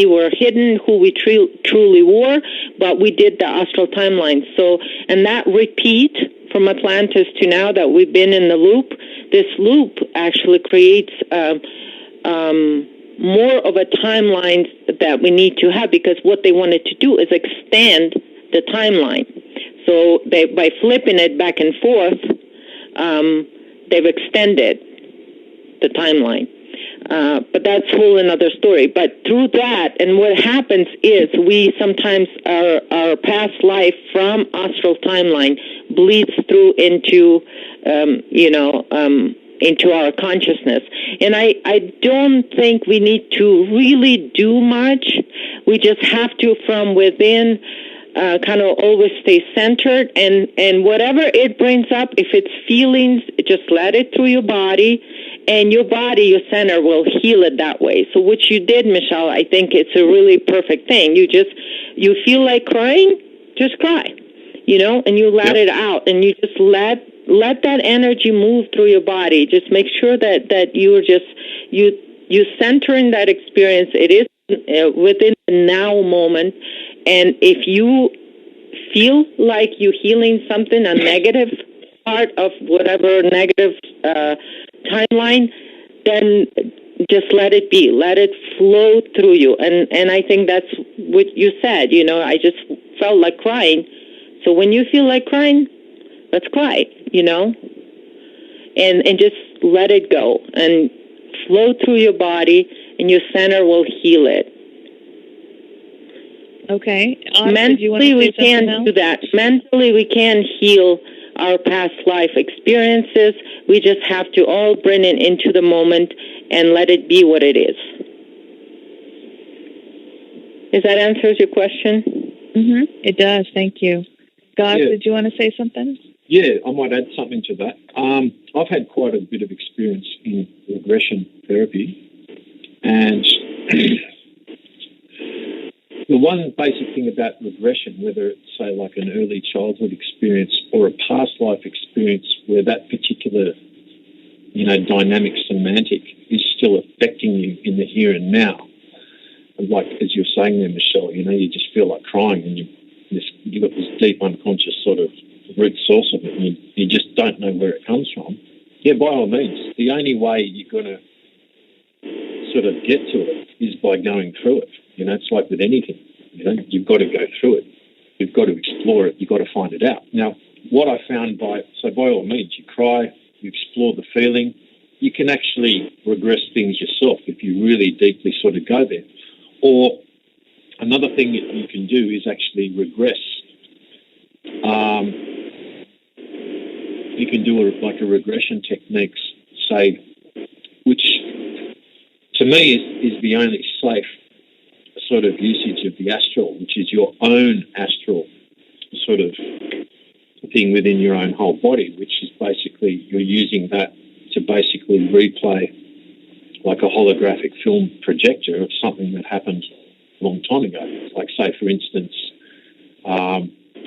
Speaker 4: were hidden who we truly were, but we did the astral timeline. So, and that repeat from Atlantis to now that we've been in the loop, this loop actually creates more of a timeline that we need to have, because what they wanted to do is extend the timeline. So by flipping it back and forth, they've extended the timeline. But that's a whole another story. But through that, and what happens is we sometimes, our past life from astral timeline bleeds through into, into our consciousness. And I don't think we need to really do much. We just have to, from within, kind of always stay centered, and whatever it brings up, if it's feelings, just let it through your body, and your body, your center, will heal it that way. So what you did, Michelle, I think it's a really perfect thing. You feel like crying, just cry, and you let it out, and you just let that energy move through your body. Just make sure that you're you center in that experience. It is within the now moment. And if you feel like you're healing something, a negative part of whatever negative timeline, then just let it be. Let it flow through you. And I think that's what you said. I just felt like crying. So when you feel like crying, let's cry, and just let it go and flow through your body, and your center will heal it.
Speaker 2: Okay.
Speaker 4: Mentally, we can't do that. Mentally, we can heal our past life experiences. We just have to all bring it into the moment and let it be what it is. Does that answer your question?
Speaker 2: Mm-hmm. It does. Thank you. Guys, did you want to say something?
Speaker 5: Yeah, I might add something to that. I've had quite a bit of experience in regression therapy, and the one basic thing about regression, whether it's, say, like an early childhood experience or a past life experience where that particular, dynamic semantic is still affecting you in the here and now. And like, as you were saying there, Michelle, you just feel like crying and you've got this deep unconscious sort of root source of it, and you just don't know where it comes from. Yeah, by all means, the only way you're going to sort of get to it is by going through it. It's like with anything. You've got to go through it. You've got to explore it. You've got to find it out. Now, what I found by all means, you cry, you explore the feeling. You can actually regress things yourself if you really deeply sort of go there. Or another thing that you can do is actually regress. You can do a regression techniques, say, which to me is the only safe sort of usage of the astral, which is your own astral sort of thing within your own whole body, which is basically you're using that to basically replay like a holographic film projector of something that happened a long time ago. Like, say, for instance,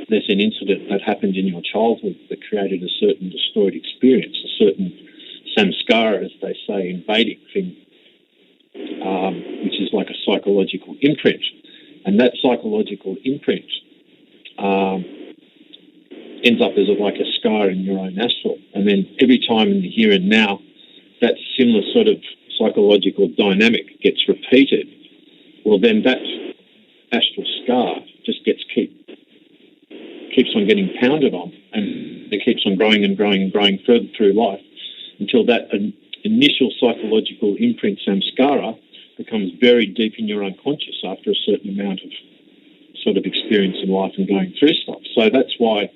Speaker 5: there's an incident that happened in your childhood that created a certain destroyed experience, a certain samskara, as they say in Vedic thing, which is like a psychological imprint. And that psychological imprint ends up as like a scar in your own astral. And then every time in the here and now, that similar sort of psychological dynamic gets repeated, well, then that astral scar just keeps on getting pounded on, and it keeps on growing and growing and growing further through life until that initial psychological imprint, samskara, becomes very deep in your unconscious after a certain amount of sort of experience in life and going through stuff. So that's why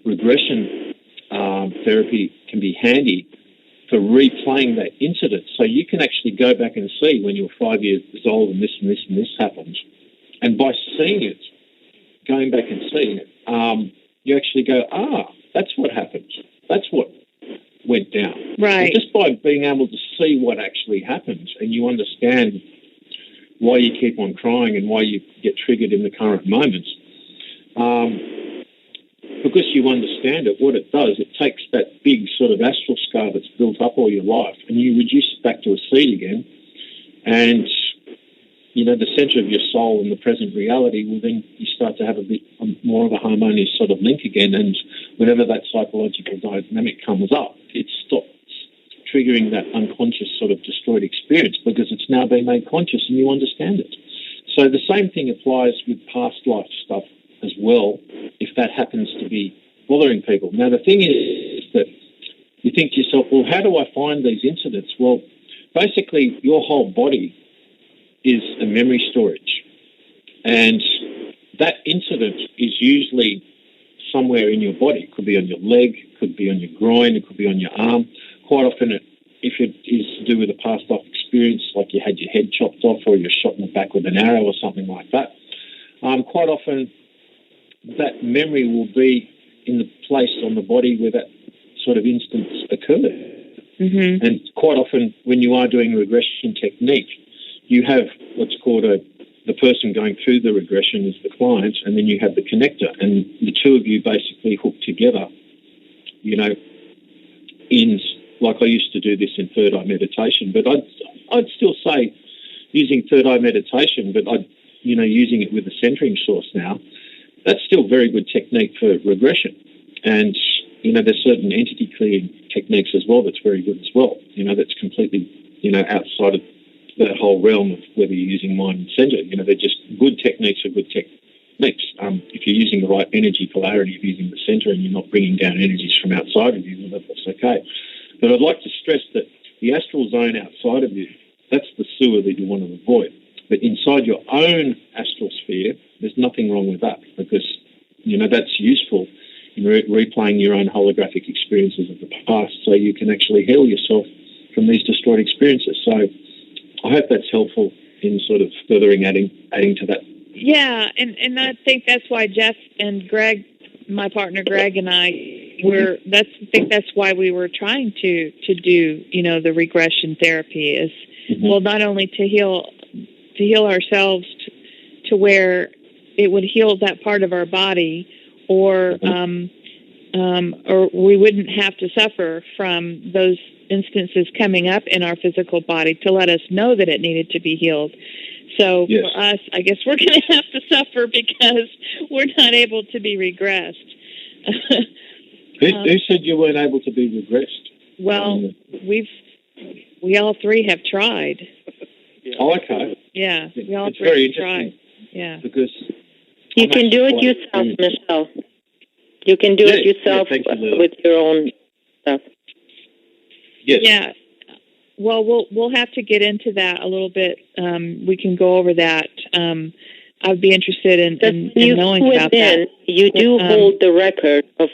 Speaker 5: regression therapy can be handy for replaying that incident. So you can actually go back and see when you're 5 years old and this and this and this happened. And by seeing it, going back and seeing it, you actually go, that's what happened. That's what went down.
Speaker 2: Right.
Speaker 5: And just by being able to see what actually happened, and you understand why you keep on crying and why you get triggered in the current moments, because you understand it, what it does, it takes that big sort of astral scar that's built up all your life and you reduce it back to a seed again, and the center of your soul and the present reality, well, then you start to have a bit more of a harmonious sort of link again, and whenever that psychological dynamic comes up, it stops triggering that unconscious sort of destroyed experience because it's now been made conscious and you understand it. So the same thing applies with past life stuff as well, if that happens to be bothering people. Now, the thing is that you think to yourself, well, how do I find these incidents? Well, basically, your whole body is a memory storage. And that incident is usually somewhere in your body. It could be on your leg, it could be on your groin, it could be on your arm. Quite often, if it is to do with a past life experience, like you had your head chopped off or you're shot in the back with an arrow or something like that, quite often that memory will be in the place on the body where that sort of instance occurred.
Speaker 2: Mm-hmm.
Speaker 5: And quite often when you are doing a regression technique, you have what's called the person going through the regression is the client, and then you have the connector, and the two of you basically hook together, in, like I used to do this in third eye meditation, but I'd still say using third eye meditation, but using it with a centering source now, that's still very good technique for regression. And there's certain entity clearing techniques as well that's very good as well. That's completely, outside of that whole realm of whether you're using mind and center. They're just good techniques are good techniques. If you're using the right energy polarity of using the center and you're not bringing down energies from outside of you, well, that's okay. But I'd like to stress that the astral zone outside of you, that's the sewer that you want to avoid. But inside your own astral sphere, there's nothing wrong with that because, that's useful in replaying your own holographic experiences of the past so you can actually heal yourself from these destroyed experiences. So I hope that's helpful in sort of furthering adding to that.
Speaker 2: Yeah, and I think that's why Jeff and Greg, my partner Greg and I, I think that's why we were trying to do, the regression therapy is, well, not only to heal ourselves to where it would heal that part of our body, or we wouldn't have to suffer from those instances coming up in our physical body to let us know that it needed to be healed. So yes. For us, I guess we're going to have to suffer because we're not able to be regressed.
Speaker 5: Who said you weren't able to be regressed?
Speaker 2: Well, we all three have tried.
Speaker 5: Oh, okay.
Speaker 2: Yeah, we all
Speaker 5: it's
Speaker 2: three
Speaker 5: very
Speaker 2: have tried. Yeah,
Speaker 5: because
Speaker 4: you can do it yourself, Michelle. You can do it yourself with your own stuff.
Speaker 5: Yes.
Speaker 2: Yeah. Well, we'll have to get into that a little bit. We can go over that. I'd be interested in knowing about that.
Speaker 4: You do hold the record of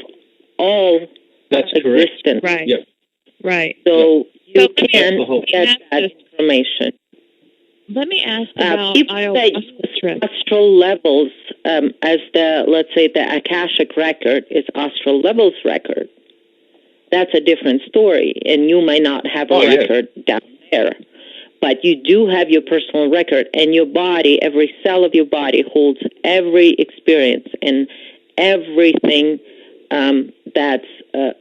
Speaker 4: all existence.
Speaker 2: Right.
Speaker 5: Yep.
Speaker 2: Right.
Speaker 4: So you can get that information.
Speaker 2: Let me ask about
Speaker 4: astral levels as let's say the Akashic record is astral levels record. That's a different story, and you might not have a record down there. But you do have your personal record, and your body, every cell of your body holds every experience and everything that's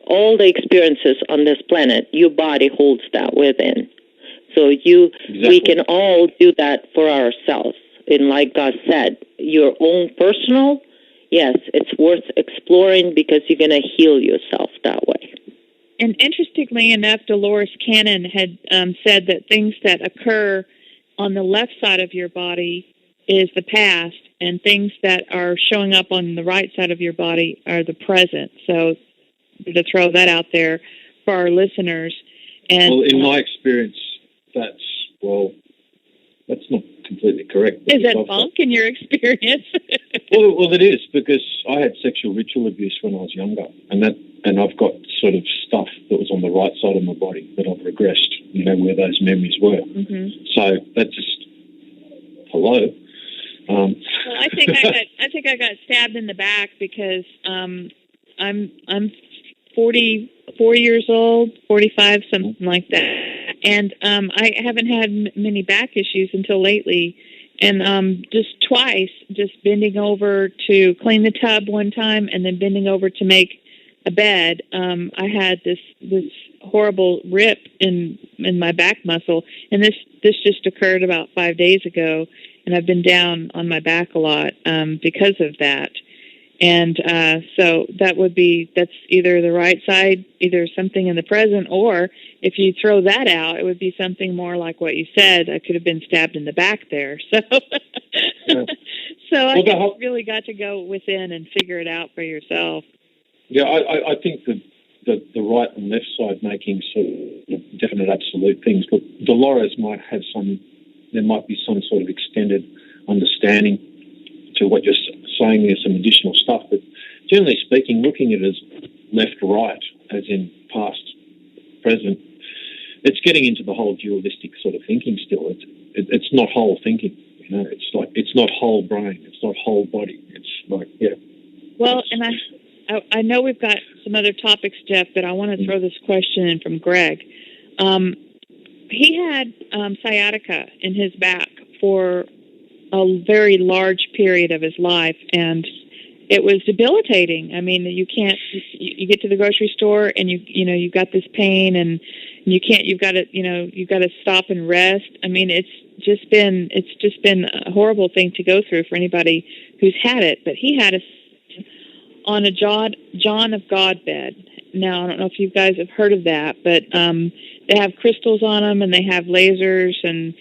Speaker 4: all the experiences on this planet, your body holds that within. So we can all do that for ourselves. And like God said, your own personal, yes, it's worth exploring because you're going to heal yourself that way.
Speaker 2: And interestingly enough, Dolores Cannon had said that things that occur on the left side of your body is the past, and things that are showing up on the right side of your body are the present. So to throw that out there for our listeners. And
Speaker 5: well, in my experience, that's not completely correct.
Speaker 2: Is that bunk in your experience?
Speaker 5: well, it is, because I had sexual ritual abuse when I was younger, and I've got sort of stuff that was on the right side of my body that I've regressed, where those memories were. Mm-hmm. So that's just hello.
Speaker 2: Well, I think I got stabbed in the back because I'm 44 years old, 45, something like that, and I haven't had many back issues until lately. And just twice, just bending over to clean the tub one time, and then bending over to make a bed, I had this horrible rip in my back muscle, and this just occurred about 5 days ago, and I've been down on my back a lot because of that. And so that's either the right side, either something in the present, or if you throw that out, it would be something more like what you said. I could have been stabbed in the back there. So, I really got to go within and figure it out for yourself.
Speaker 5: Yeah, I think the right and left side making sort of definite absolute things, but Dolores might have there might be some sort of extended understanding to what you're saying. There's some additional stuff, but generally speaking, looking at it as left-right, as in past, present, it's getting into the whole dualistic sort of thinking still. It's not whole thinking, it's like, it's not whole brain, it's not whole body, it's like, yeah.
Speaker 2: Well, and I know we've got some other topics, Jeff, but I want to throw this question in from Greg. He had sciatica in his back for a very large period of his life, and it was debilitating. I mean, you get to the grocery store and you've got this pain, and you've got to stop and rest. I mean, it's just been a horrible thing to go through for anybody who's had it, but he had on a John of God bed. Now, I don't know if you guys have heard of that, but they have crystals on them and they have lasers. And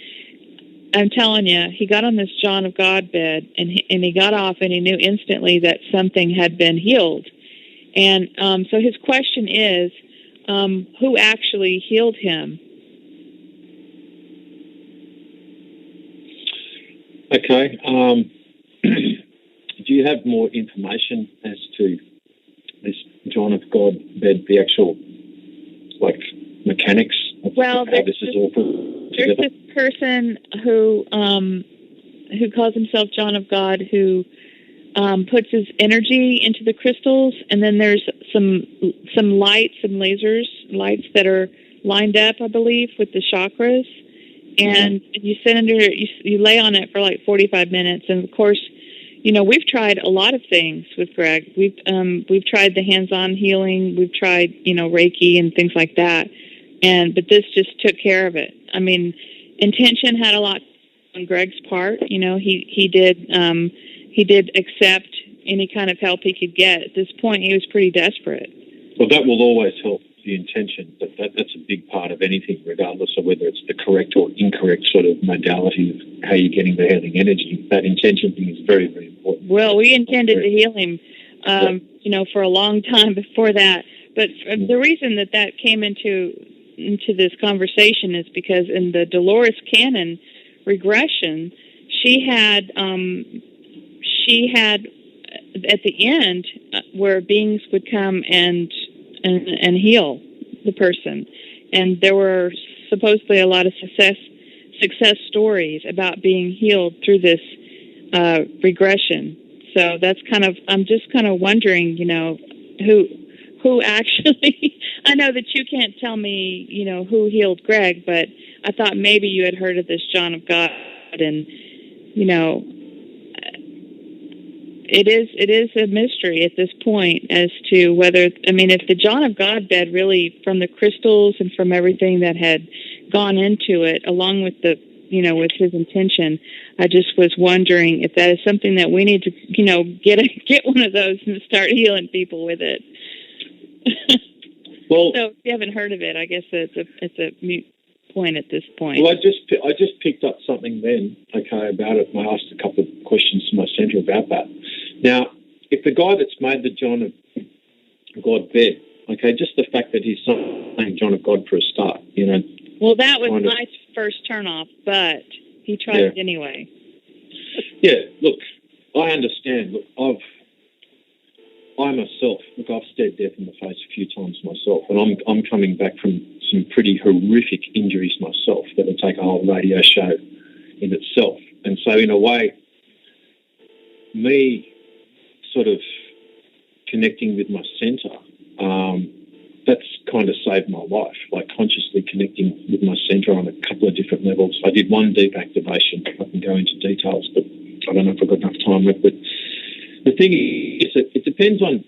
Speaker 2: I'm telling you, he got on this John of God bed and he got off and he knew instantly that something had been healed. And so his question is, who actually healed him?
Speaker 5: Okay. Do you have more information as to this John of God bed, the actual, mechanics of how this is all put together?
Speaker 2: There's this person who calls himself John of God who puts his energy into the crystals, and then there's some lights and lasers, lights that are lined up, I believe, with the chakras. And you sit under, you lay on it for 45 minutes. And of course, we've tried a lot of things with Greg. We've tried the hands-on healing. We've tried, Reiki and things like that. But this just took care of it. I mean, intention had a lot on Greg's part. He did accept any kind of help he could get. At this point, he was pretty desperate.
Speaker 5: Well, that will always help, the intention, but that's a big part of anything, regardless of whether it's the correct or incorrect sort of modality of how you're getting the healing energy. That intention thing is very, very important.
Speaker 2: Well, we intended to heal him, for a long time before that. But the reason that came into this conversation is because in the Dolores Cannon regression, she had at the end where beings would come and heal the person, and there were supposedly a lot of success stories about being healed through this regression. So that's I'm just kind of wondering, who actually. I know that you can't tell me, who healed Greg, but I thought maybe you had heard of this John of God, and it is a mystery at this point as to whether, if the John of God bed really, from the crystals and from everything that had gone into it, along with with his intention, I just was wondering if that is something that we need to, get one of those and start healing people with it.
Speaker 5: Well,
Speaker 2: so if you haven't heard of it, I guess it's a mute point at this point.
Speaker 5: Well, I just picked up something then, about it, and I asked a couple of questions to my centre about that. Now, if the guy that's made the John of God bed, just the fact that he's saying John of God for a start,
Speaker 2: Well, that was my first turn-off, but he tried it anyway.
Speaker 5: Yeah, look, I understand. Look, I've stared death in the face a few times myself, and I'm coming back from some pretty horrific injuries myself that will take a whole radio show in itself. And so, in a way, me sort of connecting with my centre, that's kind of saved my life, consciously connecting with my centre on a couple of different levels. I did one deep activation. I can go into details, but I don't know if I've got enough time left. But the thing is, it depends on,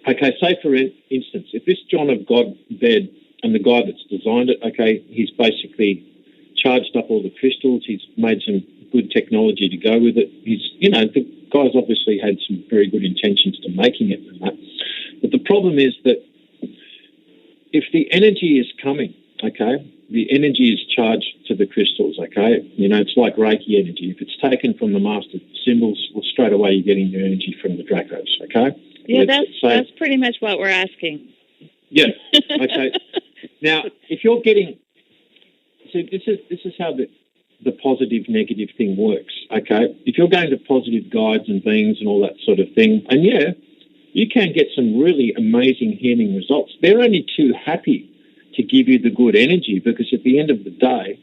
Speaker 5: say for instance, if this John of God bed and the guy that's designed it, he's basically charged up all the crystals, he's made some good technology to go with it. The guy's obviously had some very good intentions to making it and that. But the problem is that if the energy is coming, the energy is charged to the crystals, it's like Reiki energy. If it's taken from the master symbols, well, straight away you're getting your energy from the Dracos,
Speaker 2: Yeah, that's pretty much what we're asking.
Speaker 5: Yeah, Now, if you're getting... So this is how the positive-negative thing works, If you're going to positive guides and beings and all that sort of thing, and you can get some really amazing healing results. They're only too happy to give you the good energy because at the end of the day,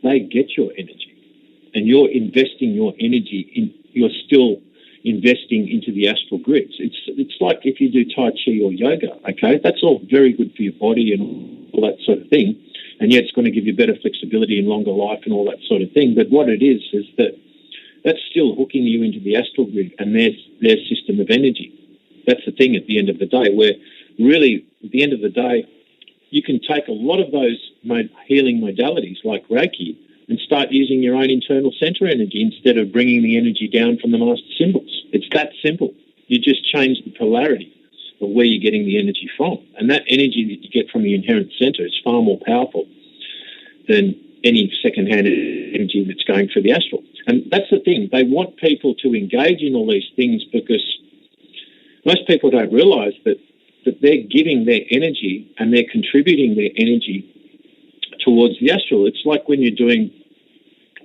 Speaker 5: they get your energy. And you're investing your energy you're still investing into the astral grids. It's like if you do Tai Chi or yoga, That's all very good for your body and all that sort of thing. And it's going to give you better flexibility and longer life and all that sort of thing. But what it is that that's still hooking you into the astral grid and their system of energy. That's the thing at the end of the day, where really at the end of the day, you can take a lot of those healing modalities like Reiki and start using your own internal center energy instead of bringing the energy down from the master symbols. It's that simple. You just change the polarity of where you're getting the energy from. And that energy that you get from your inherent center is far more powerful than any second-hand energy that's going through the astral. And that's the thing. They want people to engage in all these things because most people don't realise that they're giving their energy and they're contributing their energy towards the astral. It's like when you're doing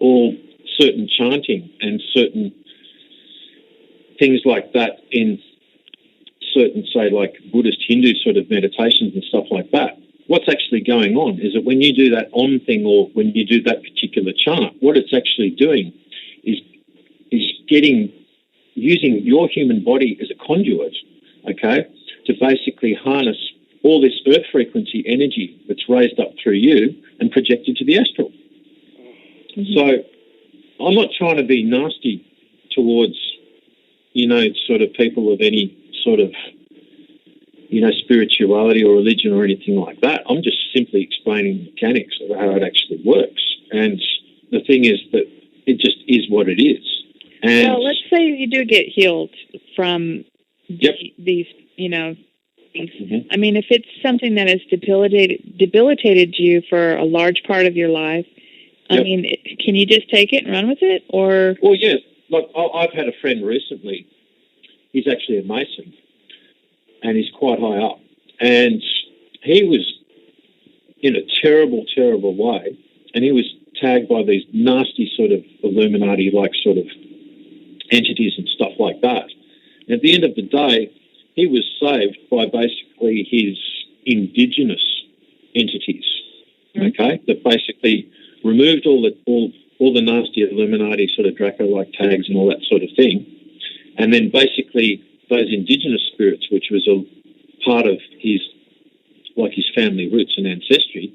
Speaker 5: all certain chanting and certain things like that in certain, say, like Buddhist, Hindu sort of meditations and stuff like that. What's actually going on is that when you do that Om thing or when you do that particular chant, what it's actually doing is using your human body as a conduit, okay, to basically harness all this earth frequency energy that's raised up through you and projected to the astral. Mm-hmm. So I'm not trying to be nasty towards, sort of people of any sort of, spirituality or religion or anything like that. I'm just simply explaining the mechanics of how it actually works. And the thing is that it just is what it is. And
Speaker 2: well, let's say you do get healed from these, things. Mm-hmm. I mean, if it's something that has debilitated you for a large part of your life, I mean, can you just take it and run with it? Or
Speaker 5: well, yes. Like I've had a friend recently. He's actually a Mason, and he's quite high up. And he was in a terrible, terrible way, and he was tagged by these nasty sort of Illuminati-like sort of entities and stuff like that. And at the end of the day, he was saved by basically his indigenous entities, okay, that basically removed all the nasty Illuminati sort of Draco-like tags and all that sort of thing. And then basically those indigenous spirits, which was a part of his family roots and ancestry,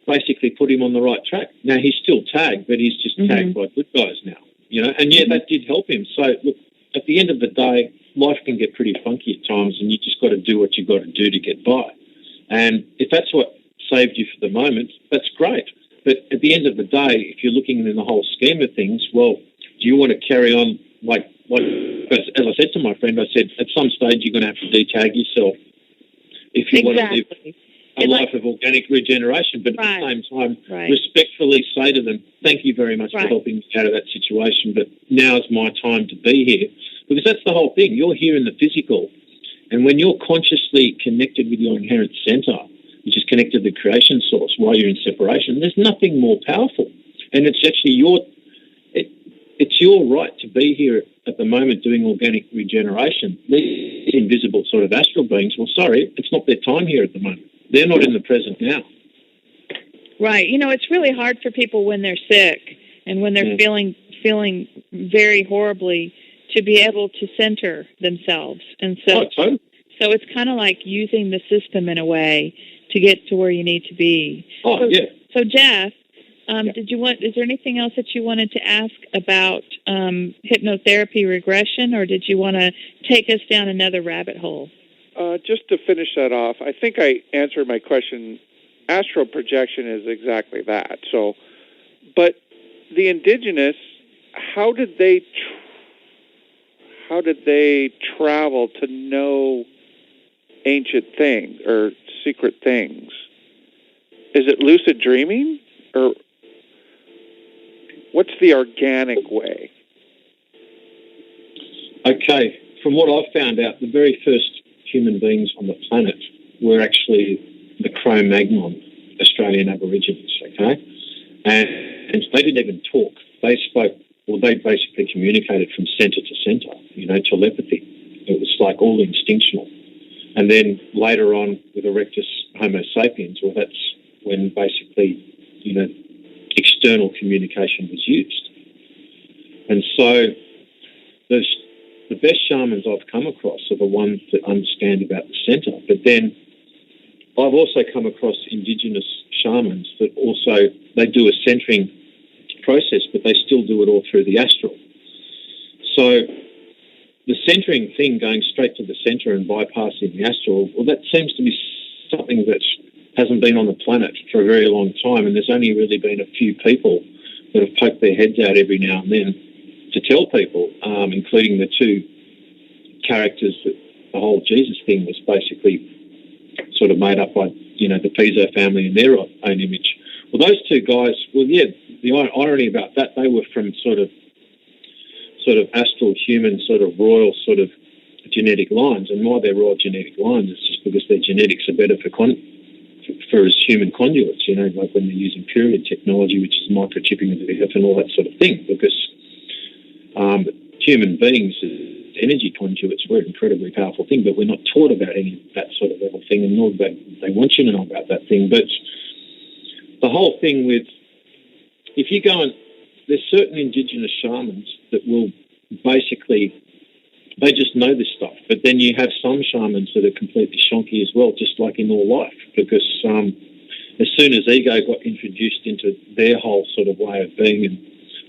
Speaker 5: basically put him on the right track. Now, he's still tagged, but he's just tagged by good guys now, and that did help him. So, look, at the end of the day, life can get pretty funky at times, and you just got to do what you got to do to get by. And if that's what saved you for the moment, that's great. But at the end of the day, if you're looking in the whole scheme of things, well, do you want to carry on like as I said to my friend, I said, at some stage you're going to have to detag yourself if you want to live a life of organic regeneration, but at the same time, respectfully say to them, thank you very much for helping me out of that situation, but now's my time to be here. Because that's the whole thing. You're here in the physical, and when you're consciously connected with your inherent center, which is connected to the creation source while you're in separation, there's nothing more powerful. And it's actually it's your right to be here at the moment doing organic regeneration. These invisible sort of astral beings, well, sorry, it's not their time here at the moment. They're not in the present now.
Speaker 2: Right. It's really hard for people when they're sick and when they're feeling very horribly to be able to center themselves. And so it's kind of like using the system in a way to get to where you need to be. So Jeff, is there anything else that you wanted to ask about hypnotherapy regression, or did you want to take us down another rabbit hole?
Speaker 3: Just to finish that off, I think I answered my question. Astral projection is exactly that. So, but the indigenous, how did they travel to know ancient things or secret things? Is it lucid dreaming, or what's the organic way?
Speaker 5: Okay, from what I've found out, the very first human beings on the planet were actually the Cro-Magnon Australian Aborigines, okay? And they didn't even talk. They spoke, well, they basically communicated from centre to centre, telepathy. It was like all instinctual. And then later on with Erectus Homo sapiens, well, that's when basically, external communication was used. And so the best shamans I've come across are the ones that understand about the centre. But then I've also come across indigenous shamans that also, they do a centering process, but they still do it all through the astral. So the centering thing, going straight to the centre and bypassing the astral, well, that seems to be something that hasn't been on the planet for a very long time, and there's only really been a few people that have poked their heads out every now and then to tell people, including the two characters that the whole Jesus thing was basically sort of made up by, the Pizzo family in their own image. Well, those two guys, the irony about that, they were from sort of astral human sort of royal sort of genetic lines, and why they're royal genetic lines is just because their genetics are better for as human conduits, like when they're using period technology, which is microchipping of the earth and all that sort of thing, because human beings as energy conduits, we're an incredibly powerful thing, but we're not taught about any of that sort of level thing, and nor that they want you to know about that thing. But the whole thing with, if you go and, there's certain indigenous shamans that will basically, they just know this stuff, but then you have some shamans that are completely shonky as well, just like in all life, because as soon as ego got introduced into their whole sort of way of being, and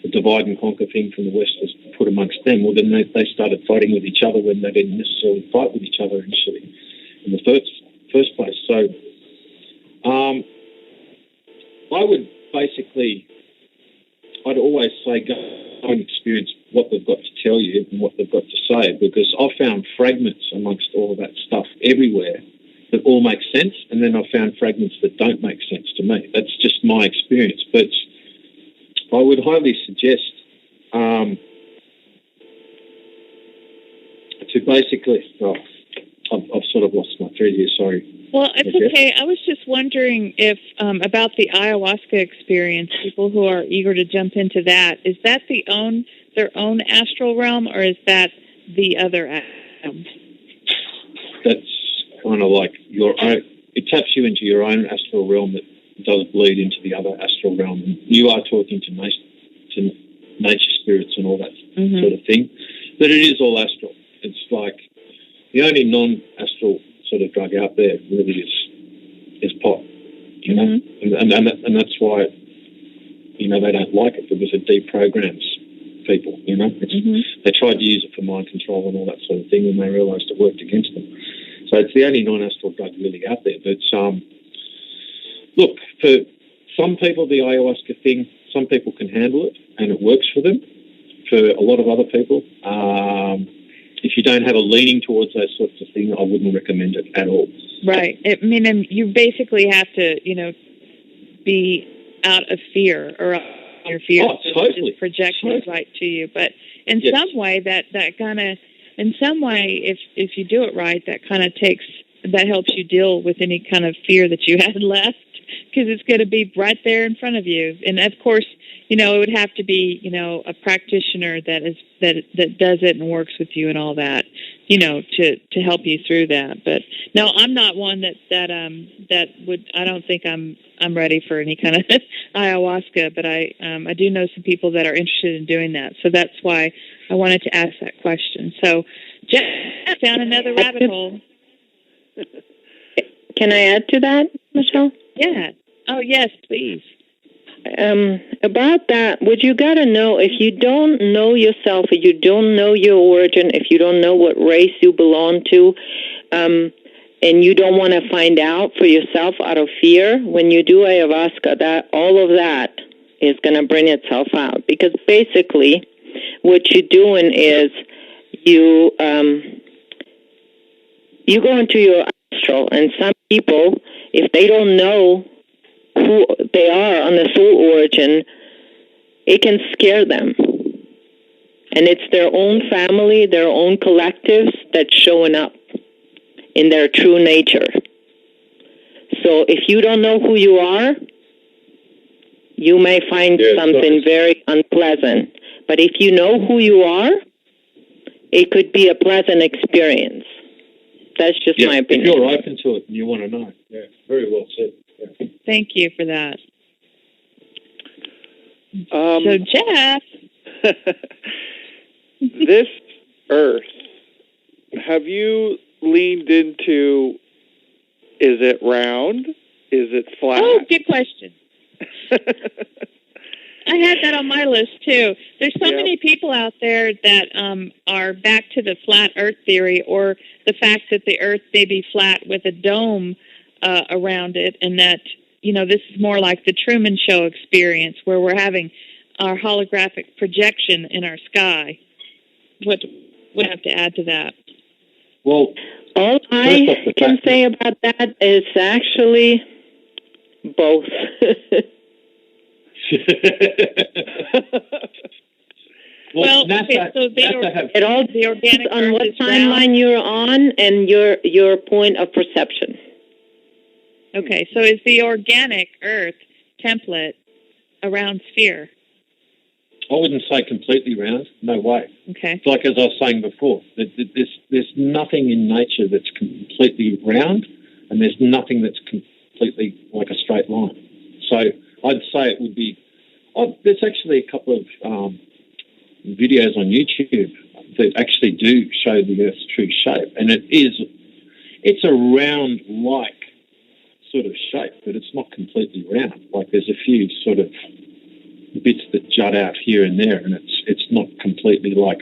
Speaker 5: the divide and conquer thing from the West was put amongst them, well, then they started fighting with each other when they didn't necessarily fight with each other initially in the first place. So I would basically, I'd always say go and experience what they've got to tell you and what they've got to say, because I've found fragments amongst all of that stuff everywhere that all make sense, and then I've found fragments that don't make sense to me. That's just my experience. But I would highly suggest to basically... I've sort of lost my thread here, sorry.
Speaker 2: Well, it's okay. I was just wondering if about the ayahuasca experience, people who are eager to jump into that, is that their own astral realm, or is that the other realm? That's
Speaker 5: kind of like your own. It taps you into your own astral realm that does bleed into the other astral realm. And you are talking to nature spirits and all that sort of thing. But it is all astral. It's like the only non-astral sort of drug out there really is pot, and that's why, they don't like it, because it deprograms people, They tried to use it for mind control and all that sort of thing, and they realised it worked against them. So it's the only non-astral drug really out there. But look, for some people, the ayahuasca thing, some people can handle it and it works for them. For a lot of other people, if you don't have a leaning towards those sorts of things, I wouldn't recommend it at all.
Speaker 2: Right. I mean, and you basically have to, be out of fear, or your fear
Speaker 5: totally.
Speaker 2: Just projected right to you. But in some way, that kind of, in some way, if you do it right, that helps you deal with any kind of fear that you had left, because it's going to be right there in front of you. And of course, it would have to be, a practitioner that does it and works with you and all that, to help you through that. But no, I'm not one that would. I don't think I'm ready for any kind of ayahuasca. But I do know some people that are interested in doing that. So that's why I wanted to ask that question. So, Jeff found another rabbit hole.
Speaker 4: Can I add to that, Michelle?
Speaker 2: Yeah. Oh, yes, please.
Speaker 4: About that, what you got to know, if you don't know yourself, if you don't know your origin, if you don't know what race you belong to, and you don't want to find out for yourself out of fear, when you do ayahuasca, all of that is going to bring itself out. Because basically, what you're doing is you go into your astral, and some people, if they don't know who they are on the soul origin, it can scare them. And it's their own family, their own collectives that's showing up in their true nature. So if you don't know who you are, you may find something very unpleasant. But if you know who you are, it could be a pleasant experience. That's just my opinion.
Speaker 5: If you're open to it and you want to know. Yeah, very well said. Yeah.
Speaker 2: Thank you for that. So, Jeff.
Speaker 3: This Earth, have you leaned into, is it round? Is it flat?
Speaker 2: Oh, good question. I had that on my list, too. There's so many people out there that are back to the flat Earth theory, or the fact that the Earth may be flat with a dome around it, and that, this is more like the Truman Show experience, where we're having our holographic projection in our sky. What would have to add to that?
Speaker 5: Well,
Speaker 4: all I can say about that is actually both.
Speaker 2: Well,
Speaker 5: NASA,
Speaker 2: so
Speaker 4: it all
Speaker 2: the organic
Speaker 4: depends on what
Speaker 2: Earth is
Speaker 4: timeline
Speaker 2: round.
Speaker 4: you're on and your point of perception.
Speaker 2: Okay, so is the organic Earth template a round sphere?
Speaker 5: I wouldn't say completely round. No way.
Speaker 2: Okay.
Speaker 5: It's like as I was saying before, there's nothing in nature that's completely round, and there's nothing that's completely like a straight line. So I'd say it would be. There's actually a couple of videos on YouTube that actually do show the Earth's true shape, and it's a round-like sort of shape, but it's not completely round. Like there's a few sort of bits that jut out here and there, and it's not completely like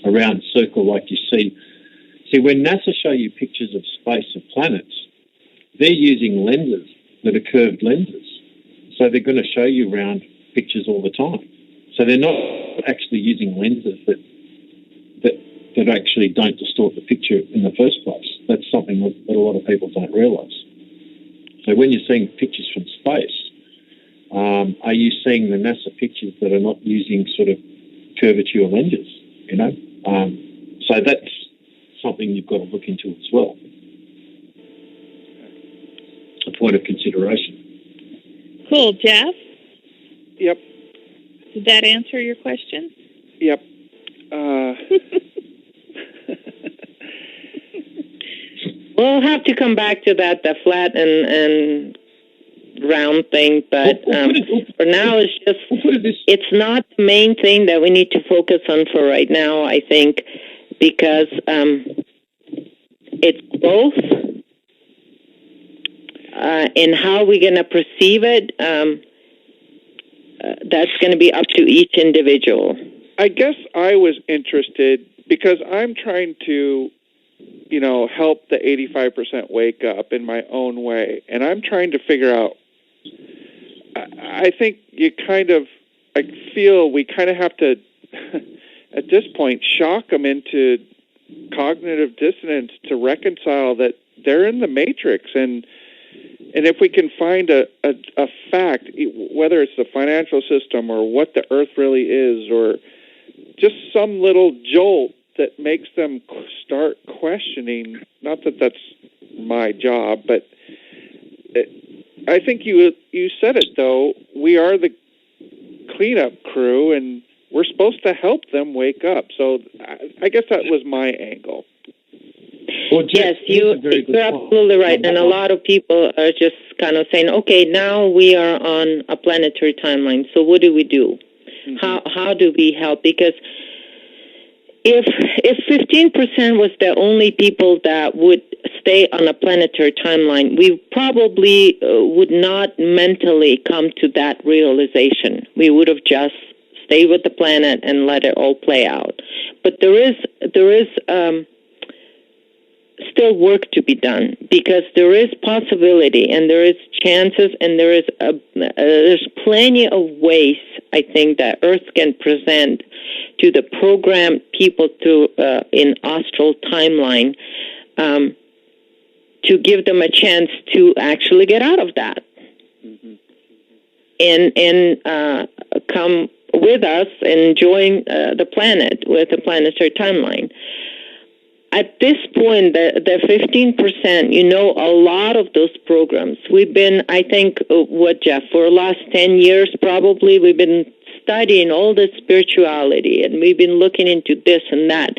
Speaker 5: a round circle like you see. See, when NASA show you pictures of space of planets, they're using lenses that are curved lenses. So they're going to show you round pictures all the time. So they're not actually using lenses that actually don't distort the picture in the first place. That's something that a lot of people don't realise. So when you're seeing pictures from space, are you seeing the NASA pictures that are not using sort of curvature lenses, you know? So that's something you've got to look into as well. A point of consideration.
Speaker 2: Cool. Jeff?
Speaker 3: Yep.
Speaker 2: Did that answer your question?
Speaker 3: Yep.
Speaker 4: We'll have to come back to that, the flat and round thing, but for now it's not the main thing that we need to focus on for right now, I think, because it's both, and how we're going to perceive it, that's going to be up to each individual.
Speaker 3: I guess I was interested because I'm trying to, help the 85% wake up in my own way. And I'm trying to figure out, I think I feel we kind of have to, at this point, shock them into cognitive dissonance to reconcile that they're in the matrix. And if we can find a fact, whether it's the financial system or what the Earth really is, or just some little jolt that makes them start questioning, not that that's my job, but I think you said it, though. We are the cleanup crew, and we're supposed to help them wake up. So I guess that was my angle.
Speaker 5: Well,
Speaker 4: yes, you're absolutely right. And a lot of people are just kind of saying, okay, now we are on a planetary timeline, so what do we do? Mm-hmm. How do we help? Because if 15% was the only people that would stay on a planetary timeline, we probably would not mentally come to that realization. We would have just stayed with the planet and let it all play out. But there is still work to be done, because there is possibility and there is chances and there's plenty of ways, I think, that Earth can present to the programmed people through in astral timeline to give them a chance to actually get out of that. Mm-hmm. And come with us and join the planet with the planetary timeline. At this point, the 15%, a lot of those programs, we've been, I think, Jeff, for the last 10 years probably, we've been studying all the spirituality, and we've been looking into this and that.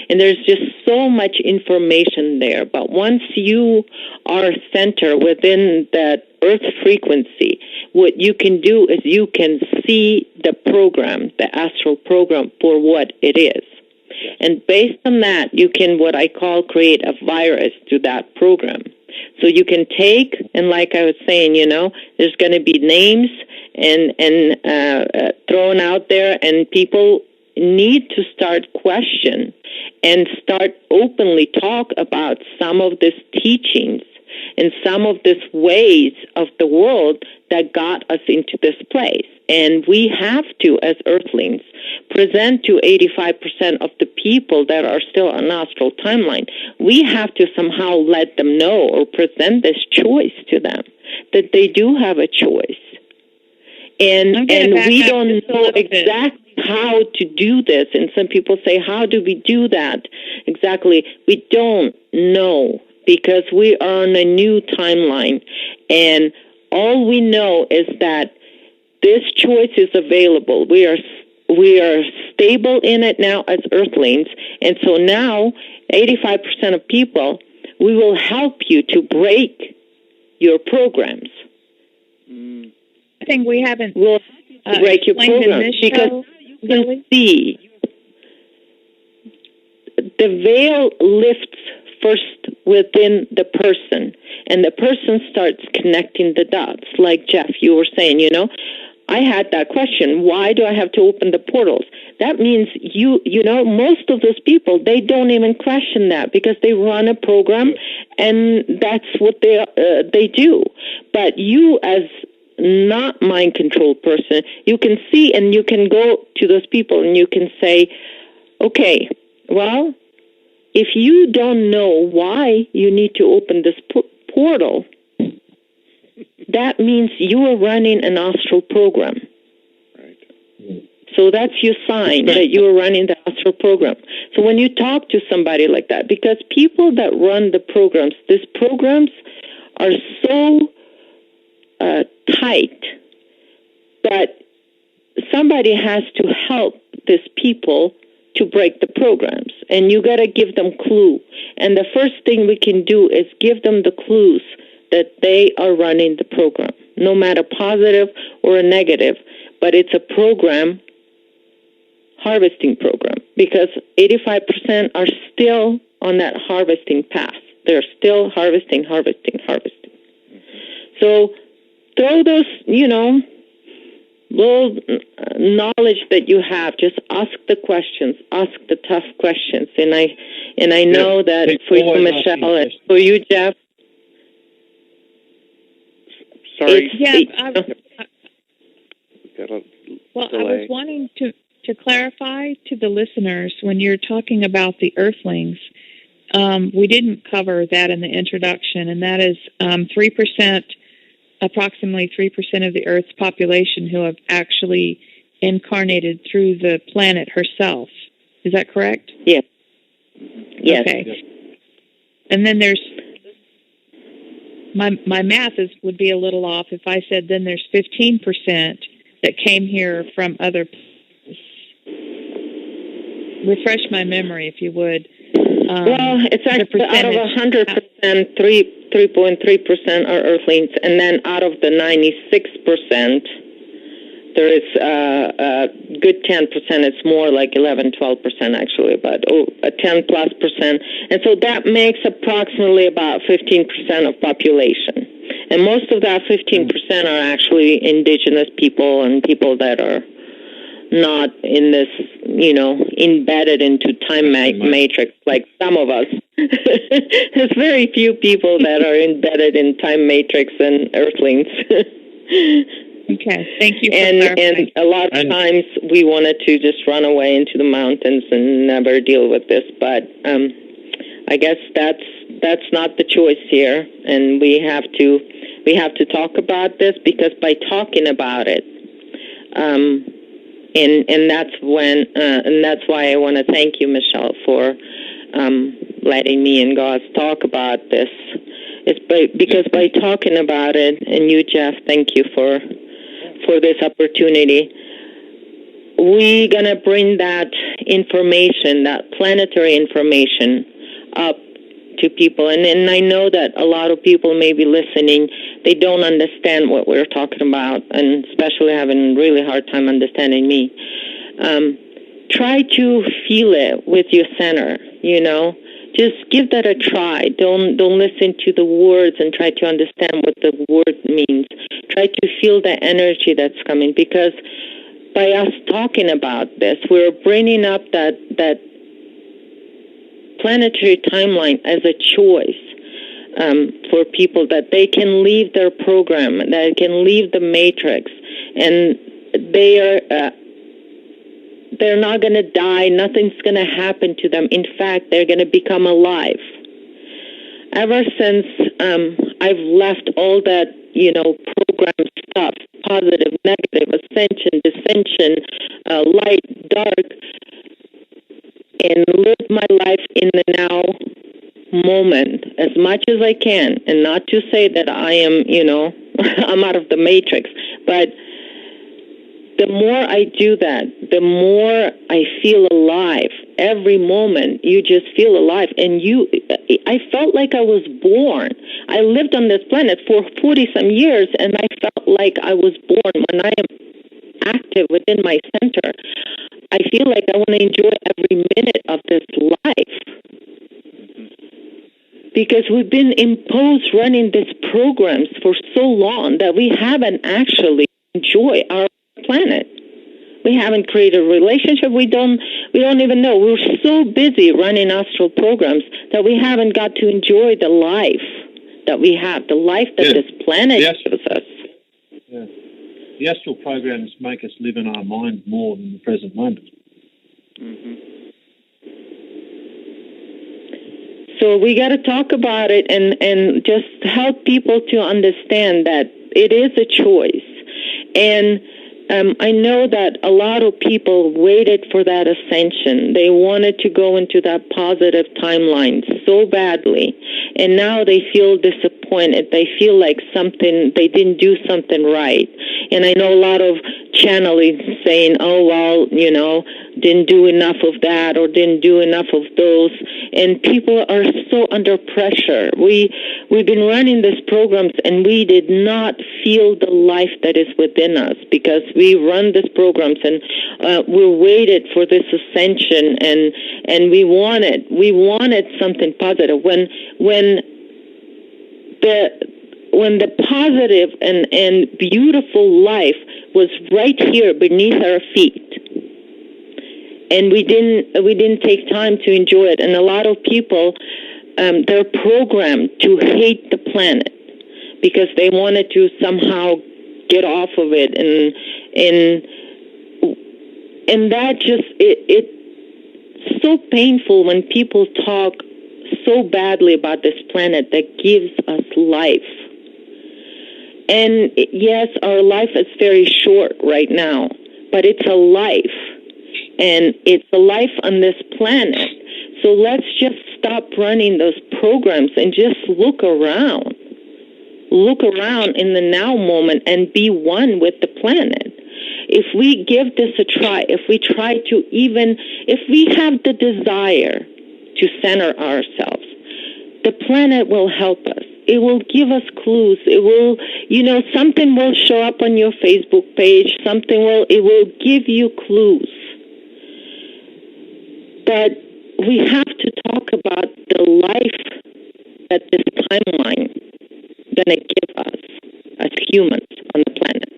Speaker 4: And there's just so much information there. But once you are centered within that Earth frequency, what you can do is you can see the program, the astral program, for what it is. And based on that, you can, what I call, create a virus to that program. So you can take, and like I was saying, there's going to be names and thrown out there, and people need to start question and start openly talk about some of these teachings in some of these ways of the world that got us into this place. And we have to, as Earthlings, present to 85% of the people that are still on astral timeline. We have to somehow let them know or present this choice to them, that they do have a choice. And we don't know exactly how to do this. And some people say, how do we do that? Exactly. We don't know, because we are on a new timeline. And all we know is that this choice is available. We are stable in it now as Earthlings. And so now, 85% of people, we will help you to break your programs.
Speaker 2: I think we haven't
Speaker 4: break your programs, because you can see the veil lifts first within the person, and the person starts connecting the dots. Like Jeff, you were saying, I had that question, why do I have to open the portals? That means most of those people, they don't even question that, because they run a program and that's what they do. But you, as not mind control person, you can see and you can go to those people and you can say, okay, well, if you don't know why you need to open this portal, that means you are running an astral program. Right. So that's your sign that you are running the astral program. So when you talk to somebody like that, because people that run the programs, these programs are so tight, but somebody has to help these people to break the programs, and you got to give them clue. And the first thing we can do is give them the clues that they are running the program, no matter positive or a negative, but it's a program, harvesting program, because 85% are still on that harvesting path. They're still harvesting. So throw those, little knowledge that you have. Just ask the questions, ask the tough questions. And I know that for you, Michelle, and for you, Jeff.
Speaker 3: Sorry.
Speaker 2: I was wanting to clarify to the listeners, when you're talking about the Earthlings, we didn't cover that in the introduction, and that is 3%. Approximately 3% of the Earth's population who have actually incarnated through the planet herself. Is that correct?
Speaker 4: Yes. Yes.
Speaker 2: Okay. Yes. And then there's my math would be a little off if I said then there's 15% that came here from other places. Refresh my memory, if you would.
Speaker 4: Well, it's actually out of 100%, 3.3% are Earthlings, and then out of the 96%, there is a good 10%. It's more like 11, 12% actually, but a 10+%. And so that makes approximately about 15% of population. And most of that 15% are actually indigenous people and people that are not in this, embedded into time matrix like some of us. There's very few people that are embedded in time matrix and Earthlings.
Speaker 2: Okay, thank you for
Speaker 4: and a lot of times we wanted to just run away into the mountains and never deal with this, but I guess that's not the choice here, and we have to talk about this, because by talking about it, and that's when and that's why I want to thank you, Michelle, for letting me and Gauze talk about this. It's because by talking about it, and you, Jeff, thank you for this opportunity. We're gonna bring that information, that planetary information, up to people, and I know that a lot of people may be listening. They don't understand what we're talking about, and especially having a really hard time understanding me. Try to feel it with your center. Just give that a try. Don't listen to the words and try to understand what the word means. Try to feel the energy that's coming, because by us talking about this, we're bringing up that planetary timeline as a choice. for people, that they can leave their program, that they can leave the matrix, and they're not going to die. Nothing's going to happen to them. In fact, they're going to become alive. Ever since I've left all that, program stuff, positive, negative, ascension, descension, light, dark, and live my life in the now moment as much as I can, and not to say that I am, I'm out of the matrix, but the more I do that, the more I feel alive. Every moment, you just feel alive. And I felt like I was born. I lived on this planet for 40-some years, and I felt like I was born. When I am active within my center, I feel like I want to enjoy every minute of this life. Because we've been imposed running these programs for so long that we haven't actually enjoyed our planet. We haven't created a relationship. We don't even know. We're so busy running astral programs that we haven't got to enjoy the life that we have, the life that this planet gives us.
Speaker 5: Yeah. The astral programs make us live in our mind more than the present moment.
Speaker 4: Mm-hmm. So we got to talk about it and just help people to understand that it is a choice. And I know that a lot of people waited for that ascension. They wanted to go into that positive timeline so badly. And now they feel disappointed. They feel like they didn't do something right. And I know a lot of channeling saying, oh, well, didn't do enough of that or didn't do enough of those. And people are so under pressure. We've been running these programs and we did not feel the life that is within us because we run these programs and we waited for this ascension and we wanted something positive. When the positive and beautiful life was right here beneath our feet, and we didn't take time to enjoy it. And a lot of people, they're programmed to hate the planet because they wanted to somehow get off of it, and that just it's so painful when people talk so badly about this planet that gives us life. And yes, our life is very short right now, but it's a life. And it's a life on this planet. So let's just stop running those programs and just look around. Look around in the now moment and be one with the planet. If we give this a try, if we have the desire to center ourselves, the planet will help us. It will give us clues. It will, something will show up on your Facebook page. It will give you clues. But we have to talk about the life that this timeline going to give us as humans on the planet.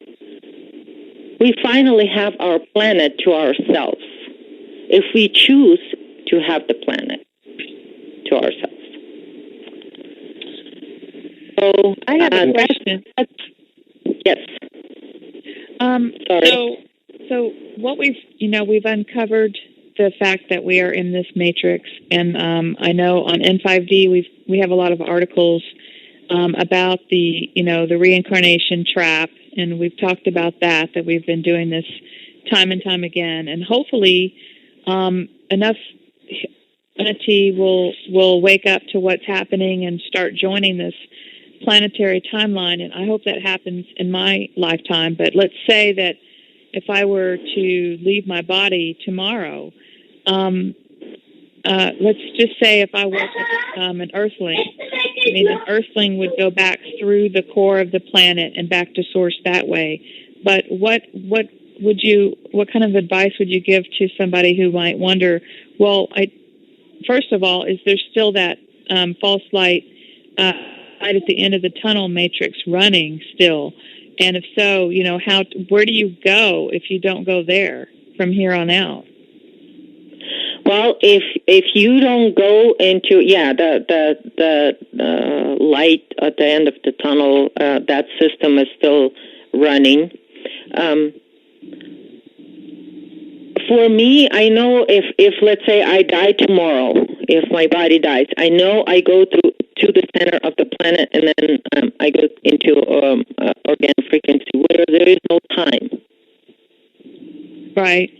Speaker 4: We finally have our planet to ourselves if we choose to have the planet to ourselves. So
Speaker 2: I have a question.
Speaker 4: Yes.
Speaker 2: Sorry. So what we've uncovered the fact that we are in this matrix, and I know on N5D we have a lot of articles about the reincarnation trap, and we've talked about that we've been doing this time and time again, and hopefully enough humanity will wake up to what's happening and start joining this planetary timeline, and I hope that happens in my lifetime. But let's say that if I were to leave my body tomorrow, let's just say if I was an Earthling, an Earthling would go back through the core of the planet and back to source that way. But what kind of advice would you give to somebody who might wonder, well, first of all, is there still that false light light at the end of the tunnel matrix running still? And if so, where do you go if you don't go there from here on out?
Speaker 4: Well, if you don't go into the light at the end of the tunnel, that system is still running. For me, I know if let's say I die tomorrow, if my body dies, I know I go to the center of the planet, and then I go into organic frequency where there is no time.
Speaker 2: Right.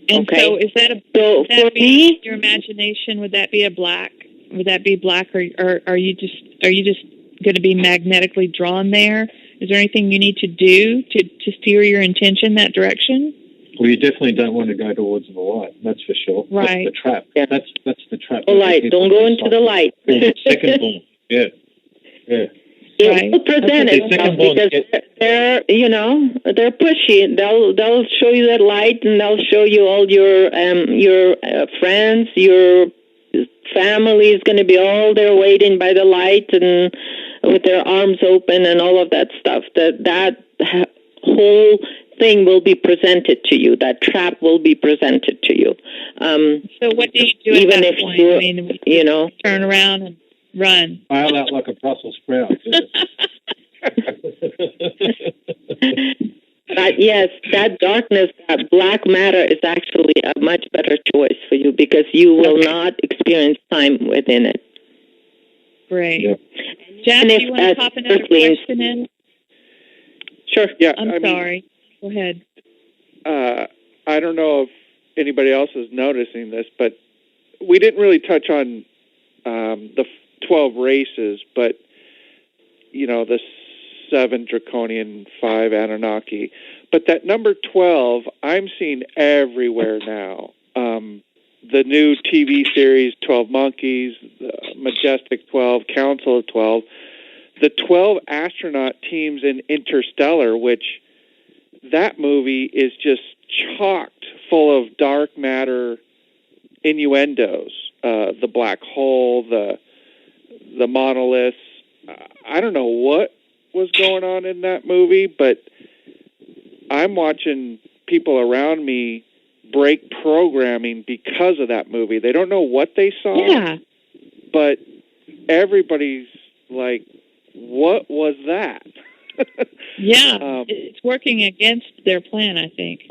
Speaker 2: And
Speaker 4: okay.
Speaker 2: So is that
Speaker 4: for me,
Speaker 2: your imagination? Would that be black? Would that be black, or are you just going to be magnetically drawn there? Is there anything you need to do to steer your intention that direction?
Speaker 5: Well, you definitely don't want to go towards the light. That's for sure.
Speaker 2: Right.
Speaker 5: That's the trap.
Speaker 4: Yeah.
Speaker 5: That's the trap.
Speaker 4: The light. Don't go into the light.
Speaker 5: Second born. Yeah. Yeah.
Speaker 4: It will present itself because they're they're pushy. They'll show you that light, and they'll show you all your friends, your family is going to be all there waiting by the light and with their arms open and all of that stuff. That whole thing will be presented to you. That trap will be presented to you.
Speaker 2: So what do you do
Speaker 4: even
Speaker 2: at that
Speaker 4: if
Speaker 2: point? I mean, turn around and run.
Speaker 5: Bail out like a Brussels sprout.
Speaker 4: But yes, that darkness, that black matter is actually a much better choice for you because you will not experience time within it.
Speaker 2: Great.
Speaker 5: Yep.
Speaker 2: Jeff, do you want to pop another question in?
Speaker 3: Sure. Yeah.
Speaker 2: I'm sorry. Go ahead.
Speaker 3: I don't know if anybody else is noticing this, but we didn't really touch on the 12 races, but, the 7 Draconian, 5 Anunnaki. But that number 12, I'm seeing everywhere now. The new TV series, 12 Monkeys, the Majestic 12, Council of 12, the 12 astronaut teams in Interstellar, which that movie is just chocked full of dark matter innuendos. The black hole, the monoliths. I don't know what was going on in that movie, but I'm watching people around me break programming because of that movie. They don't know what they saw, but everybody's like, what was that?
Speaker 2: It's working against their plan, I think.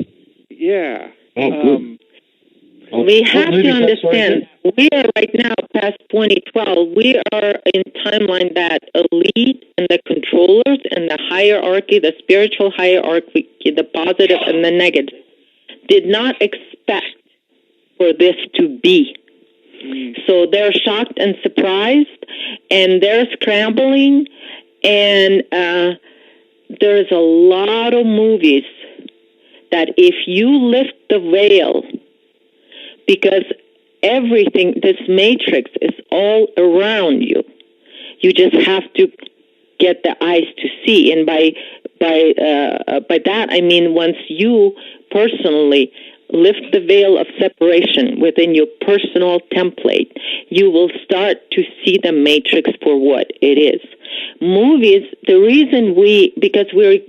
Speaker 3: Yeah.
Speaker 5: Oh, good.
Speaker 4: We have to understand, we are right now past 2012. We are in timeline that elite and the controllers and the hierarchy, the spiritual hierarchy, the positive and the negative, did not expect for this to be. So they're shocked and surprised, and they're scrambling, and there's a lot of movies that if you lift the veil, because everything, this matrix is all around you. You just have to get the eyes to see. And by that, I mean once you personally lift the veil of separation within your personal template, you will start to see the matrix for what it is. Movies, the reason because we're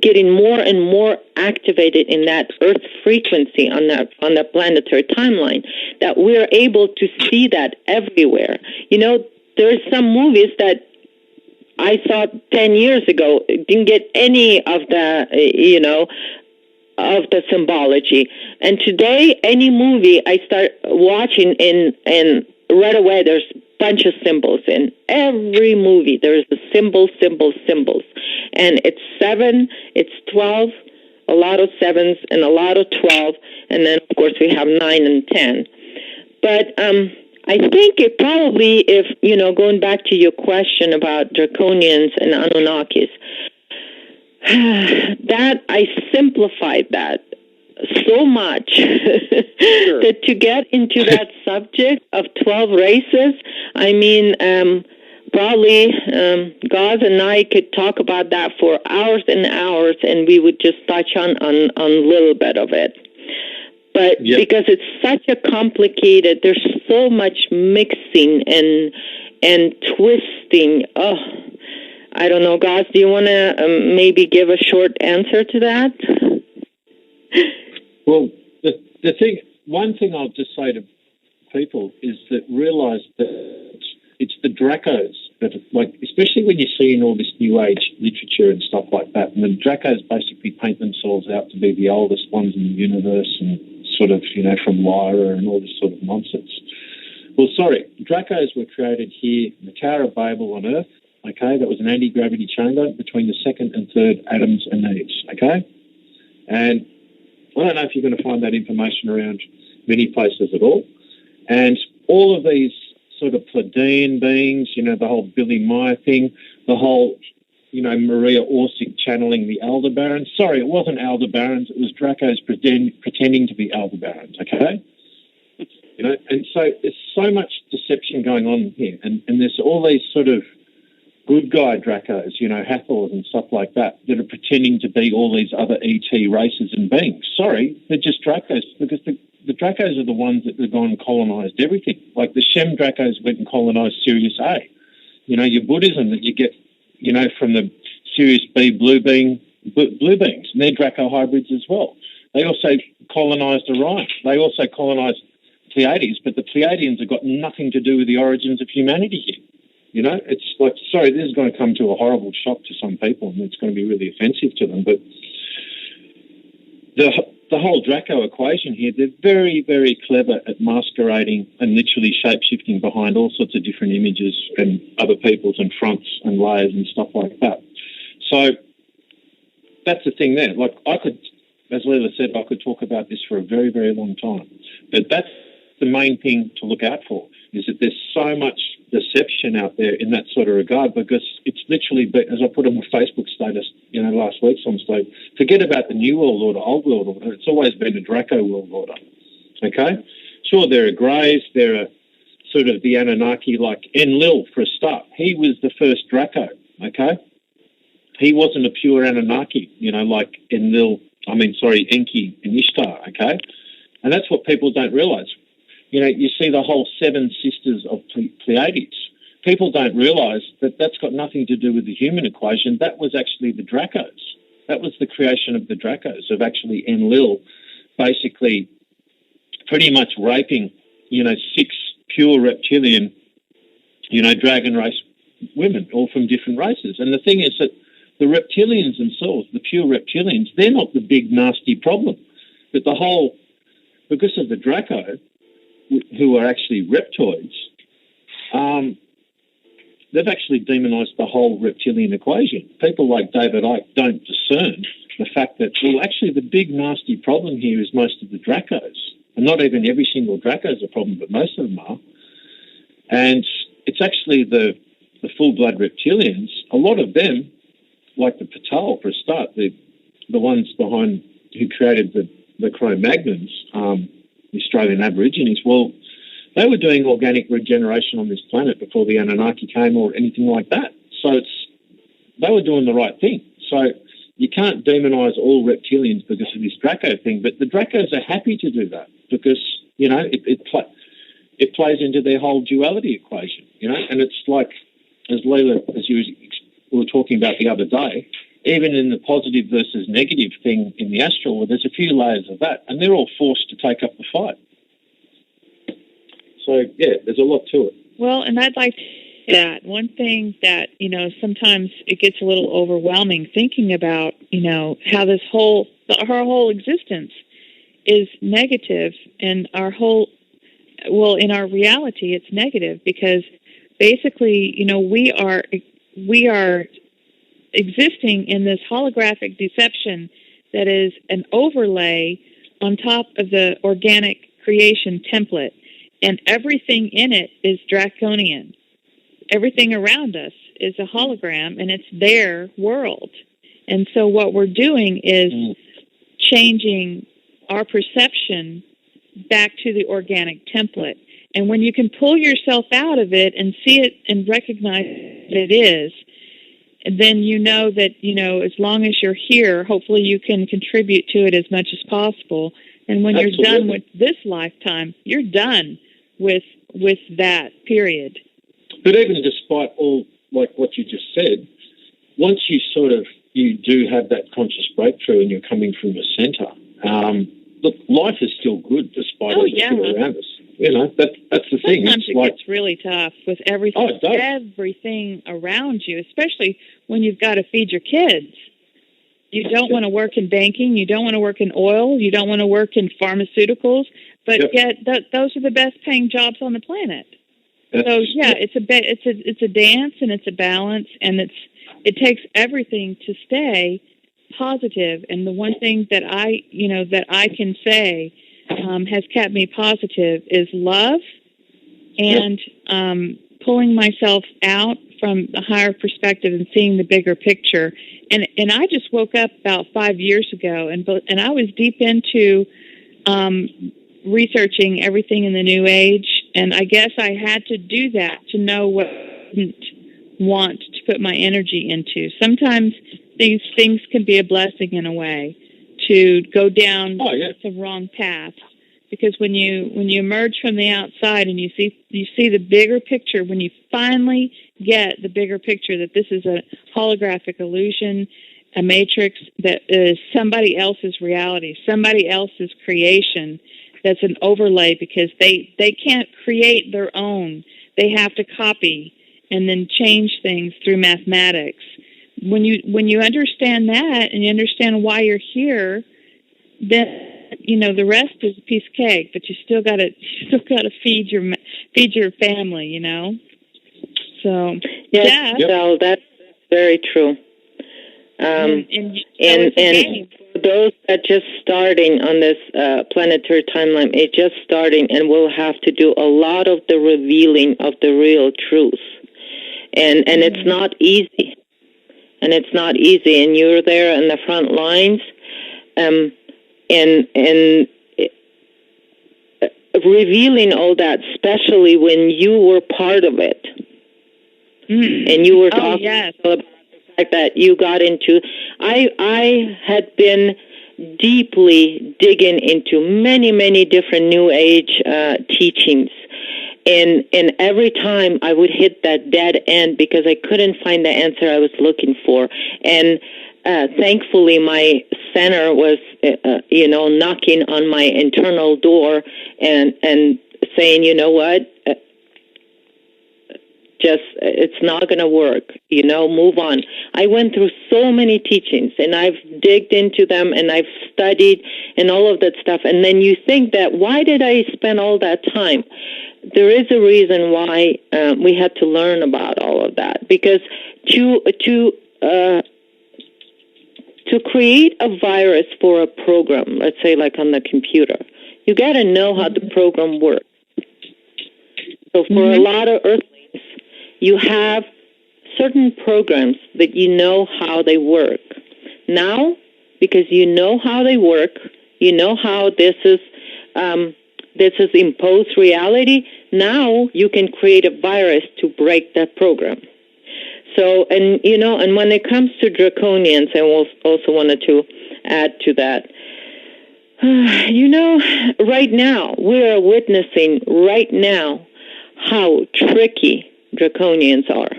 Speaker 4: getting more and more activated in that Earth frequency on the planetary timeline, that we're able to see that everywhere. There's some movies that I saw 10 years ago, didn't get any of the, of the symbology. And today, any movie I start watching and right away there's a bunch of symbols in every movie. There's the symbols. And it's 7, it's 12, a lot of 7s and a lot of 12. And then, of course, we have 9 and 10. But I think it probably, if, going back to your question about Draconians and Anunnakis, that I simplified that so much that to get into that subject of 12 races, I mean, probably Gaz and I could talk about that for hours and hours, and we would just touch on a little bit of it. But because it's such a complicated, there's so much mixing and twisting. Oh, I don't know, Gaz, do you want to maybe give a short answer to that?
Speaker 5: Well, the thing, one thing I'll just say to people is that realise that it's the Dracos that, like, especially when you see in all this New Age literature and stuff like that, and the Dracos basically paint themselves out to be the oldest ones in the universe and sort of, from Lyra and all this sort of nonsense. Well, sorry, Dracos were created here in the Tower of Babel on Earth, okay? That was an anti-gravity chamber between the second and third Adams and Eves, okay? And I don't know if you're going to find that information around many places at all. And all of these sort of Pleiadian beings, the whole Billy Meyer thing, the whole, Maria Orsic channeling the Aldebarans. Sorry, it wasn't Aldebarans. It was Dracos pretending to be Aldebarans, okay? And so there's so much deception going on here. And there's all these sort of good guy Dracos, Hathors and stuff like that are pretending to be all these other ET races and beings. Sorry, they're just Dracos, because the Dracos are the ones that have gone and colonised everything. Like the Shem Dracos went and colonised Sirius A. Your Buddhism that you get, from the Sirius B blue beings, and they're Draco hybrids as well. They also colonised Orion. They also colonised Pleiades, but the Pleiadians have got nothing to do with the origins of humanity here. It's like, sorry, this is going to come to a horrible shock to some people, and it's going to be really offensive to them. But the whole Draco equation here, they're very, very clever at masquerading and literally shape-shifting behind all sorts of different images and other people's and fronts and layers and stuff like that. So that's the thing there. Like, I could, as Leila said, I could talk about this for a very, very long time. But that's the main thing to look out for, is that there's so much deception out there in that sort of regard, because it's literally, as I put on my Facebook status, last week, some stage, forget about the New World Order, Old World Order. It's always been a Draco World Order. Okay? Sure, there are Greys, there are sort of the Anunnaki, like Enlil for a start. He was the first Draco, okay? He wasn't a pure Anunnaki, like Enki and Ishtar, okay? And that's what people don't realise. You see the whole seven sisters of Pleiades. People don't realise that that's got nothing to do with the human equation. That was actually the Dracos. That was the creation of the Dracos, of actually Enlil basically pretty much raping, 6 pure reptilian, dragon race women, all from different races. And the thing is that the reptilians themselves, the pure reptilians, they're not the big nasty problem. But because of the Draco, who are actually reptoids, they've actually demonised the whole reptilian equation. People like David Icke don't discern the fact that, well, actually the big nasty problem here is most of the Dracos. And not even every single Draco is a problem, but most of them are. And it's actually the full-blood reptilians. A lot of them, like the Patal for a start, the ones behind who created the Cro-Magnons, the Australian Aborigines, well, they were doing organic regeneration on this planet before the Anunnaki came or anything like that. So they were doing the right thing. So you can't demonise all reptilians because of this Draco thing, but the Dracos are happy to do that because, it plays into their whole duality equation, and it's like, as Leila, as we were talking about the other day, even in the positive versus negative thing in the astral, well, there's a few layers of that, and they're all forced to take up the fight. So, yeah, there's a lot to it.
Speaker 2: Well, and I'd like that. One thing that, sometimes it gets a little overwhelming thinking about, how this our whole existence is negative, and in our reality, it's negative because basically, we are existing in this holographic deception that is an overlay on top of the organic creation template. And everything in it is draconian. Everything around us is a hologram, and it's their world. And so what we're doing is changing our perception back to the organic template. And when you can pull yourself out of it and see it and recognize that it is, then you know that, as long as you're here, hopefully you can contribute to it as much as possible. And when
Speaker 5: Absolutely.
Speaker 2: You're done with this lifetime, you're done with that period.
Speaker 5: But even despite all, like what you just said, once you do have that conscious breakthrough and you're coming from the centre, look, life is still good despite everything around us. You know, that's the thing.
Speaker 2: Sometimes it gets really tough with everything around you, especially when you've got to feed your kids. You don't want to work in banking. You don't want to work in oil. You don't want to work in pharmaceuticals. But yet, those are the best paying jobs on the planet. So it's a dance and it's a balance, and it takes everything to stay positive. And the one thing that I can say has kept me positive is love and pulling myself out from the higher perspective and seeing the bigger picture. And I just woke up about 5 years ago, and I was deep into researching everything in the New Age, and I guess I had to do that to know what I didn't want to put my energy into. Sometimes these things can be a blessing in a way to go down the wrong path, because when you emerge from the outside and you see the bigger picture, when you finally get the bigger picture that this is a holographic illusion, a matrix that is somebody else's reality, somebody else's creation, that's an overlay, because they can't create their own. They have to copy and then change things through mathematics. When you understand that and you understand why you're here, then the rest is a piece of cake. But you still got to feed your family. So
Speaker 4: well, that's very true. And for those that just starting on this planetary timeline, it's just starting, and we'll have to do a lot of the revealing of the real truth, and it's not easy, and you're there in the front lines, and revealing all that, especially when you were part of it, and you were talking about that you got into. I had been deeply digging into many, many different New Age teachings, and every time I would hit that dead end because I couldn't find the answer I was looking for. And thankfully, my center was, knocking on my internal door and saying, you know what? It's not going to work, move on. I went through so many teachings, and I've digged into them, and I've studied and all of that stuff. And then you think that, why did I spend all that time? There is a reason why we had to learn about all of that, because to create a virus for a program, let's say like on the computer, you got to know how the program works. So for a lot of Earthlings, you have certain programs that you know how they work. Now, because you know how they work, you know how this is imposed reality, now you can create a virus to break that program. So, and when it comes to draconians, I also wanted to add to that, right now, we are witnessing right now how tricky draconians are.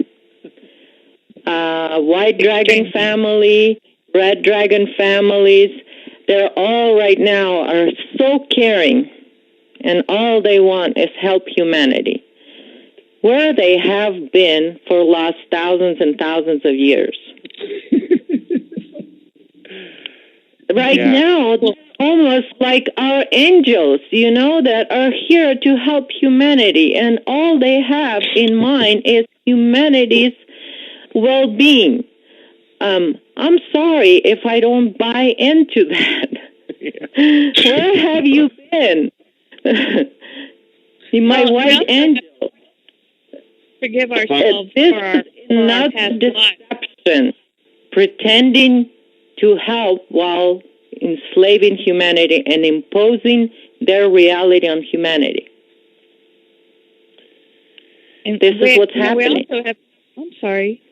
Speaker 4: White dragon family, red dragon families, they're all right now are so caring, and all they want is help humanity, where they have been for the last thousands and thousands of years. Right now, they're almost like our angels, that are here to help humanity, and all they have in mind is humanity's well-being. I'm sorry if I don't buy into that. Where have you been? My white angel.
Speaker 2: Forgive ourselves
Speaker 4: this
Speaker 2: for our
Speaker 4: is not deception, pretending to help while enslaving humanity and imposing their reality on humanity.
Speaker 2: And
Speaker 4: this is what's happening.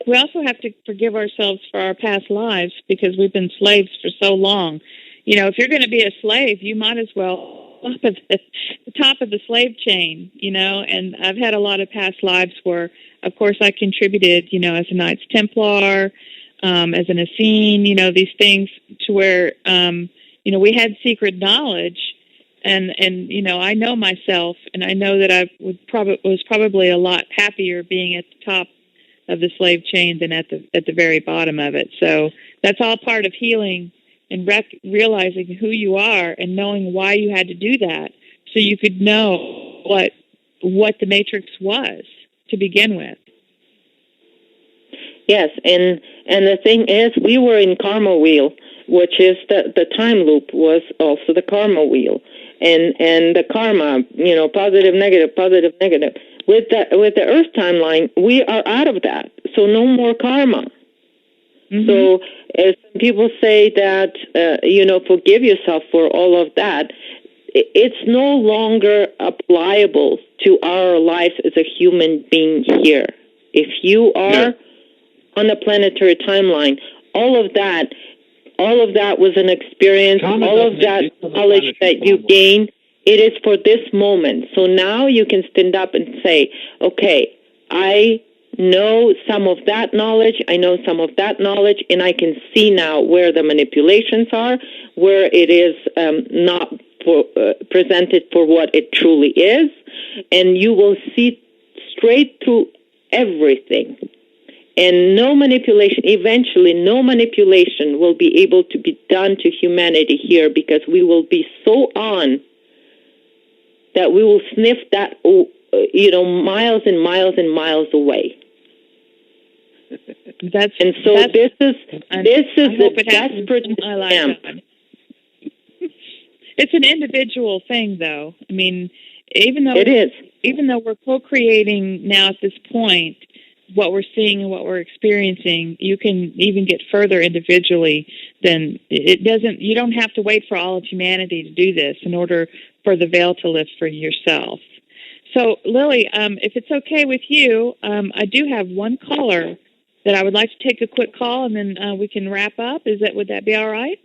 Speaker 2: We also have to forgive ourselves for our past lives, because we've been slaves for so long. If you're going to be a slave, you might as well up at the top of the slave chain, and I've had a lot of past lives where, of course, I contributed, as a Knights Templar, as an Essene, these things to where, we had secret knowledge, and I know myself, and I know that I was probably a lot happier being at the top of the slave chain than at the very bottom of it. So that's all part of healing and realizing who you are and knowing why you had to do that, so you could know what the matrix was to begin with.
Speaker 4: Yes, and the thing is, we were in karma wheel, which is the time loop was also the karma wheel, and the karma, positive, negative. With the Earth timeline, we are out of that, so no more karma. Mm-hmm. So as people say that, forgive yourself for all of that, it's no longer applicable to our lives as a human being here. If you are on the planetary timeline, all of that was an experience, all of that knowledge that you gain, it is for this moment. So now you can stand up and say, okay, I know some of that knowledge, I know some of that knowledge, and I can see now where the manipulations are, where it is not presented for what it truly is, and you will see straight through everything. And no manipulation, eventually no manipulation will be able to be done to humanity here, because we will be so on that we will sniff that, miles and miles and miles away. This is the desperate attempt.
Speaker 2: It's an individual thing, though. I mean, even though we're co-creating now at this point, what we're seeing and what we're experiencing, you can even get further individually than it doesn't. You don't have to wait for all of humanity to do this in order for the veil to lift for yourself. So, Lily, if it's okay with you, I do have one caller that I would like to take a quick call, and then we can wrap up. Would that be all right?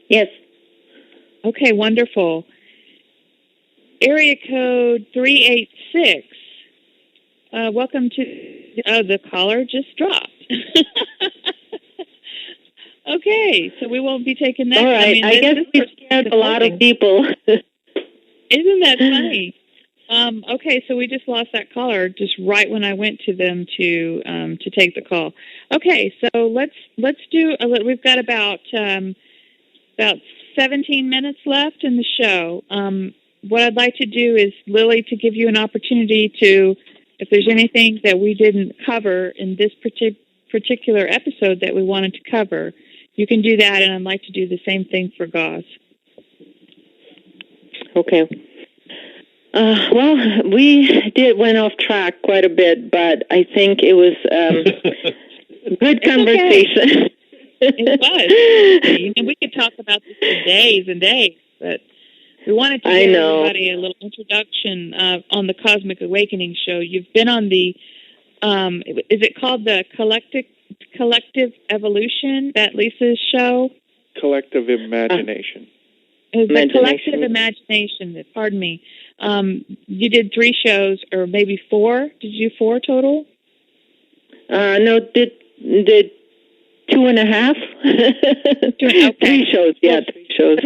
Speaker 4: Yes.
Speaker 2: Okay, wonderful. Area code 386. Welcome to the caller just dropped. Okay, so we won't be taking that.
Speaker 4: All right, I guess we scared a lot of people.
Speaker 2: Isn't that funny? Okay, so we just lost that caller just right when I went to them to take the call. Okay, so let's do. We've got about 17 minutes left in the show. What I'd like to do is, Lily, to give you an opportunity to, if there's anything that we didn't cover in this particular episode that we wanted to cover, you can do that, and I'd like to do the same thing for Gauze.
Speaker 4: Okay. Well, we went off track quite a bit, but I think it was a good conversation.
Speaker 2: Okay. It was. And we could talk about this for days and days, but we wanted to give everybody a little introduction on the Cosmic Awakening show. You've been on the, is it called the Collective Evolution, that Lisa's show?
Speaker 3: Collective Imagination.
Speaker 2: The Collective Imagination, pardon me. You did 3 shows, or maybe 4? Did you do 4 total?
Speaker 4: No, did 2.5.
Speaker 2: Okay.
Speaker 4: 3 shows, yeah, 3 shows.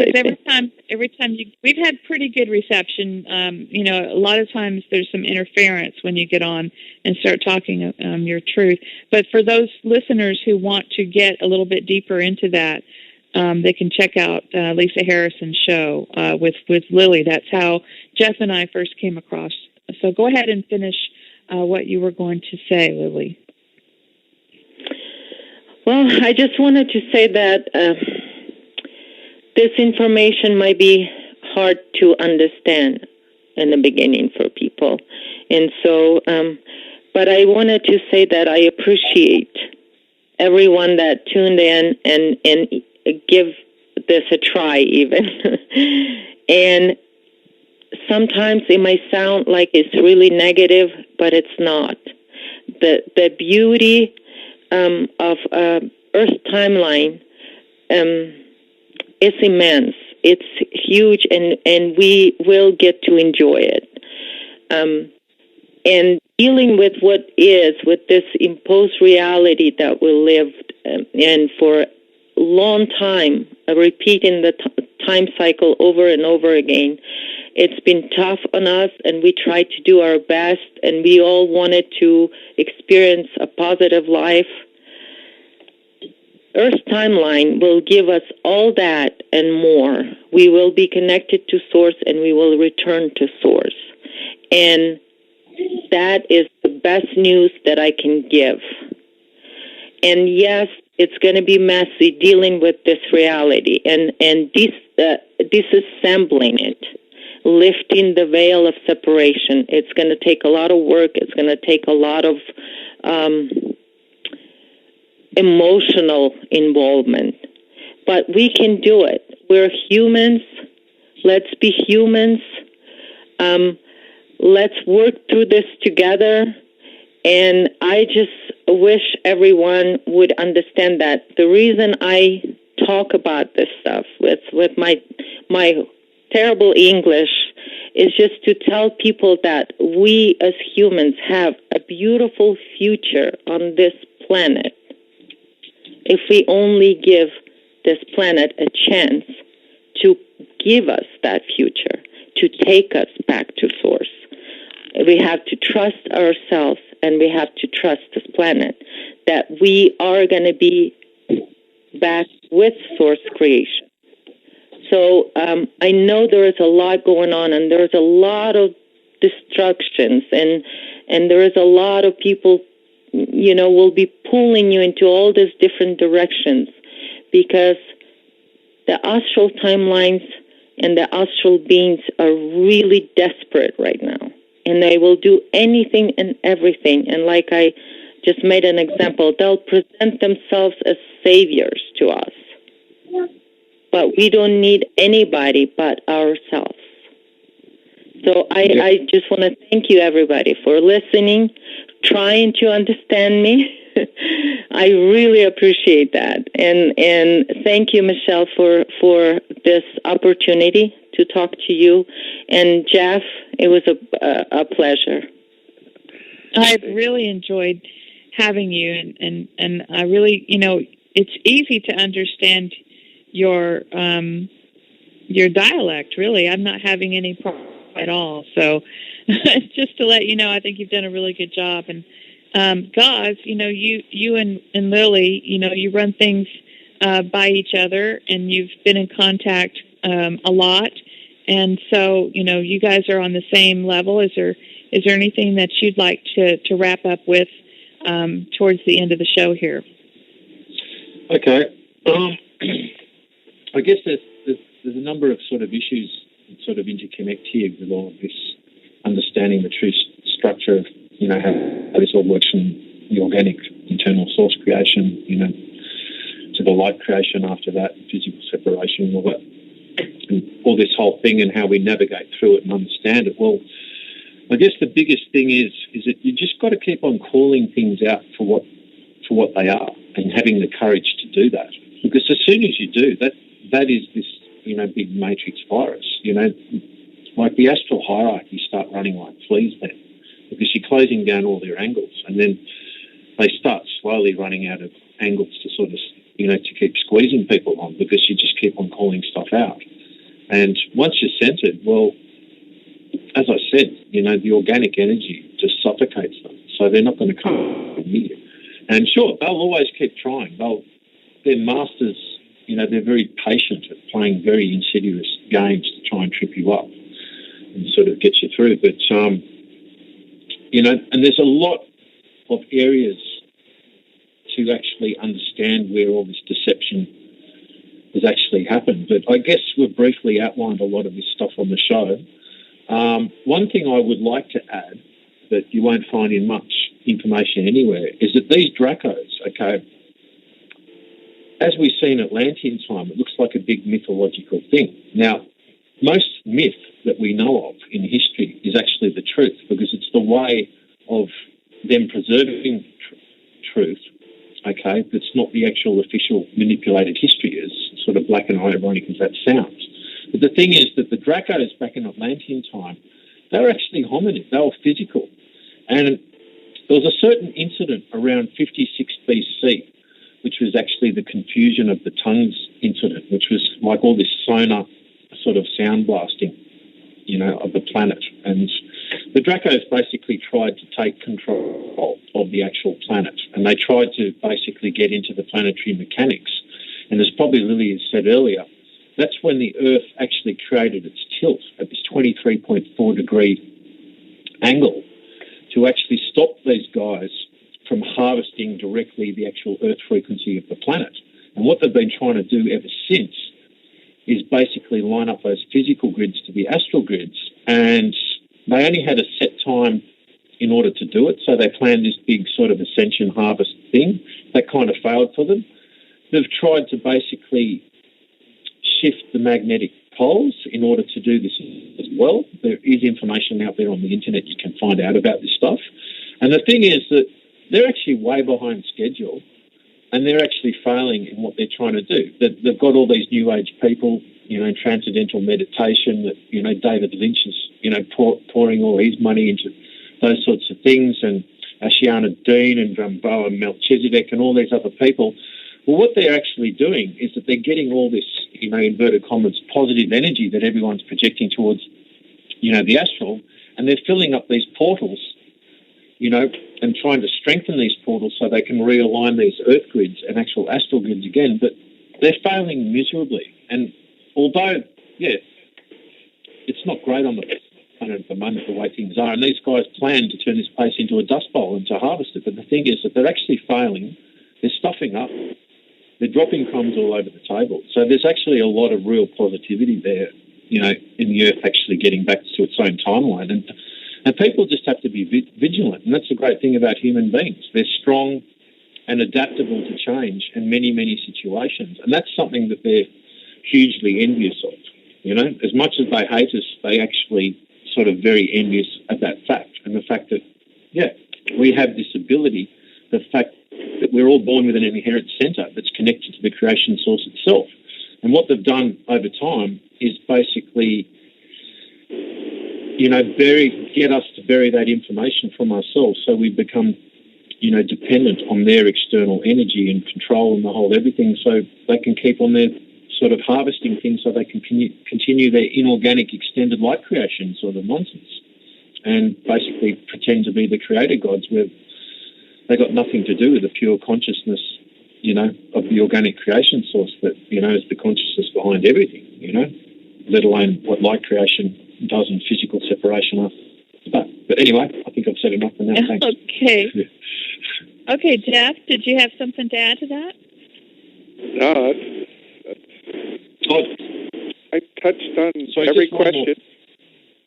Speaker 2: Every time we've had pretty good reception. A lot of times there's some interference when you get on and start talking your truth. But for those listeners who want to get a little bit deeper into that, they can check out Lisa Harrison's show with Lily. That's how Jeff and I first came across. So go ahead and finish what you were going to say, Lily.
Speaker 4: Well, I just wanted to say that this information might be hard to understand in the beginning for people. And so, but I wanted to say that I appreciate everyone that tuned in and give this a try even. And sometimes it might sound like it's really negative, but it's not. The beauty of Earth timeline is immense. It's huge, and we will get to enjoy it. And dealing with what is, with this imposed reality that we lived in for long time, repeating the time cycle over and over again. It's been tough on us, and we tried to do our best, and we all wanted to experience a positive life. Earth's timeline will give us all that and more. We will be connected to Source, and we will return to Source. And that is the best news that I can give. And yes, it's going to be messy dealing with this reality and disassembling it, lifting the veil of separation. It's going to take a lot of work. It's going to take a lot of emotional involvement. But we can do it. We're humans. Let's be humans. Let's work through this together. And I just wish everyone would understand that the reason I talk about this stuff with my terrible English is just to tell people that we as humans have a beautiful future on this planet if we only give this planet a chance to give us that future, to take us back to Source. We have to trust ourselves, and we have to trust this planet that we are going to be back with Source creation. So I know there is a lot going on, and there is a lot of destructions, and there is a lot of people, will be pulling you into all these different directions because the astral timelines and the astral beings are really desperate right now. And they will do anything and everything. And like I just made an example, they'll present themselves as saviors to us. But we don't need anybody but ourselves. So I just want to thank you, everybody, for listening, trying to understand me. I really appreciate that. And thank you, Michelle, for this opportunity to talk to you. And Jeff, it was a pleasure.
Speaker 2: I really enjoyed having you, and I really, it's easy to understand your dialect. Really, I'm not having any problem at all. So, just to let you know, I think you've done a really good job. And Gauze, you and Lily, you run things by each other, and you've been in contact a lot. And so, you guys are on the same level. Is there anything that you'd like to wrap up with towards the end of the show here?
Speaker 5: Okay. I guess there's a number of sort of issues that sort of interconnect here with all of this, understanding the true structure of, how this all works from the organic internal source creation, to the light creation after that, physical separation and all that. And all this whole thing and how we navigate through it and understand it. Well, I guess the biggest thing is that you just got to keep on calling things out for what they are and having the courage to do that. Because as soon as you do, that is this, big matrix virus, like the astral hierarchy start running like fleas then, because you're closing down all their angles, and then they start slowly running out of angles to sort of, to keep squeezing people on, because you just keep on calling stuff out. And once you're centered, well, as I said, the organic energy just suffocates them, so they're not going to come near you. And sure, they'll always keep trying. They're masters, they're very patient at playing very insidious games to try and trip you up and sort of get you through. But, and there's a lot of areas to actually understand where all this deception has actually happened. But I guess we've briefly outlined a lot of this stuff on the show. One thing I would like to add that you won't find in much information anywhere is that these Dracos, okay, as we see in Atlantean time, it looks like a big mythological thing. Now, most myth that we know of in history is actually the truth, because it's the way of them preserving truth, okay, that's not the actual official manipulated history, as sort of black and ironic as that sounds. But the thing is that the Dracos back in Atlantean time, they were actually hominid, they were physical. And there was a certain incident around 56 BC which was actually the confusion of the tongues incident, which was like all this sonar sort of sound blasting, of the planet. And the Dracos basically tried to take control of the actual planet, and they tried to basically get into the planetary mechanics. And as probably Lily has said earlier, that's when the Earth actually created its tilt at this 23.4 degree angle to actually stop these guys from harvesting directly the actual Earth frequency of the planet. And what they've been trying to do ever since is basically line up those physical grids to the astral grids. And they only had a set time in order to do it, so they planned this big sort of ascension harvest thing. That kind of failed for them. They've tried to basically shift the magnetic poles in order to do this as well. There is information out there on the internet you can find out about this stuff. And the thing is that they're actually way behind schedule, and they're actually failing in what they're trying to do. They've got all these New Age people, in transcendental meditation that, David Lynch is, pouring all his money into those sorts of things, and Ashiana Dean and Drumboa and Melchizedek and all these other people. Well, what they're actually doing is that they're getting all this, inverted commas, positive energy that everyone's projecting towards, the astral, and they're filling up these portals, and trying to strengthen these portals so they can realign these earth grids and actual astral grids again, but they're failing miserably. And although, it's not great on the planet at the moment, the way things are, and these guys plan to turn this place into a dust bowl and to harvest it, but the thing is that they're actually failing, they're stuffing up, they're dropping crumbs all over the table. So there's actually a lot of real positivity there, in the Earth actually getting back to its own timeline. And people just have to be vigilant. And that's the great thing about human beings. They're strong and adaptable to change in many, many situations. And that's something that they're hugely envious of. As much as they hate us, they actually sort of very envious of that fact. And the fact that, we have this ability, the fact that we're all born with an inherent centre that's connected to the creation source itself. And what they've done over time is basically, get us to bury that information from ourselves, so we become, dependent on their external energy and control and the whole everything, so they can keep on their sort of harvesting things, so they can continue their inorganic extended light creation sort of nonsense, and basically pretend to be the creator gods, where they got nothing to do with the pure consciousness, of the organic creation source that, is the consciousness behind everything, let alone what light creation does in physical separation after that. But anyway, I think I've said enough for now. Thanks.
Speaker 2: Okay. Okay, Jeff, did you have something to add to that?
Speaker 3: No, I touched on every question.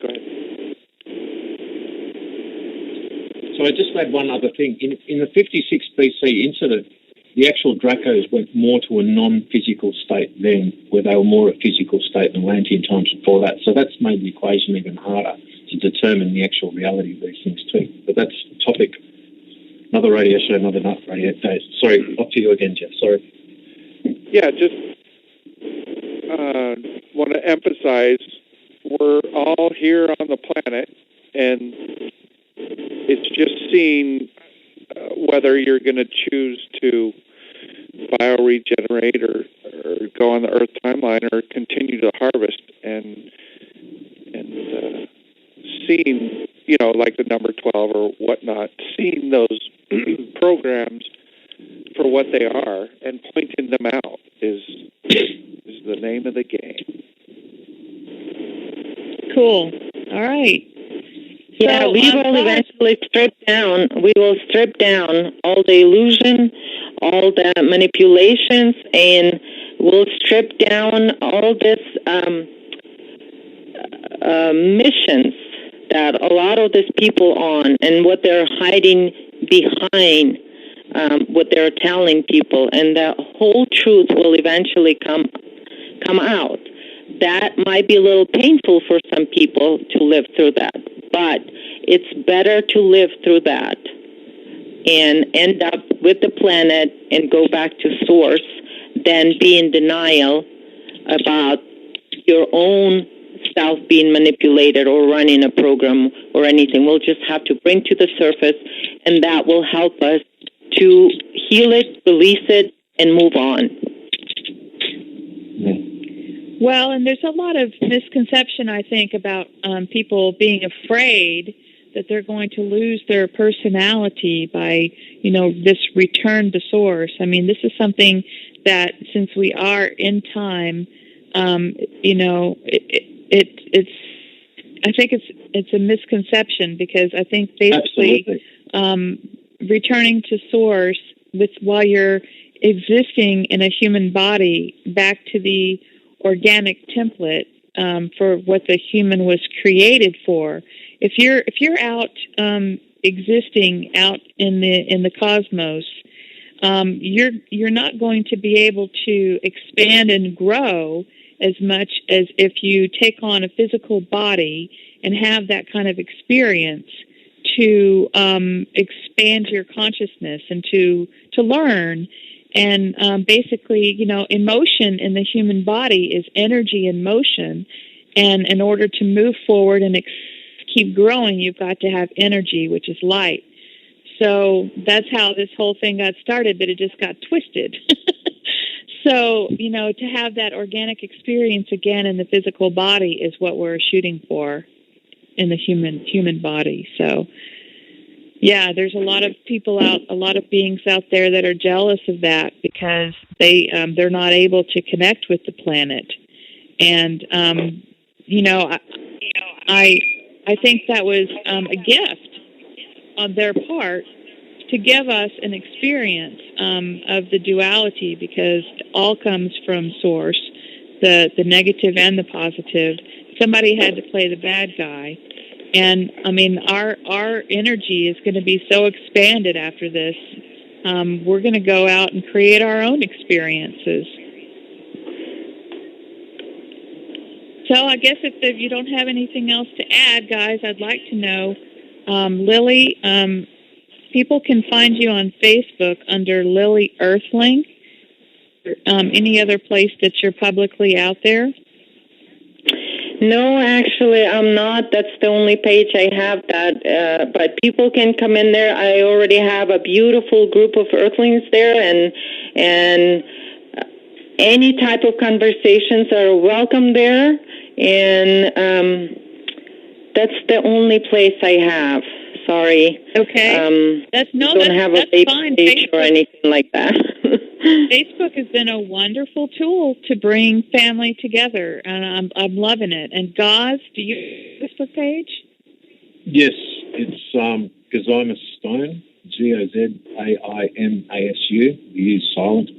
Speaker 3: Go ahead.
Speaker 5: So I just add one other thing. In the 56 BC incident, the actual Dracos went more to a non-physical state then, where they were more a physical state in Atlantean times before that. So that's made the equation even harder to determine the actual reality of these things too. But that's a topic. Another radio show, another night radio day. Sorry, off to you again, Jeff. Sorry.
Speaker 3: Yeah, just want to emphasize we're all here on the planet, and it's just seeing whether you're going to choose to bioregenerate or go on the Earth timeline or continue to harvest and seeing, like the number 12 or whatnot, seeing those programs for what they are and pointing them out is the name of the game.
Speaker 2: Cool. All right.
Speaker 4: Yeah,
Speaker 2: so,
Speaker 4: we will eventually strip down. We will strip down all the illusion, all the manipulations, and we'll strip down all this missions that a lot of these people on, and what they're hiding behind, what they're telling people, and the whole truth will eventually come out. That might be a little painful for some people to live through that, but it's better to live through that and end up with the planet and go back to source than be in denial about your own self being manipulated or running a program or anything. We'll just have to bring to the surface, and that will help us to heal it, release it, and move on.
Speaker 2: Well, and there's a lot of misconception, I think, about people being afraid that they're going to lose their personality by, this return to source. I mean, this is something that, since we are in time, it's I think it's a misconception, because I think basically returning to source while you're existing in a human body back to the organic template for what the human was created for. If you're out existing out in the cosmos, you're not going to be able to expand and grow as much as if you take on a physical body and have that kind of experience to expand your consciousness and to learn. And basically, emotion in the human body is energy in motion. And in order to move forward and keep growing, you've got to have energy, which is light. So that's how this whole thing got started, but it just got twisted. So, to have that organic experience again in the physical body is what we're shooting for in the human body. So, yeah, there's a lot of beings out there that are jealous of that, because they're not able to connect with the planet. And I think that was a gift on their part to give us an experience of the duality, because it all comes from source, the negative and the positive. Somebody had to play the bad guy. And, I mean, our energy is going to be so expanded after this. We're going to go out and create our own experiences. So I guess if you don't have anything else to add, guys, I'd like to know, Lily, people can find you on Facebook under Lily Earthling. Any other place that you're publicly out there?
Speaker 4: No, actually, I'm not. That's the only page I have that. But people can come in there. I already have a beautiful group of Earthlings there, and any type of conversations are welcome there. And that's the only place I have. Sorry.
Speaker 2: Okay.
Speaker 4: Don't have a page or anything like that.
Speaker 2: Facebook has been a wonderful tool to bring family together, and I'm loving it. And Gaz, do you have a Facebook page?
Speaker 5: Yes, it's Gazima Stone, Gozaimasu, the U silent,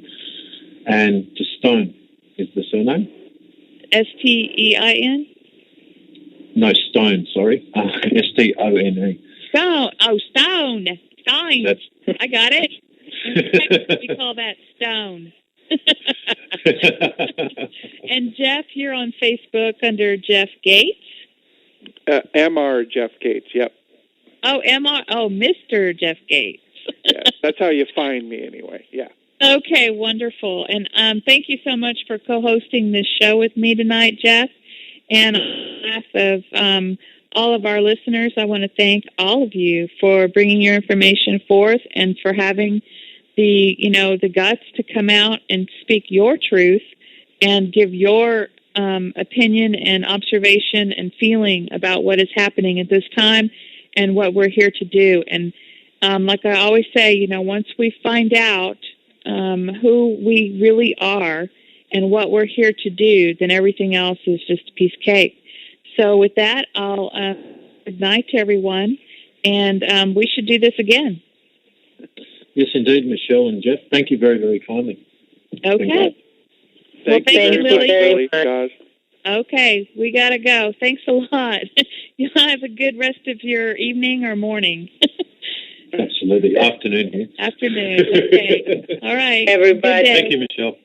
Speaker 5: and to Stone is the surname.
Speaker 2: Stein?
Speaker 5: No, Stone. Sorry, Stone.
Speaker 2: Stone. Oh, Stone. Stein. I got it. We call that Stone. And Jeff, you're on Facebook under Jeff Gates?
Speaker 3: Mr. Jeff Gates, yep.
Speaker 2: Oh, Mr. Oh, Mr. Jeff Gates.
Speaker 3: Yeah, that's how you find me anyway, yeah.
Speaker 2: Okay, wonderful. And thank you so much for co-hosting this show with me tonight, Jeff. And on behalf of all of our listeners, I want to thank all of you for bringing your information forth and for having the guts to come out and speak your truth and give your opinion and observation and feeling about what is happening at this time and what we're here to do. And like I always say, once we find out who we really are and what we're here to do, then everything else is just a piece of cake. So with that, I'll good night to everyone, and we should do this again.
Speaker 5: Yes, indeed, Michelle and Jeff. Thank you very, very kindly.
Speaker 2: Okay.
Speaker 3: Thank you, Lily. Guys.
Speaker 2: Okay, we got to go. Thanks a lot. You'll have a good rest of your evening or morning.
Speaker 5: Absolutely. Afternoon here.
Speaker 2: Afternoon. Okay. All right.
Speaker 4: Everybody.
Speaker 5: Thank you, Michelle.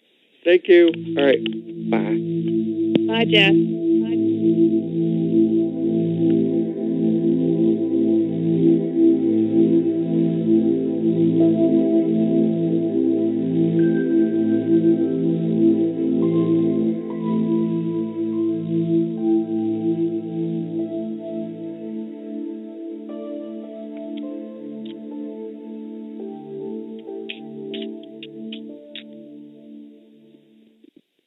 Speaker 3: Thank you. All right. Bye.
Speaker 2: Bye, Jeff. Bye.